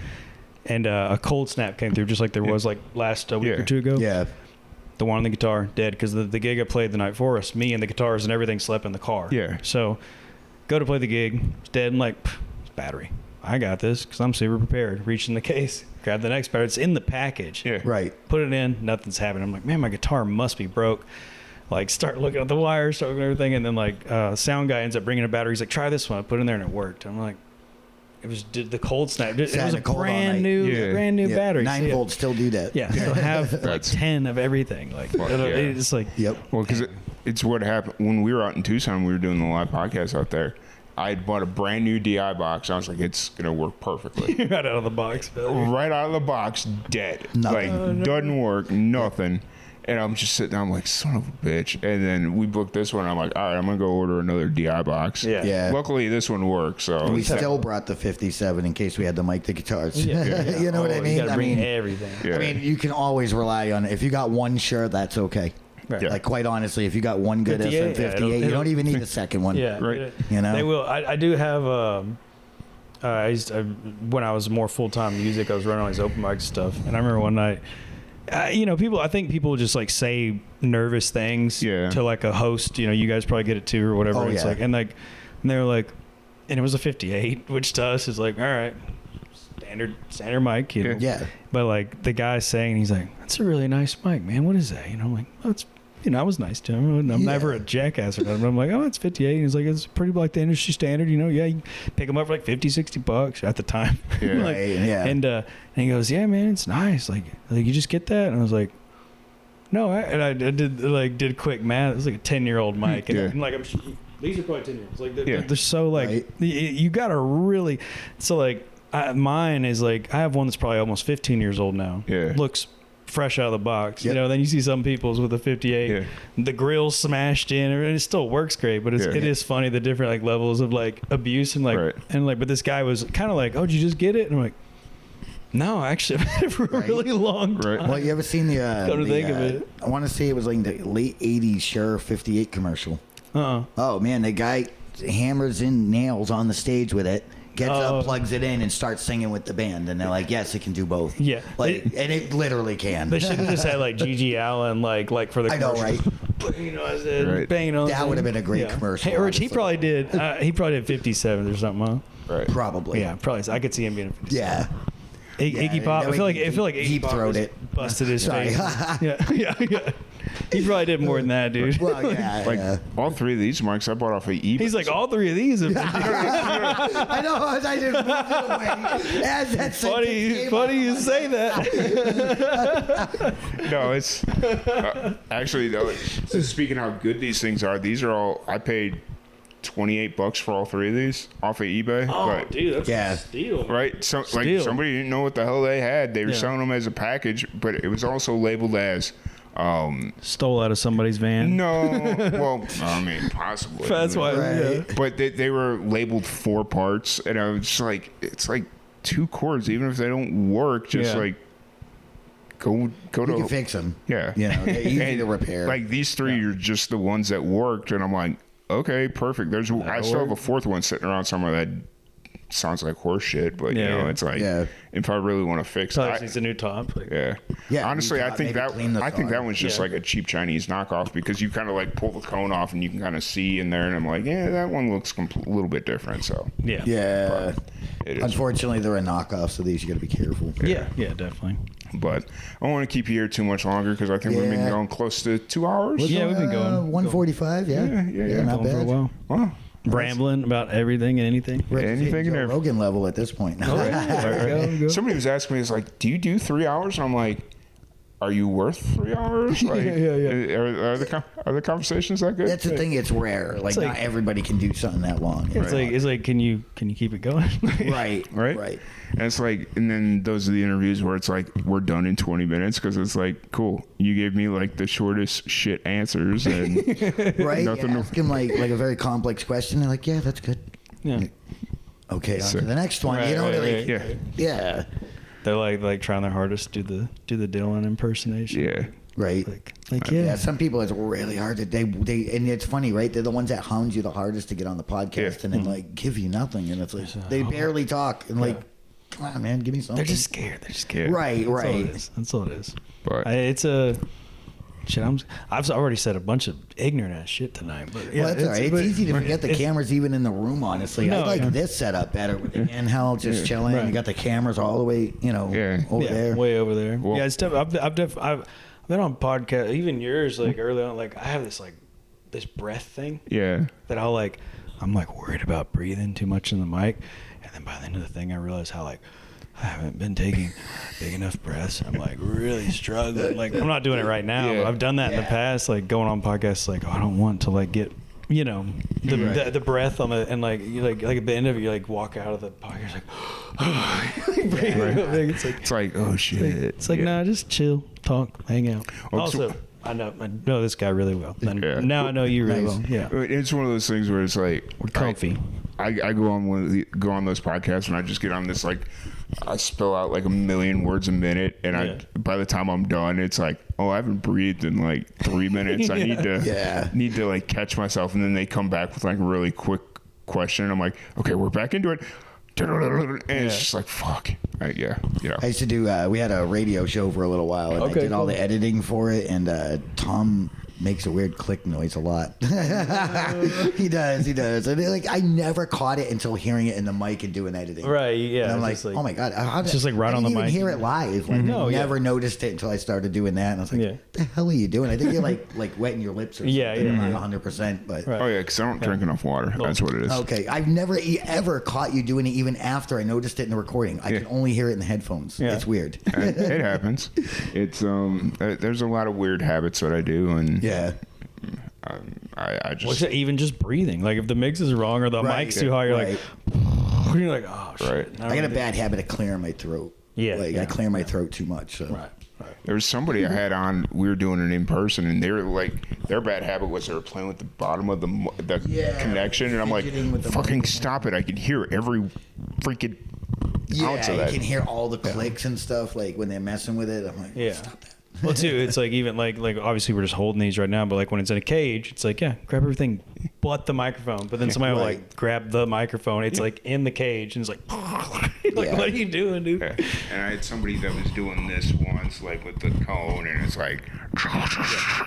[SPEAKER 3] and a cold snap came through just like there was like last week or 2 ago.
[SPEAKER 2] Yeah,
[SPEAKER 3] the one on the guitar dead because the gig I played the night before us, me and the guitars and everything slept in the car.
[SPEAKER 1] Yeah,
[SPEAKER 3] so go to play the gig, it's dead, and like it's battery. I got this because I'm super prepared. Reach in the case, grab the next battery. It's in the package.
[SPEAKER 1] Yeah,
[SPEAKER 2] right.
[SPEAKER 3] Put it in, nothing's happening. I'm like, man, my guitar must be broke. Like start looking at the wires, start looking at everything, and then like sound guy ends up bringing a battery. He's like, try this one. I put it in there and it worked. I'm like, it was the cold snap. It was a brand new battery.
[SPEAKER 2] 9 volts still do that.
[SPEAKER 3] Yeah, so have like 10 of everything. Like it's like
[SPEAKER 1] Well, because it's what happened when we were out in Tucson. We were doing the live podcast out there. I had bought a brand new DI box. I was like, it's gonna work perfectly.
[SPEAKER 3] Right out of the box.
[SPEAKER 1] Right out of the box, dead. Doesn't work. Nothing. And I'm just sitting there, I'm like, son of a bitch. And then we booked this one. I'm like, all right, I'm going to go order another DI box.
[SPEAKER 2] Yeah.
[SPEAKER 1] Luckily, this one works. So
[SPEAKER 2] we still brought the 57 in case we had to mic the guitars.
[SPEAKER 3] Yeah.
[SPEAKER 2] You know what I mean?
[SPEAKER 3] You got to bring everything.
[SPEAKER 2] Yeah. I mean, you can always rely on it. If you got one shirt, that's okay. Right. Like, quite honestly, if you got one good SM58, you don't even need a second one.
[SPEAKER 3] Yeah.
[SPEAKER 1] Right.
[SPEAKER 3] You know? They will. I do have... when I was more full-time music, I was running all these open mic stuff. And I remember one night... I think people just like say nervous things to like a host. You guys probably get it too or whatever. It's like, and they're like, and it was a 58, which to us is like, all right, standard mic,
[SPEAKER 2] Yeah.
[SPEAKER 3] But like the guy's saying, he's like, that's a really nice mic, man. What is that? I'm like, oh, it's, I was nice to him. I'm never a jackass or nothing. But I'm like, oh, it's 58. And he's like, it's pretty like the industry standard, you can pick them up for like $50-$60 at the time.
[SPEAKER 2] Yeah.
[SPEAKER 3] And he goes, yeah, man, it's nice. Like you just get that? And I was like, no. I did quick math. It was like a 10-year-old mic. And like, these are probably 10 years. Like they're so like, you got to really, so like mine is like, I have one that's probably almost 15 years old now.
[SPEAKER 1] Yeah.
[SPEAKER 3] Looks fresh out of the box. Then you see some people's with a 58, the grill's smashed in, and it still works great, but it is funny the different like levels of like abuse and like but this guy was kind of like, oh, did you just get it? And I'm like, no, actually I've had it for a really long time.
[SPEAKER 2] Well, you ever seen the
[SPEAKER 3] come to think of it,
[SPEAKER 2] I want to say it was like the late 80s Sheriff 58 commercial. Oh man, the guy hammers in nails on the stage with it, gets up, plugs it in, and starts singing with the band. And they're like, yes, it can do both.
[SPEAKER 3] Yeah.
[SPEAKER 2] And it literally can.
[SPEAKER 3] They should have just had like G.G. Allen, like for the commercial.
[SPEAKER 2] I know,
[SPEAKER 3] right? Banging on
[SPEAKER 2] that would have been a great commercial.
[SPEAKER 3] Hey, Rich, he probably did 57 or something, huh?
[SPEAKER 1] Right.
[SPEAKER 2] Probably.
[SPEAKER 3] Yeah, probably. I could see him being a 57.
[SPEAKER 2] Yeah.
[SPEAKER 3] Iggy Pop. I feel like Iggy Pop
[SPEAKER 2] throwed it.
[SPEAKER 3] Busted his face. Yeah. He probably did more than that, dude.
[SPEAKER 2] Well, yeah.
[SPEAKER 1] All 3 of these mics I bought off of eBay.
[SPEAKER 3] He's like, all 3 of these have been
[SPEAKER 2] I know. I just moved it away. As that
[SPEAKER 3] funny you say that.
[SPEAKER 1] No, it's actually though. Speaking of how good these things are, these are all. I paid $28 for all 3 of these off of eBay.
[SPEAKER 3] Oh, dude, that's a steal.
[SPEAKER 1] Right? So like
[SPEAKER 3] Steal.
[SPEAKER 1] somebody didn't know what the hell they had. They were selling them as a package, but it was also labeled as.
[SPEAKER 3] Stole out of somebody's van.
[SPEAKER 1] No, well, I mean, possibly.
[SPEAKER 3] That's why.
[SPEAKER 2] Right.
[SPEAKER 3] Yeah.
[SPEAKER 1] But they were labeled 4 parts, and I was just like, it's like 2 cords, even if they don't work, just like go
[SPEAKER 2] You
[SPEAKER 1] to.
[SPEAKER 2] can fix them.
[SPEAKER 1] Yeah,
[SPEAKER 2] You know, they're easy
[SPEAKER 1] And,
[SPEAKER 2] to repair.
[SPEAKER 1] Like these 3 are just the ones that worked, and I'm like, okay, perfect. I still have a 4th one sitting around somewhere that sounds like horse shit, but you know, it's like if I really want to fix
[SPEAKER 3] Probably
[SPEAKER 1] it,
[SPEAKER 3] needs a new top. Like,
[SPEAKER 2] Yeah,
[SPEAKER 1] honestly,
[SPEAKER 2] new
[SPEAKER 1] I
[SPEAKER 2] top,
[SPEAKER 1] think
[SPEAKER 2] maybe clean the
[SPEAKER 1] that one's just like a cheap Chinese knockoff because you kind of like pull the cone off and you can kind of see in there, and I'm like, yeah, that one looks a little bit different. So
[SPEAKER 2] Yeah.
[SPEAKER 1] it is.
[SPEAKER 2] Unfortunately, they're a knockoff, so these you got to be careful.
[SPEAKER 3] Yeah, definitely.
[SPEAKER 1] But I don't want to keep you here too much longer because I think we've been going close to 2 hours.
[SPEAKER 3] Yeah, we've been going
[SPEAKER 2] 145. Yeah, not
[SPEAKER 3] Going for a
[SPEAKER 2] bad.
[SPEAKER 3] while.
[SPEAKER 1] Wow.
[SPEAKER 3] Rambling about everything and anything.
[SPEAKER 2] We're at
[SPEAKER 1] Anything and
[SPEAKER 2] Joe
[SPEAKER 1] everything.
[SPEAKER 2] Rogan level at this point.
[SPEAKER 3] There we go.
[SPEAKER 1] Somebody was asking me, it's like, do you do 3 hours? And I'm like, are you worth 3 hours? Like, Are the conversations that good?
[SPEAKER 2] That's the thing. It's rare. Like,
[SPEAKER 3] like-
[SPEAKER 2] not everybody can do something that long.
[SPEAKER 3] It's like, can you keep it going?
[SPEAKER 2] Right.
[SPEAKER 1] And it's like, and then those are the interviews where it's like, we're done in 20 minutes because it's like, cool, you gave me like the shortest shit answers and
[SPEAKER 2] Right.
[SPEAKER 1] nothing.
[SPEAKER 2] You ask him like a very complex question. They're like, yeah, that's good.
[SPEAKER 3] Yeah.
[SPEAKER 2] Okay, on
[SPEAKER 1] So-
[SPEAKER 2] to the next one. You know,
[SPEAKER 3] Right,
[SPEAKER 2] like,
[SPEAKER 1] Yeah,
[SPEAKER 3] They're like trying their hardest to do the Dylan impersonation.
[SPEAKER 1] yeah.
[SPEAKER 2] right.
[SPEAKER 3] Like
[SPEAKER 2] Yeah, some people it's really hard to they and it's funny, right? They're the ones that hound you the hardest to get on the podcast and then like give you nothing, and it's like they barely talk and like, come on, man, give me something.
[SPEAKER 3] They're just scared.
[SPEAKER 2] Right.
[SPEAKER 3] That's all it is.
[SPEAKER 1] But
[SPEAKER 3] It's a shit. I've already said a bunch of ignorant ass shit tonight, but
[SPEAKER 2] Well, that's all right. It's easy to forget the camera's even in the room, honestly. I like this setup better with the handheld just chilling.
[SPEAKER 3] Right.
[SPEAKER 2] You got the cameras all the way, over there.
[SPEAKER 3] way over there.
[SPEAKER 1] Well-
[SPEAKER 3] It's tough. I've been on podcast, even yours, like early on. Like I have this breath thing
[SPEAKER 1] yeah.
[SPEAKER 3] that I'm worried about breathing too much in the mic, and then by the end of the thing, I realize how I haven't been taking big enough breaths. I'm really struggling. Like I'm not doing it right now, but I've done that in the past. Like going on podcasts, I don't want to get the breath on the and like at the end of it, you walk out of the podcast
[SPEAKER 1] It's like, oh shit.
[SPEAKER 3] It's like nah, just chill, talk, hang out.
[SPEAKER 1] Well,
[SPEAKER 3] Also, I know this guy really well. Now I know you really well. Yeah,
[SPEAKER 1] It's one of those things where it's like
[SPEAKER 3] we're comfy.
[SPEAKER 1] I go on those podcasts and I just get on this I spill out like a million words a minute, and by the time I'm done, it's like, oh, I haven't breathed in like 3 minutes. I need to catch myself, and then they come back with a really quick question. I'm like, okay, we're back into it, and it's just like, fuck, I used to
[SPEAKER 2] do. We had a radio show for a little while, and I did all the editing for it. And Tom makes a weird click noise a lot. He does. And I never caught it until hearing it in the mic and doing editing.
[SPEAKER 3] Right. Yeah.
[SPEAKER 2] And I'm like, oh my god,
[SPEAKER 3] it's just right on the mic.
[SPEAKER 2] I didn't even hear it live. I never noticed it until I started doing that, and I was like, what the hell are you doing? I think you're like wetting your lips or something. I'm not 100%, but
[SPEAKER 1] Oh yeah, because I don't drink enough water. That's what it is.
[SPEAKER 2] Okay, I've never ever caught you doing it even after I noticed it in the recording. I can only hear it in the headphones. It's weird.
[SPEAKER 1] It happens. It's there's a lot of weird habits that I do, and I just
[SPEAKER 3] even just breathing. Like if the mix is wrong or the mic's too high, you're like, oh shit.
[SPEAKER 1] Right.
[SPEAKER 2] I got a bad habit of clearing my throat. I clear my throat too much. So.
[SPEAKER 3] Right.
[SPEAKER 1] There was somebody I had on. We were doing it in person, and they were like, their bad habit was they were playing with the bottom of the connection, and I'm like, fucking stop it! I can hear every freaking ounce of that.
[SPEAKER 2] You can hear all the clicks and stuff. Like when they're messing with it, I'm like, stop that.
[SPEAKER 3] Well, too, it's like even like obviously we're just holding these right now, but like when it's in a cage, it's like grab everything but the microphone. But then somebody will grab the microphone. It's like in the cage, and it's like, what are you doing, dude?
[SPEAKER 1] Yeah. And I had somebody that was doing this once, like with the cone, and it's like,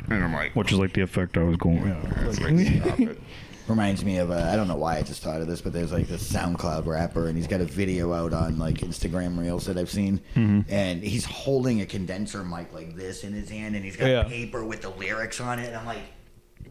[SPEAKER 1] and I'm like,
[SPEAKER 3] which is like the effect I was going.
[SPEAKER 1] It's like, stop it.
[SPEAKER 2] Reminds me of I don't know why I just thought of this, but there's like this SoundCloud rapper, and he's got a video out on like Instagram Reels that I've seen, and he's holding a condenser mic like this in his hand, and he's got paper with the lyrics on it, and I'm like,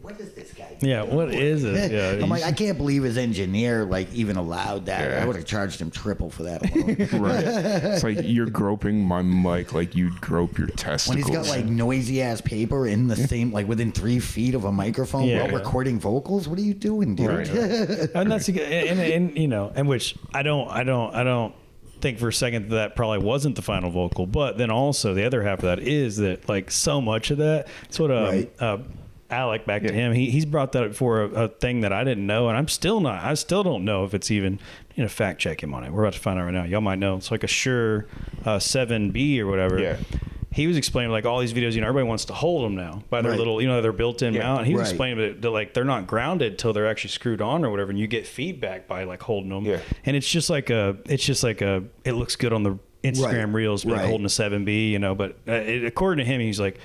[SPEAKER 2] what is this guy doing?
[SPEAKER 3] Yeah, what is it? Yeah,
[SPEAKER 2] I'm like, I can't believe his engineer like even allowed that.
[SPEAKER 1] Yeah.
[SPEAKER 2] I would have charged him triple for that alone.
[SPEAKER 1] Right. It's like you're groping my mic like you'd grope your testicles.
[SPEAKER 2] When he's got like noisy ass paper in the same, like within 3 feet of a microphone while recording vocals, what are you doing, dude?
[SPEAKER 1] Right.
[SPEAKER 3] And that's and you know, and which I don't think for a second that probably wasn't the final vocal, but then also the other half of that is that like so much of that. It's what Alec, back to him. He's brought that up for a thing that I didn't know, and I still don't know if it's even, fact check him on it. We're about to find out right now. Y'all might know. It's like a Shure 7B or whatever.
[SPEAKER 1] Yeah.
[SPEAKER 3] He was explaining like all these videos, everybody wants to hold them now by their little, their built-in mount. And he was explaining that like they're not grounded till they're actually screwed on or whatever, and you get feedback by like holding them. Yeah. And it looks good on the Instagram Reels, like holding a 7B, but according to him, he's like,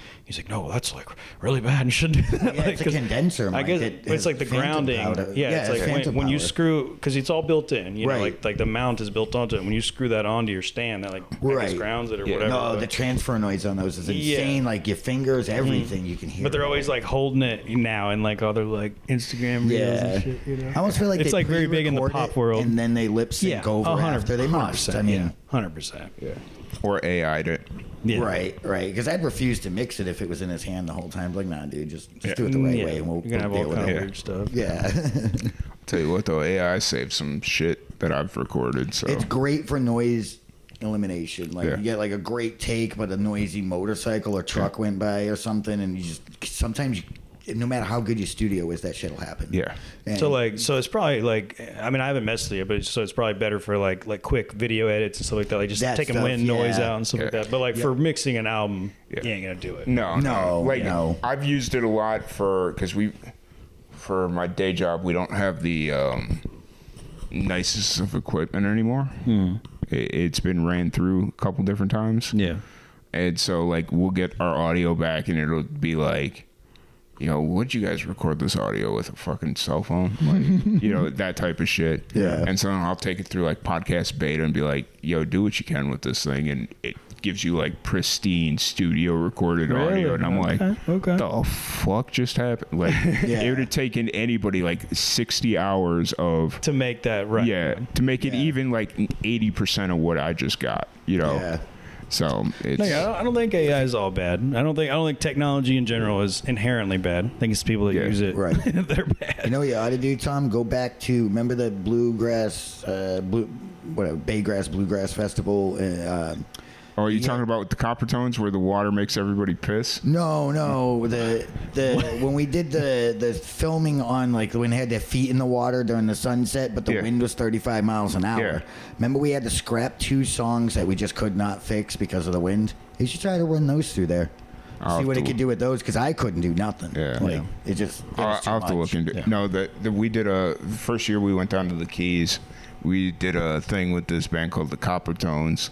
[SPEAKER 3] no, that's like really bad. You shouldn't do that.
[SPEAKER 2] Yeah, it's a condenser mic.
[SPEAKER 3] I guess it's like the grounding. It's like when you screw, because it's all built in, like the mount is built onto it. When you screw that onto your stand, that like I guess grounds it or whatever.
[SPEAKER 2] No, the transfer noise on those is insane. Like your fingers, everything you can hear.
[SPEAKER 3] But they're always like holding it now in like other like Instagram Reels and shit.
[SPEAKER 2] I almost feel like
[SPEAKER 3] it's like very big in the pop world,
[SPEAKER 2] and then they lip sync over after. They must. I mean,
[SPEAKER 3] 100%.
[SPEAKER 1] Yeah. Or AI'd it.
[SPEAKER 2] Yeah. Right. Because I'd refuse to mix it if it was in his hand the whole time. Like, nah, dude, just do it the right way, and we'll
[SPEAKER 3] have all
[SPEAKER 2] deal
[SPEAKER 3] kind of
[SPEAKER 2] with
[SPEAKER 3] weird stuff.
[SPEAKER 2] Yeah.
[SPEAKER 1] I'll tell you what, though, AI saved some shit that I've recorded. So
[SPEAKER 2] it's great for noise elimination. Like you get like a great take, but a noisy motorcycle or truck went by or something, and you just sometimes. No matter how good your studio is, that shit will happen.
[SPEAKER 1] Yeah.
[SPEAKER 2] And
[SPEAKER 3] so it's probably like, I mean, I haven't messed with it, but it's probably better for like quick video edits and stuff like that. Like just taking wind noise out and stuff like that. But like for mixing an album, you ain't gonna do it.
[SPEAKER 1] No. I've used it a lot because for my day job, we don't have the nicest of equipment anymore. It's been ran through a couple different times.
[SPEAKER 3] Yeah.
[SPEAKER 1] And so like we'll get our audio back, and it'll be like, what'd you guys record this audio with, a fucking cell phone? Like, that type of shit.
[SPEAKER 2] Yeah.
[SPEAKER 1] And so I'll take it through like podcast beta and be like, yo, do what you can with this thing. And it gives you like pristine studio recorded audio. And I'm like, the fuck just happened? Like, it would have taken anybody like 60 hours to make that right. Yeah. To make it even like 80% of what I just got, Yeah. So it's.
[SPEAKER 3] I don't think AI is all bad. I don't think technology in general is inherently bad. I think it's people that use it.
[SPEAKER 2] Right.
[SPEAKER 3] They're bad.
[SPEAKER 2] You know what you ought to do, Tom? Go back to remember the bluegrass, Baygrass Bluegrass Festival.
[SPEAKER 1] Are you talking about the copper tones where the water makes everybody piss?
[SPEAKER 2] No. The when we did the filming on like when they had their feet in the water during the sunset, but the wind was 35 miles an hour. Yeah. Remember we had to scrap 2 songs that we just could not fix because of the wind. You should try to run those through there. See what it could do with those, because I couldn't do nothing. Yeah. It just.
[SPEAKER 1] I'll have to look into it. No, we did the first year we went down to the Keys. We did a thing with this band called the Copper Tones.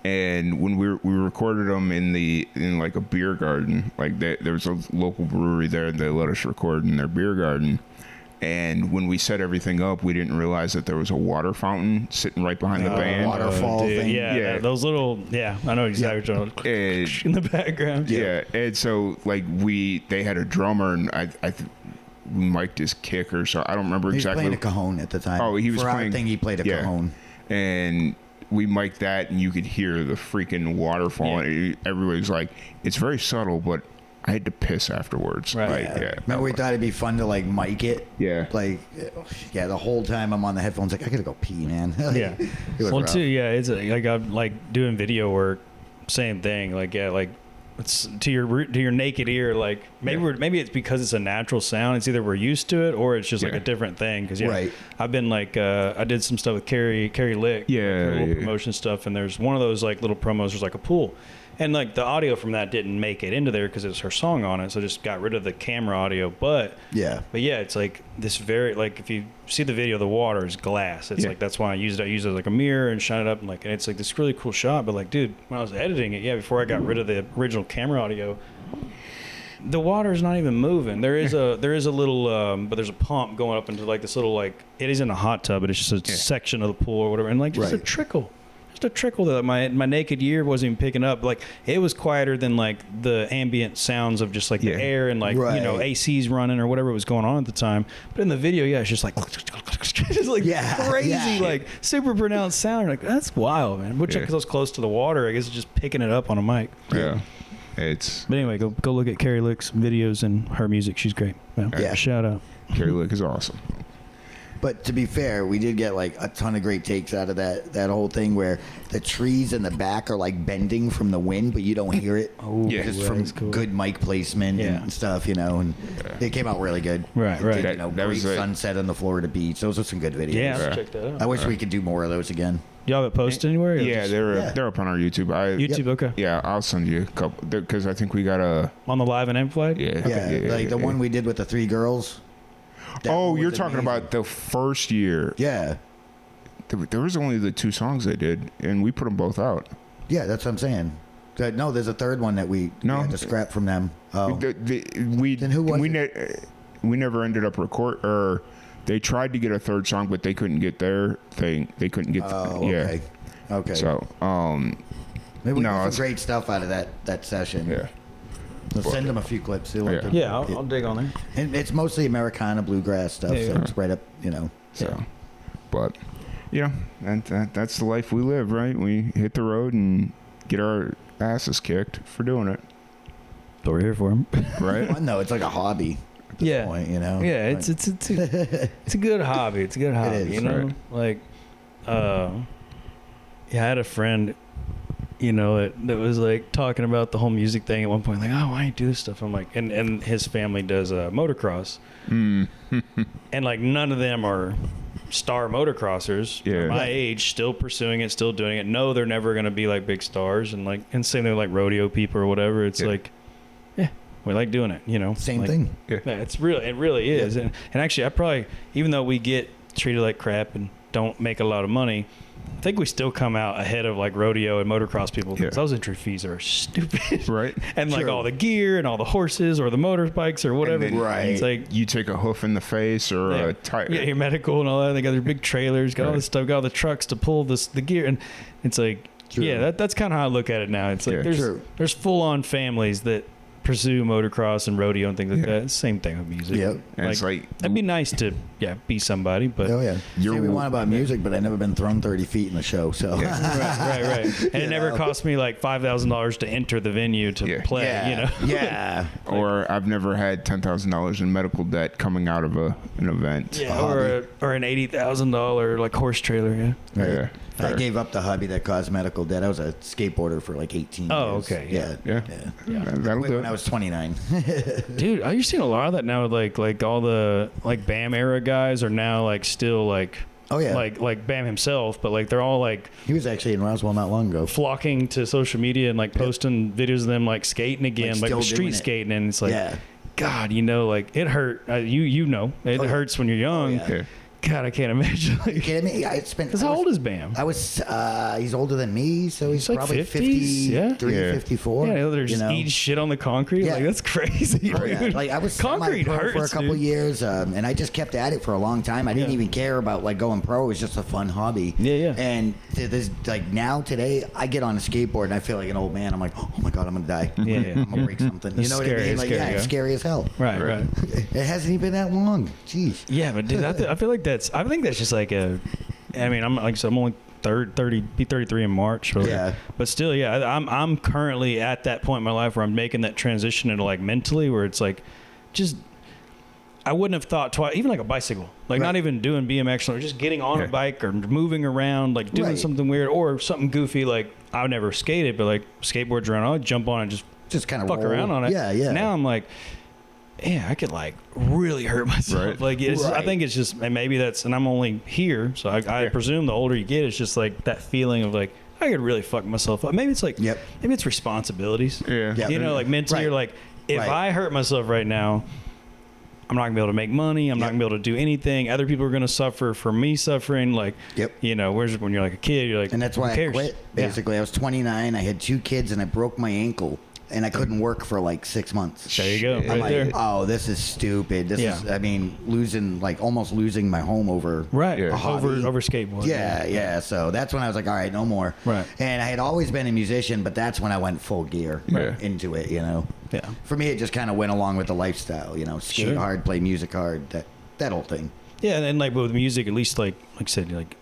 [SPEAKER 1] And when we recorded them in like a beer garden, like there was a local brewery there, and they let us record in their beer garden. And when we set everything up, we didn't realize that there was a water fountain sitting right behind the band.
[SPEAKER 2] Waterfall thing.
[SPEAKER 3] Yeah, those little. Yeah, I know exactly what you're talking in the background.
[SPEAKER 1] Yeah, and so like they had a drummer, and I we mic'd his kicker, so I don't remember exactly.
[SPEAKER 2] He was playing a cajon at the time.
[SPEAKER 1] Oh, he was
[SPEAKER 2] For
[SPEAKER 1] playing.
[SPEAKER 2] our thing, he played a cajon.
[SPEAKER 1] And we mic'd that, and you could hear the freaking waterfall. And everybody was like, "It's very subtle, but I had to piss afterwards."
[SPEAKER 3] Right.
[SPEAKER 1] Like,
[SPEAKER 2] Remember, we thought it'd be fun to like mic it.
[SPEAKER 1] Yeah.
[SPEAKER 2] Like, the whole time I'm on the headphones, like I gotta go pee, man.
[SPEAKER 3] Yeah. Well, rough. Too. Yeah, it's like I'm like doing video work. Same thing. Like it's to your naked ear. Like maybe it's because it's a natural sound. It's either we're used to it or it's just like a different thing. Because I've been like I did some stuff with Carrie Lick. Promotion stuff, and there's one of those like little promos. There's like a pool. And like the audio from that didn't make it into there because it's her song on it, so just got rid of the camera audio. But it's like this very like if you see the video, the water is glass. It's like that's why I used it. I used it as like a mirror and shine it up, and it's like this really cool shot. But like, dude, when I was editing it, before I got rid of the original camera audio, the water's not even moving. There is a little but there's a pump going up into like this little like it isn't a hot tub, but it's just a section of the pool or whatever, and like just a trickle. Just a trickle that my naked ear wasn't even picking up. Like it was quieter than like the ambient sounds of just like the air and like ACs running or whatever was going on at the time. But in the video, it's just like just like crazy, like super pronounced sound. Like that's wild, man. Which because I was close to the water, I guess it's just picking it up on a mic.
[SPEAKER 1] Yeah.
[SPEAKER 3] But anyway, go look at Carrie Lick's videos and her music. She's great. Shout out.
[SPEAKER 1] Carrie Lick is awesome.
[SPEAKER 2] But to be fair, we did get like a ton of great takes out of that whole thing where the trees in the back are like bending from the wind, but you don't hear it. Just from good mic placement and stuff, and it came out really good.
[SPEAKER 3] Right.
[SPEAKER 2] Did, great sunset on the Florida beach. Those are some good videos.
[SPEAKER 3] Yeah, let's check that out.
[SPEAKER 2] I wish we could do more of those again.
[SPEAKER 3] Y'all have it posted anywhere?
[SPEAKER 1] Yeah, they're up on our YouTube.
[SPEAKER 3] YouTube, okay.
[SPEAKER 1] Yeah, I'll send you a couple because I think we got a
[SPEAKER 3] on the Live and Amplified.
[SPEAKER 2] The one we did with the 3 girls.
[SPEAKER 1] You're talking about the first year.
[SPEAKER 2] Yeah.
[SPEAKER 1] There was only the 2 songs they did, and we put them both out.
[SPEAKER 2] Yeah, that's what I'm saying. No, there's a third one that we had to scrap from them. Oh. Then who was
[SPEAKER 1] we never ended up or they tried to get a third song, but they couldn't get their thing. They couldn't get.
[SPEAKER 2] Okay.
[SPEAKER 1] So,
[SPEAKER 2] maybe we got some great stuff out of that session.
[SPEAKER 1] Yeah.
[SPEAKER 2] We'll send them a few clips.
[SPEAKER 3] I'll dig on there.
[SPEAKER 2] And it's mostly Americana bluegrass stuff, so it's right up,
[SPEAKER 1] So, but that's the life we live, right? We hit the road and get our asses kicked for doing it.
[SPEAKER 3] But we're here for them,
[SPEAKER 2] right? Well, no, it's like a hobby. At this point,
[SPEAKER 3] Yeah, it's a good hobby. It's a good hobby.
[SPEAKER 2] It is,
[SPEAKER 3] Like, I had a friend. That was like talking about the whole music thing at one point, like, oh, why do you do this stuff? I'm like, and his family does motocross, and like none of them are star motocrossers. My age, still pursuing it, still doing it. No, they're never gonna be like big stars, and same thing like rodeo people or whatever. It's like, we like doing it.
[SPEAKER 2] Same thing.
[SPEAKER 3] Yeah, it really is. And actually, I probably, even though we get treated like crap and don't make a lot of money, I think we still come out ahead of like rodeo and motocross people because those entry fees are stupid,
[SPEAKER 1] right?
[SPEAKER 3] And like all the gear and all the horses or the motorbikes or whatever,
[SPEAKER 1] right? It's like you take a hoof in the face or a tire,
[SPEAKER 3] your medical and all that. They got their big trailers, got all this stuff, got all the trucks to pull the gear, and it's like, that's kind of how I look at it now. It's like there's full on families that pursue motocross and rodeo and things like that. Same thing with music.
[SPEAKER 2] Yep.
[SPEAKER 1] It's like
[SPEAKER 3] it'd be nice to be somebody, but
[SPEAKER 2] say we want about music, but I've never been thrown 30 feet in the show, so
[SPEAKER 3] right. And it never cost me like $5,000 to enter the venue to play.
[SPEAKER 1] Or I've never had $10,000 in medical debt coming out of an event.
[SPEAKER 3] Or an $80,000 like horse trailer.
[SPEAKER 1] Yeah.
[SPEAKER 2] I gave up the hobby that caused medical debt. I was a skateboarder for like 18 years.
[SPEAKER 3] Oh, okay.
[SPEAKER 1] Yeah. That'll do it.
[SPEAKER 2] When I was 29.
[SPEAKER 3] Dude, are you seeing a lot of that now? Like all the like BAM era guys are now like still like.
[SPEAKER 2] Oh yeah.
[SPEAKER 3] Like BAM himself, but like they're all like.
[SPEAKER 2] He was actually in Roswell not long ago.
[SPEAKER 3] Flocking to social media and like posting videos of them like skating again, like street skating, and it's like, God, like it hurt. It hurts when you're young.
[SPEAKER 2] Oh, yeah.
[SPEAKER 3] God, I can't imagine.
[SPEAKER 2] Are you kidding me? Because
[SPEAKER 3] how old is Bam?
[SPEAKER 2] He's older than me, so he's
[SPEAKER 3] like
[SPEAKER 2] probably
[SPEAKER 3] 50s,
[SPEAKER 2] 54.
[SPEAKER 3] Yeah, they're just eating shit on the concrete. Like that's crazy. Dude.
[SPEAKER 2] Like I was
[SPEAKER 3] concrete hurts
[SPEAKER 2] for a couple years, and I just kept at it for a long time. I didn't even care about like going pro. It was just a fun hobby.
[SPEAKER 3] Yeah.
[SPEAKER 2] And there's like now today, I get on a skateboard and I feel like an old man. I'm like, oh my God, I'm gonna die.
[SPEAKER 3] Yeah.
[SPEAKER 2] I'm gonna break something. You know what I mean? Like, it's scary as hell.
[SPEAKER 3] Right.
[SPEAKER 2] It hasn't even been that long. Jeez.
[SPEAKER 3] Yeah, but dude, I feel like I think that's just like I'm like I said, I'm only 33 in March. But still, I'm currently at that point in my life where I'm making that transition into like mentally where it's like, just, I wouldn't have thought twice, even like a bicycle, like not even doing BMX or just getting on a bike or moving around, like doing something weird or something goofy. Like I would never skated, but like skateboards around, I'll jump on and just kind of fuck around on it.
[SPEAKER 2] Yeah.
[SPEAKER 3] Now I'm like, I could like really hurt myself. Like I think it's just, and maybe that's, and I'm only here, so I presume the older you get, it's just like that feeling of like I could really fuck myself up. Maybe it's like maybe it's responsibilities. Like mentally, you're like, if I hurt myself right now, I'm not gonna be able to make money. I'm not gonna be able to do anything. Other people are gonna suffer for me suffering. Like, whereas when you're like a kid, you're like,
[SPEAKER 2] and that's why I quit. Basically, I was 29. I had 2 kids, and I broke my ankle. and I couldn't work for like 6 months.
[SPEAKER 3] There you go.
[SPEAKER 2] I'm
[SPEAKER 3] Right
[SPEAKER 2] like,
[SPEAKER 3] there.
[SPEAKER 2] oh, this is stupid. This is, I mean, almost losing my home over
[SPEAKER 3] Right.
[SPEAKER 1] Yeah.
[SPEAKER 3] Over skateboard.
[SPEAKER 2] Yeah. So that's when I was like, all right, no more.
[SPEAKER 3] Right.
[SPEAKER 2] And I had always been a musician, but that's when I went full gear
[SPEAKER 1] Yeah.
[SPEAKER 2] into it, you know.
[SPEAKER 3] Yeah.
[SPEAKER 2] For me, it just kind of went along with the lifestyle, you know, skate
[SPEAKER 3] Sure.
[SPEAKER 2] hard, play music hard, that whole thing.
[SPEAKER 3] Yeah, and then like with music, at least like I said, like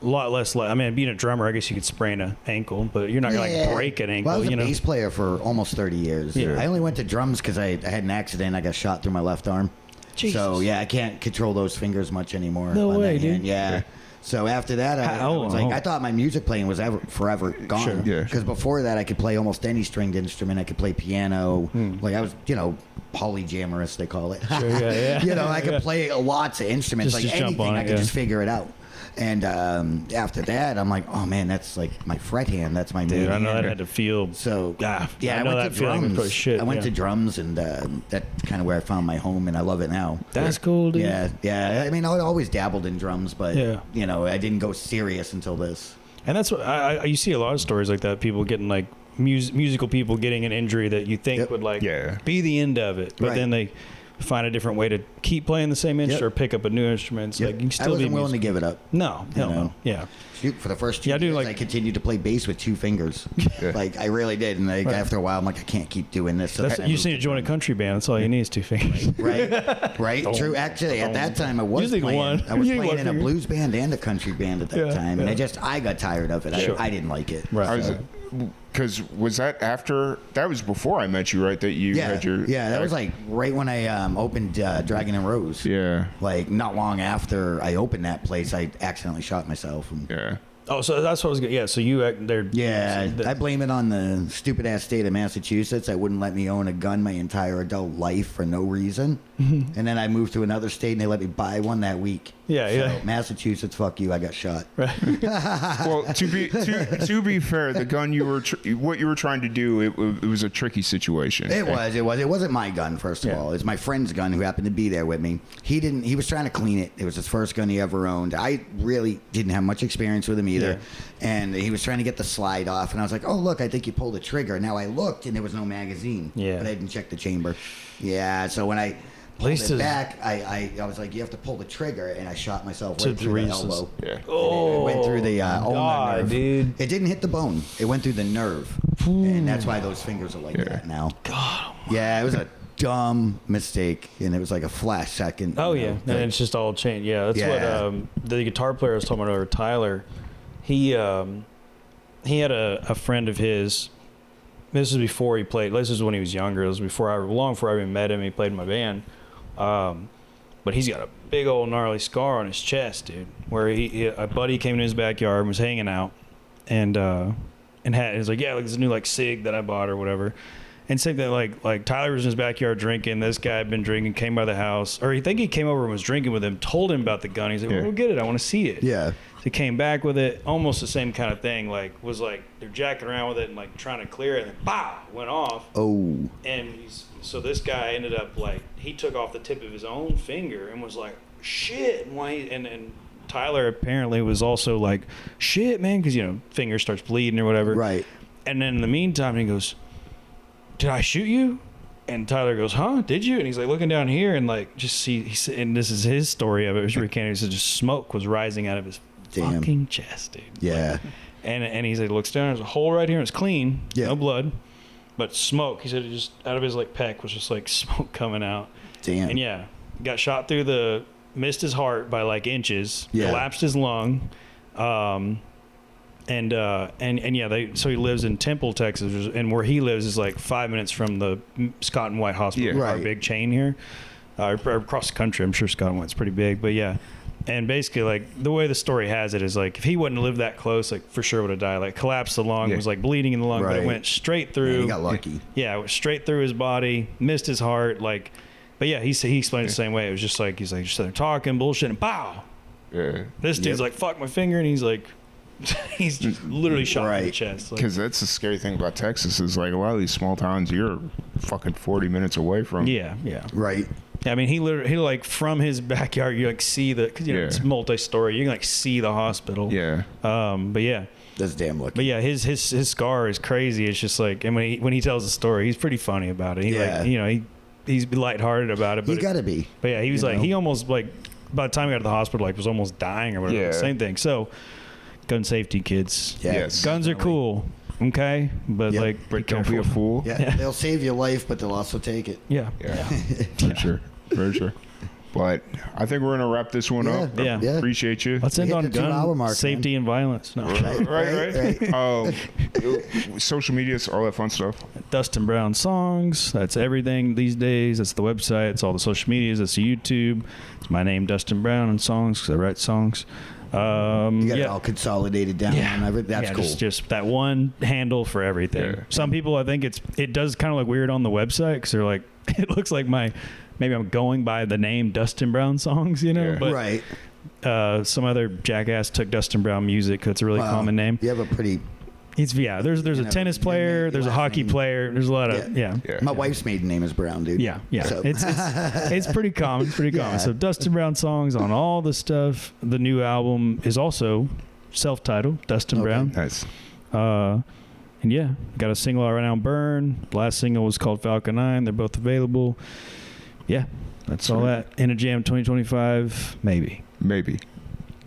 [SPEAKER 3] a lot less. I mean, being a drummer, I guess you could sprain an ankle, but you're not gonna like break an ankle.
[SPEAKER 2] Well, I was
[SPEAKER 3] you
[SPEAKER 2] a
[SPEAKER 3] know,
[SPEAKER 2] bass player for almost 30 years.
[SPEAKER 3] Yeah.
[SPEAKER 2] I only went to drums because I had an accident. I got shot through my left arm.
[SPEAKER 3] Jesus.
[SPEAKER 2] So yeah, I can't control those fingers much anymore.
[SPEAKER 3] No
[SPEAKER 2] on
[SPEAKER 3] way,
[SPEAKER 2] that
[SPEAKER 3] dude.
[SPEAKER 2] hand. Yeah. So after that, I was like, I thought my music playing was forever gone.
[SPEAKER 3] Sure.
[SPEAKER 1] Yeah.
[SPEAKER 2] Because before that, I could play almost any stringed instrument. I could play piano. Like I was, you know, polygammerous they call it.
[SPEAKER 3] Sure, yeah.
[SPEAKER 2] You know, I could play lots of instruments.
[SPEAKER 3] Just
[SPEAKER 2] like
[SPEAKER 3] jump
[SPEAKER 2] anything,
[SPEAKER 3] on it,
[SPEAKER 2] I could just figure it out. And after that, I'm like, oh man, that's like my fret hand. That's my
[SPEAKER 3] dude,
[SPEAKER 2] main
[SPEAKER 3] I know
[SPEAKER 2] hand.
[SPEAKER 3] that had to feel.
[SPEAKER 2] So
[SPEAKER 3] yeah,
[SPEAKER 2] I
[SPEAKER 3] know
[SPEAKER 2] went
[SPEAKER 3] that
[SPEAKER 2] to
[SPEAKER 3] feeling
[SPEAKER 2] drums.
[SPEAKER 3] was shit.
[SPEAKER 2] I went
[SPEAKER 3] yeah.
[SPEAKER 2] to drums, and that's kind of where I found my home, and I love it now.
[SPEAKER 3] That's cool, dude.
[SPEAKER 2] Yeah. I mean, I always dabbled in drums, but you know, I didn't go serious until this.
[SPEAKER 3] And that's what you see a lot of stories like that. People getting like musical people getting an injury that you think would like be the end of it, but then they find a different way to keep playing the same instrument or pick up a new instrument. It's like you can still
[SPEAKER 2] I wasn't
[SPEAKER 3] be
[SPEAKER 2] willing to give it up.
[SPEAKER 3] No, hell no. Yeah.
[SPEAKER 2] Shoot, for the first 2 years, I continued to play bass with 2 fingers. Like I really did, and like after a while, I'm like, I can't keep doing this. So
[SPEAKER 3] you just need to join a country band. That's all you need is 2 fingers.
[SPEAKER 2] Right. True. Actually, at that time, I was playing. I was playing in a blues band and a country band at that time, and I got tired of it. I didn't like it.
[SPEAKER 3] Right.
[SPEAKER 1] Because was that after? That was before I met you, right? That you had your
[SPEAKER 2] that was like right when I opened Dragon and Rose.
[SPEAKER 1] Yeah.
[SPEAKER 2] Like not long after I opened that place, I accidentally shot myself.
[SPEAKER 1] Yeah.
[SPEAKER 3] Oh, so that's what I was getting. Yeah, so
[SPEAKER 2] I blame it on the stupid ass state of Massachusetts that wouldn't let me own a gun my entire adult life for no reason. And then I moved to another state and they let me buy one that week. So, Massachusetts, fuck you, I got shot.
[SPEAKER 3] Right.
[SPEAKER 1] Well, to be fair, the gun you were what you were trying to do, it was a tricky situation.
[SPEAKER 2] It wasn't my gun, first of all. It's my friend's gun who happened to be there with me. He was trying to clean it. It was his first gun he ever owned. I really didn't have much experience with him either. And he was trying to get the slide off, and I was like, oh look, I think you pulled the trigger. Now I looked and there was no magazine. But I didn't check the chamber. So when I pulled it back, I was like, you have to pull the trigger, and I shot myself right through the elbow.
[SPEAKER 3] Oh,
[SPEAKER 2] it went through the ulnar nerve.
[SPEAKER 3] Dude.
[SPEAKER 2] It didn't hit the bone. It went through the nerve. And that's why those fingers are like that now.
[SPEAKER 3] God.
[SPEAKER 2] It was a dumb mistake, and it was like a flash second.
[SPEAKER 3] Oh, and it's just all changed. Yeah, that's what the guitar player I was talking about, Tyler, he had a friend of his. This was before he played. This was when he was younger. It was long before I even met him. He played in my band. But he's got a big old gnarly scar on his chest, dude. Where a buddy came in his backyard and was hanging out, and he's like, like this new like cig that I bought or whatever. And same thing, like Tyler was in his backyard drinking. This guy had been drinking, came by the house, or he think he came over and was drinking with him. Told him about the gun. He's like, well, go get it. I want to see it.
[SPEAKER 2] Yeah.
[SPEAKER 3] So he came back with it, almost the same kind of thing. Like was like they're jacking around with it and like trying to clear it, and then pow, went off.
[SPEAKER 2] Oh.
[SPEAKER 3] And so this guy ended up like he took off the tip of his own finger and was like, shit. And Tyler apparently was also like, shit, man, because finger starts bleeding or whatever.
[SPEAKER 2] Right.
[SPEAKER 3] And then in the meantime, he goes, did I shoot you? And Tyler goes, huh? Did you? And he's like looking down here and like just see, and this is his story of it. It was recanted. He said just smoke was rising out of his fucking chest, dude.
[SPEAKER 2] Yeah.
[SPEAKER 3] Like, and he said, looks down, there's a hole right here and it's clean. No blood. But smoke, he said it just out of his like pec was just like smoke coming out.
[SPEAKER 2] Damn.
[SPEAKER 3] And got shot through missed his heart by like inches, collapsed his lung. So he lives in Temple, Texas, and where he lives is like 5 minutes from the Scott and White Hospital, our big chain here, across the country. I'm sure Scott and White's pretty big, but and basically like the way the story has it is like if he wouldn't have lived that close, like for sure would have died. Like collapsed the lung, was like bleeding in the lung, but it went straight through.
[SPEAKER 2] Man, he got lucky.
[SPEAKER 3] Yeah, it went straight through his body, missed his heart, like. But he explained it the same way. It was just like he's like just there talking bullshit and pow.
[SPEAKER 1] Yeah.
[SPEAKER 3] This dude's like fuck my finger, and he's like. He's just literally shot in the chest.
[SPEAKER 1] Because that's the scary thing about Texas is like a lot of these small towns you're fucking 40 minutes away from.
[SPEAKER 3] Yeah.
[SPEAKER 2] Right.
[SPEAKER 3] I mean, he like from his backyard, you like see cause it's multi-story. You can like see the hospital.
[SPEAKER 1] Yeah.
[SPEAKER 3] But yeah.
[SPEAKER 2] That's damn lucky.
[SPEAKER 3] But yeah, his scar is crazy. It's just like, and when he tells the story, he's pretty funny about it. He's lighthearted about it. But
[SPEAKER 2] you gotta be.
[SPEAKER 3] But yeah, he was he almost like, by the time he got to the hospital, like was almost dying or whatever.
[SPEAKER 1] Yeah.
[SPEAKER 3] Same thing. So, gun safety, kids.
[SPEAKER 2] Yeah,
[SPEAKER 1] yes.
[SPEAKER 3] Guns are cool. Okay, but
[SPEAKER 1] but don't be a fool.
[SPEAKER 2] Yeah, they'll save your life, but they'll also take it.
[SPEAKER 3] Yeah.
[SPEAKER 1] For sure. For sure. But I think we're gonna wrap this one up.
[SPEAKER 3] Yeah.
[SPEAKER 1] Appreciate you.
[SPEAKER 3] Let's end on gun safety and violence. No.
[SPEAKER 1] Right. Social medias, all that fun stuff.
[SPEAKER 3] Dustin Brown songs. That's everything these days. That's the website. It's all the social medias. It's the YouTube. It's my name, Dustin Brown, and songs because I write songs.
[SPEAKER 2] You got it all consolidated down.
[SPEAKER 3] Yeah.
[SPEAKER 2] That's cool.
[SPEAKER 3] Just that one handle for everything.
[SPEAKER 1] Yeah.
[SPEAKER 3] Some people, I think it does kind of look weird on the website because they're like, it looks like maybe I'm going by the name Dustin Brown songs, but
[SPEAKER 2] right.
[SPEAKER 3] some other jackass took Dustin Brown music. That's a really common name.
[SPEAKER 2] You have a pretty.
[SPEAKER 3] There's a tennis player, there's a hockey player, there's a lot of
[SPEAKER 2] My wife's maiden name is Brown, dude.
[SPEAKER 3] Yeah.
[SPEAKER 2] So.
[SPEAKER 3] It's pretty common. It's pretty common. So Dustin Brown songs on all the stuff. The new album is also self-titled, Dustin Brown.
[SPEAKER 1] Nice.
[SPEAKER 3] And got a single out right now, Burn. Last single was called Falcon 9. They're both available. Yeah, that's all that. In a Jam 2025, maybe.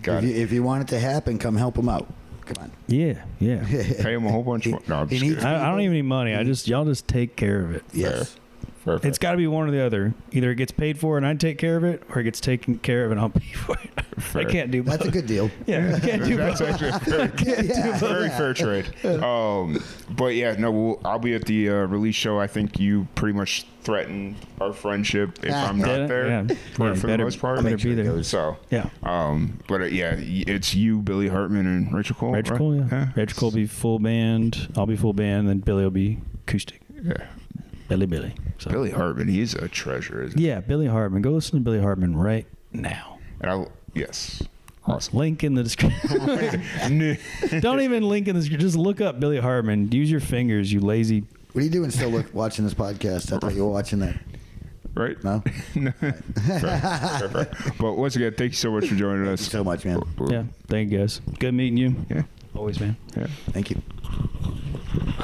[SPEAKER 1] Got it.
[SPEAKER 2] If you want it to happen, come help them out. Come on.
[SPEAKER 3] Yeah.
[SPEAKER 1] Pay him a whole bunch more. No, I'm just kidding.
[SPEAKER 3] I don't even need money. Y'all just take care of it.
[SPEAKER 2] Yes.
[SPEAKER 1] Perfect.
[SPEAKER 3] It's got to be one or the other. Either it gets paid for and I take care of it, or it gets taken care of and I'll pay for it.
[SPEAKER 1] Fair.
[SPEAKER 3] I can't do both.
[SPEAKER 2] That's a good deal.
[SPEAKER 3] Yeah, I can't do
[SPEAKER 1] That's
[SPEAKER 3] both.
[SPEAKER 1] actually a very fair trade. But I'll be at the release show. I think you pretty much threatened our friendship if I'm not there for the most part.
[SPEAKER 3] I'll be there.
[SPEAKER 1] So
[SPEAKER 3] yeah.
[SPEAKER 1] It's you, Billy Hartman, and Rachel Cole.
[SPEAKER 3] Rachel Cole, yeah. Rachel Cole will be full band. I'll be full band, and Billy will be acoustic.
[SPEAKER 1] Yeah.
[SPEAKER 3] Billy. So.
[SPEAKER 1] Billy Hartman, he's a treasure, isn't he?
[SPEAKER 3] Yeah, Billy Hartman. Go listen to Billy Hartman right now.
[SPEAKER 1] And yes. Awesome.
[SPEAKER 3] Link in the description. Don't even link in the description. Just look up Billy Hartman. Use your fingers, you lazy.
[SPEAKER 2] What are you doing still watching this podcast? I thought you were watching that.
[SPEAKER 1] Right?
[SPEAKER 2] No?
[SPEAKER 1] Fair. But once again, thank you so much for joining us.
[SPEAKER 2] Thank you so much, man.
[SPEAKER 3] Yeah, thank you guys. Good meeting you.
[SPEAKER 1] Yeah.
[SPEAKER 3] Always, man.
[SPEAKER 1] Yeah.
[SPEAKER 2] Thank you.